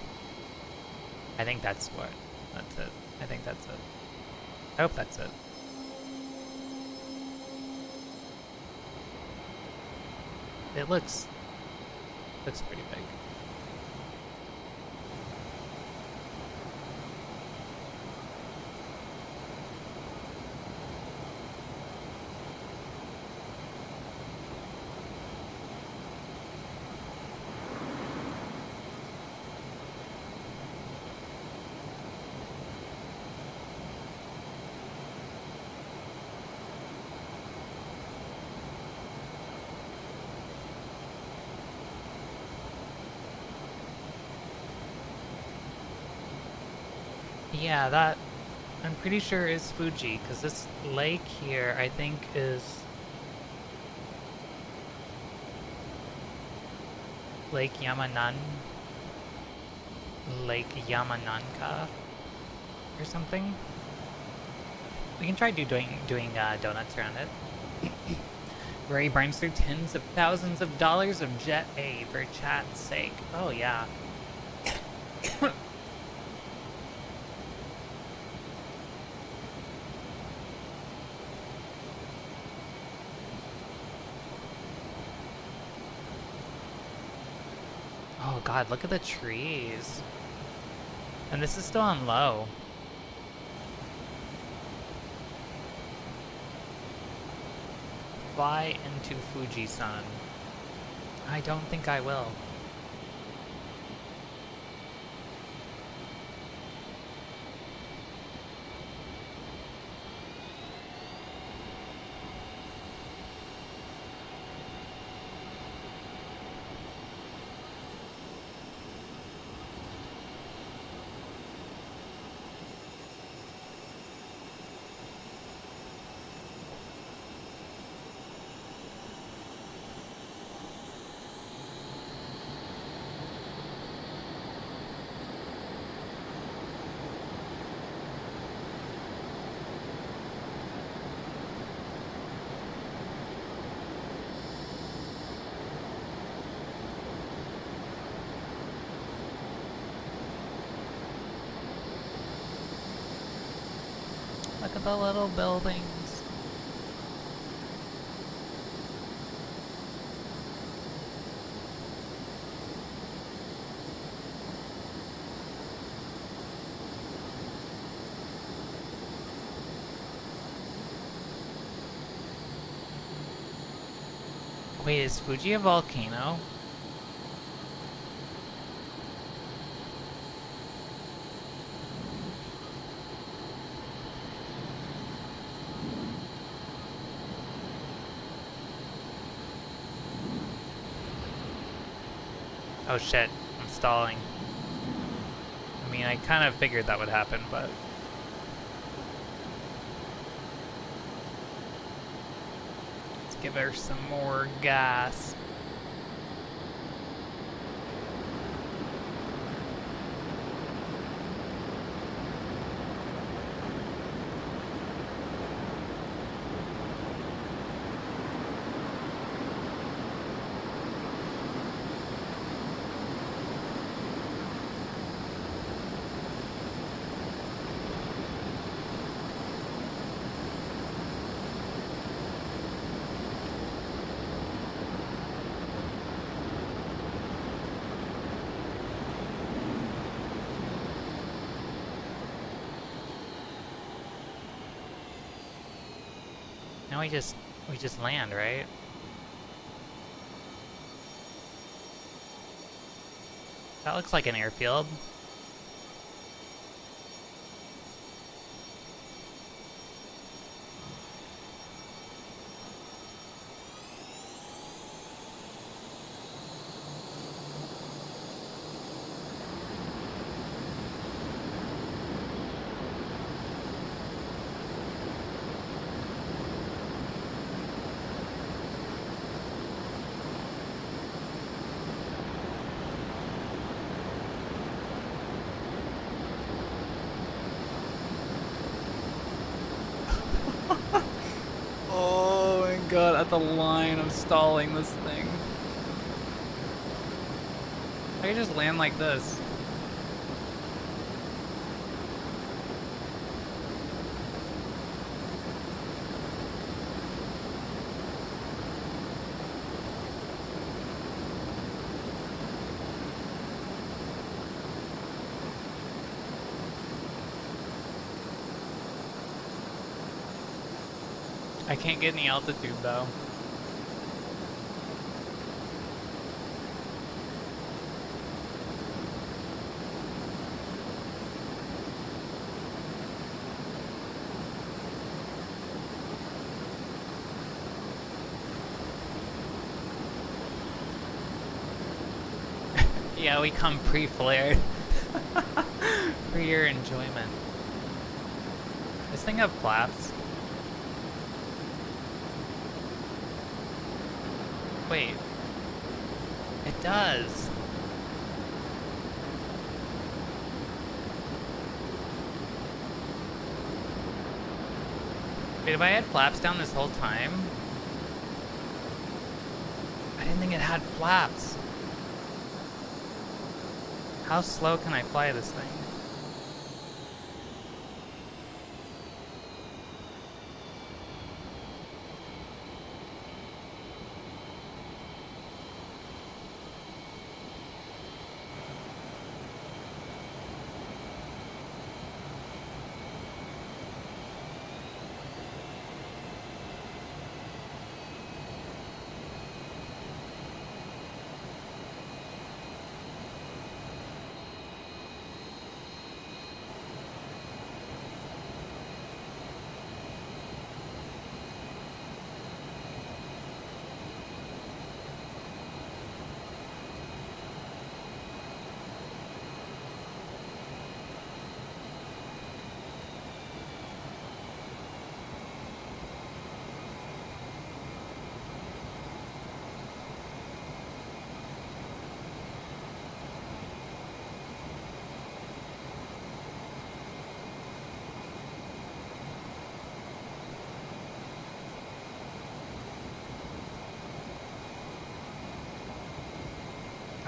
I think that's what. That's it. I think that's it. I hope that's it. It looks pretty big. Yeah, I'm pretty sure is Fuji, because this lake here, I think, is Lake Yamananka or something. We can try doing donuts around it. Where he burns through tens of thousands of dollars of Jet A for chat's sake. Oh yeah. Oh god, look at the trees. And this is still on low. Fly into Fuji-san. I don't think I will. Look at the little buildings. Wait, is Fuji a volcano? Oh shit, I'm stalling. I mean, I kind of figured that would happen, but... Let's give her some more gas. Now we just land, right? That looks like an airfield. Oh my god, at the line of stalling this thing. I could just land like this. I can't get any altitude though. Yeah, we come pre-flared for your enjoyment. This thing have flaps? Wait. It does. Wait, have I had flaps down this whole time? I didn't think it had flaps. How slow can I fly this thing?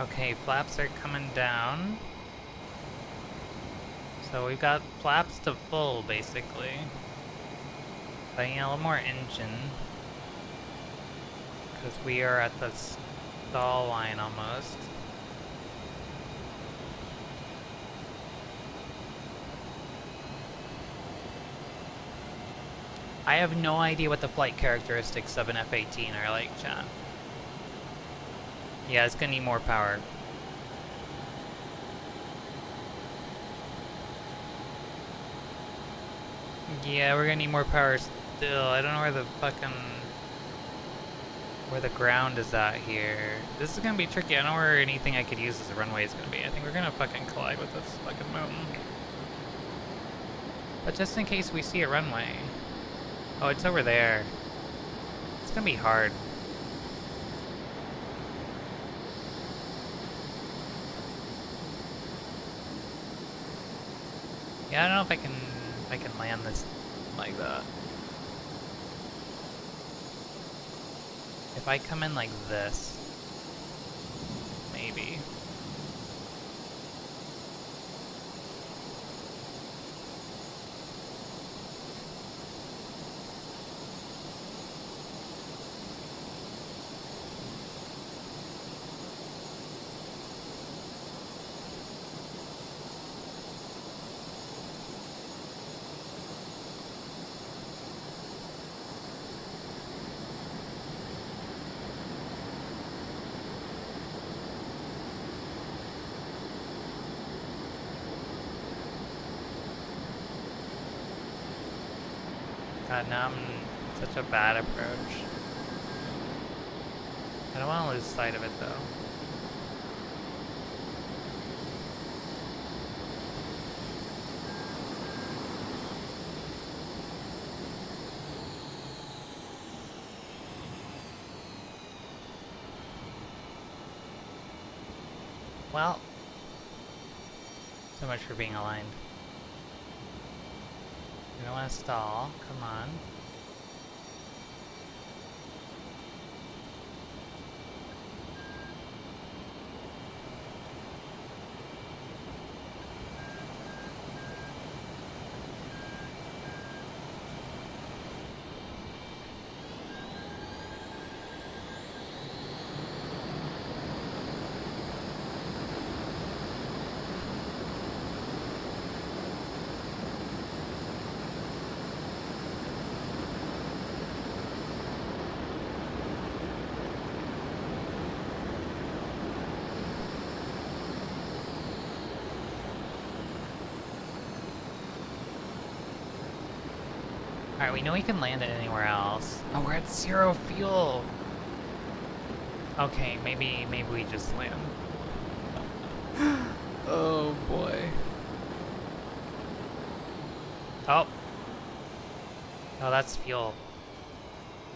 Okay, flaps are coming down. So we've got flaps to full, basically. But yeah, a little more engine. Because we are at the stall line almost. I have no idea what the flight characteristics of an F-18 are like, chat. Yeah, it's gonna need more power. Yeah, we're gonna need more power still. I don't know where the fucking... where the ground is at here. This is gonna be tricky. I don't know where anything I could use as a runway is gonna be. I think we're gonna fucking collide with this fucking mountain. But just in case we see a runway. Oh, it's over there. It's gonna be hard. Yeah, I don't know if I can land this like that. If I come in like this, maybe. God, now I'm in such a bad approach. I don't want to lose sight of it though. Well, so much for being aligned. You don't want to stall. Come on. Alright, we know we can land it anywhere else. Oh, we're at 0 fuel! Okay, maybe we just land. Oh boy. Oh. Oh, that's fuel.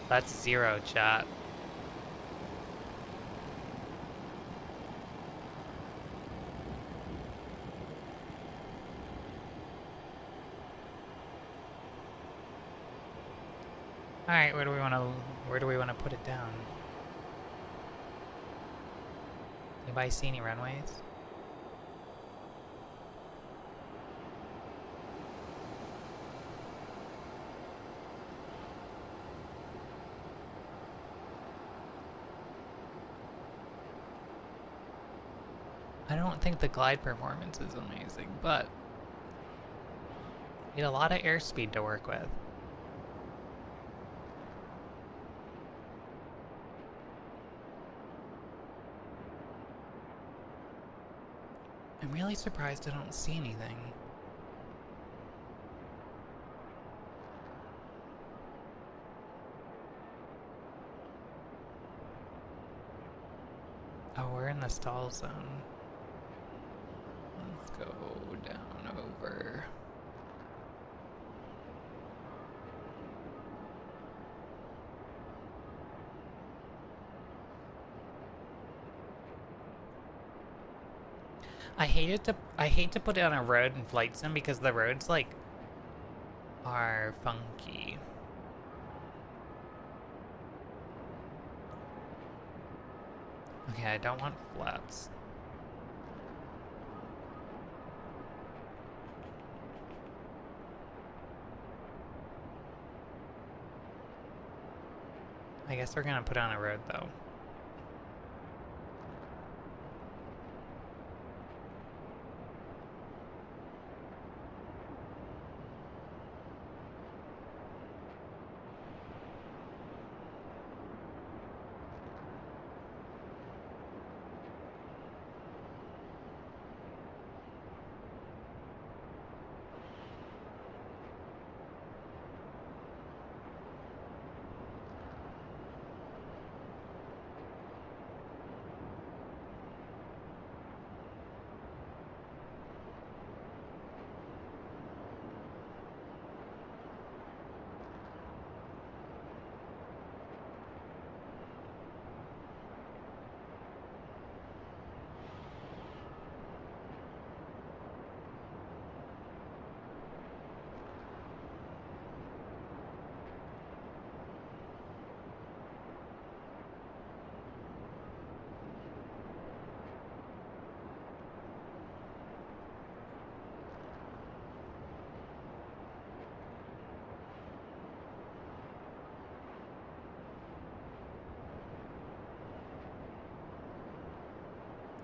That's 0, chat. All right, where do we want to put it down? Anybody see any runways? I don't think the glide performance is amazing, but you need a lot of airspeed to work with. I'm really surprised I don't see anything. Oh, we're in the stall zone. Let's go down over. I hate to put it on a road in flight sim because the roads like are funky. Okay, I don't want flats. I guess we're gonna put it on a road though.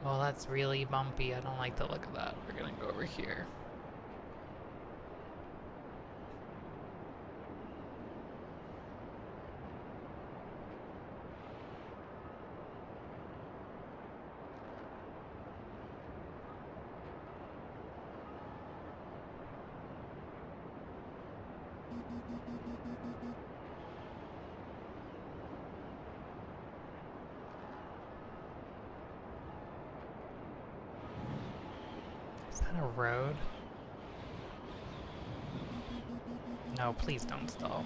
Well, that's really bumpy. I don't like the look of that. We're gonna go over here. Is that a road? No, please don't stall.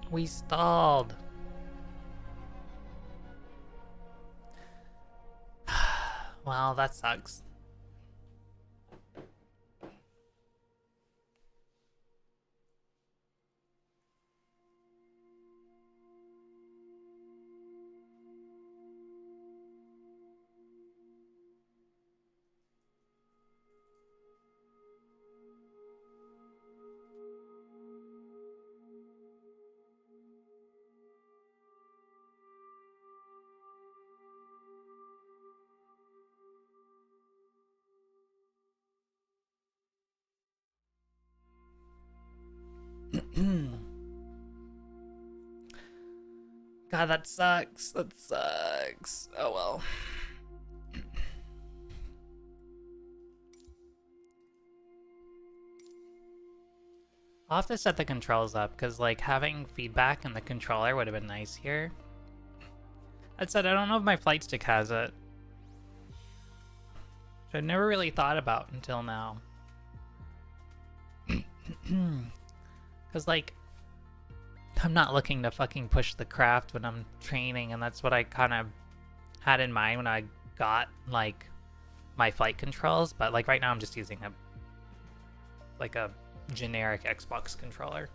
We stalled. Well, that sucks. God, that sucks. That sucks. Oh well. I'll have to set the controls up because like having feedback in the controller would have been nice here. That said, I don't know if my flight stick has it. Which I never really thought about until now. Because, like, I'm not looking to fucking push the craft when I'm training, and that's what I kind of had in mind when I got, like, my flight controls. But, like, right now I'm just using a generic Xbox controller.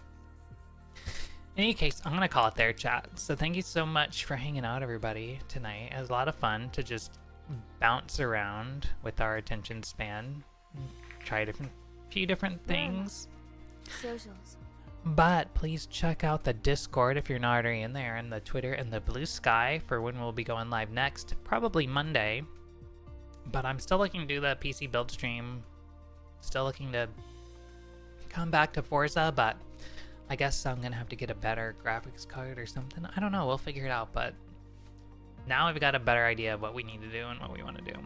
In any case, I'm gonna call it there, chat. So thank you so much for hanging out, everybody, tonight. It was a lot of fun to just bounce around with our attention span, try few different things. Socials. But please check out the Discord if you're not already in there, and the Twitter and the Blue Sky for when we'll be going live next, probably Monday. But I'm still looking to do the PC build stream. Still looking to come back to Forza, but I guess I'm gonna have to get a better graphics card or something. I don't know, we'll figure it out, but now we've got a better idea of what we need to do and what we want to do.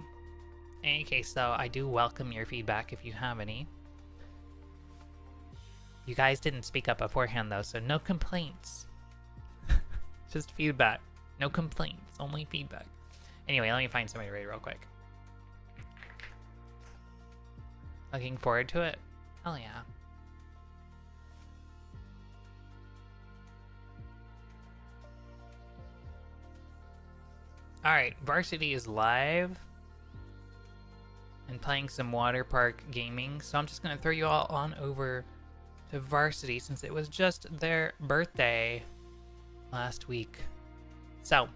In any case, though, I do welcome your feedback if you have any. You guys didn't speak up beforehand, though, so no complaints. Just feedback. No complaints, only feedback. Anyway, let me find somebody to raid real quick. Looking forward to it. Hell yeah. Alright, Varsity is live and playing some water park gaming, so I'm just going to throw you all on over to Varsity since it was just their birthday last week. So,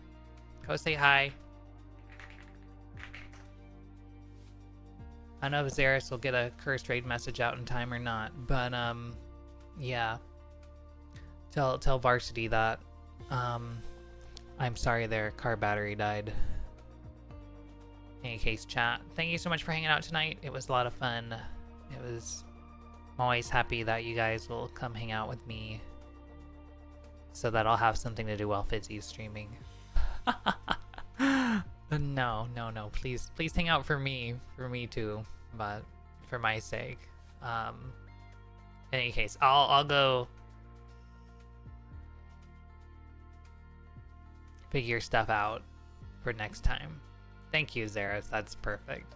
go say hi. I don't know if Zaris will get a cursed raid message out in time or not, but yeah. Tell Varsity that I'm sorry their car battery died. In any case, chat, thank you so much for hanging out tonight. It was a lot of fun. I'm always happy that you guys will come hang out with me so that I'll have something to do while Fizzy's streaming. No, please hang out for me too, but for my sake. In any case, I'll go figure stuff out for next time. Thank you, Zeros. That's perfect.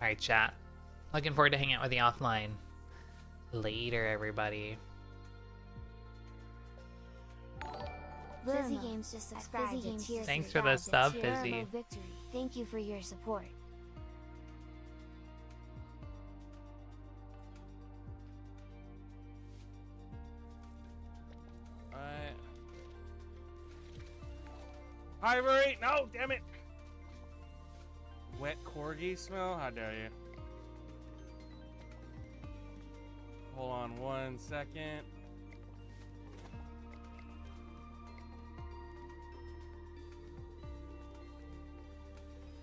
Alright, chat. Looking forward to hanging out with you offline. Later, everybody. Fizzy Games just subscribed to Tier Thanks for the sub, Fizzy. Victory. Thank you for your support. Hi, Rory! No, damn it! Wet corgi smell? How dare you? Hold on 1 second.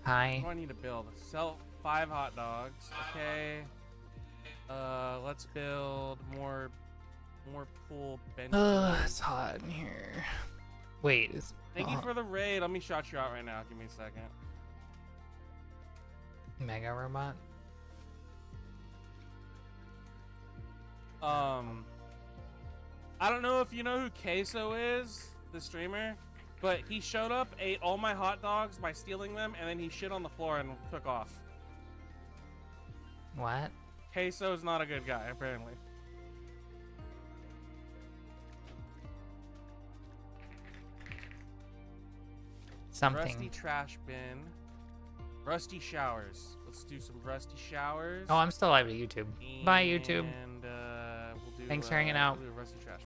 Hi. What do I need to build? Sell 5 hot dogs. Okay. Let's build more pool benches. It's hot in here. Wait, Thank you for the raid. Let me shout you out right now. Give me a second. Mega Robot? I don't know if you know who Queso is, the streamer, but he showed up, ate all my hot dogs by stealing them, and then he shit on the floor and took off. What? Queso's not a good guy, apparently. Something. Rusty trash bin. Rusty showers. Let's do some rusty showers. Oh, I'm still live at YouTube. Bye, YouTube. And we'll do, Thanks for hanging out. We'll do rusty trash.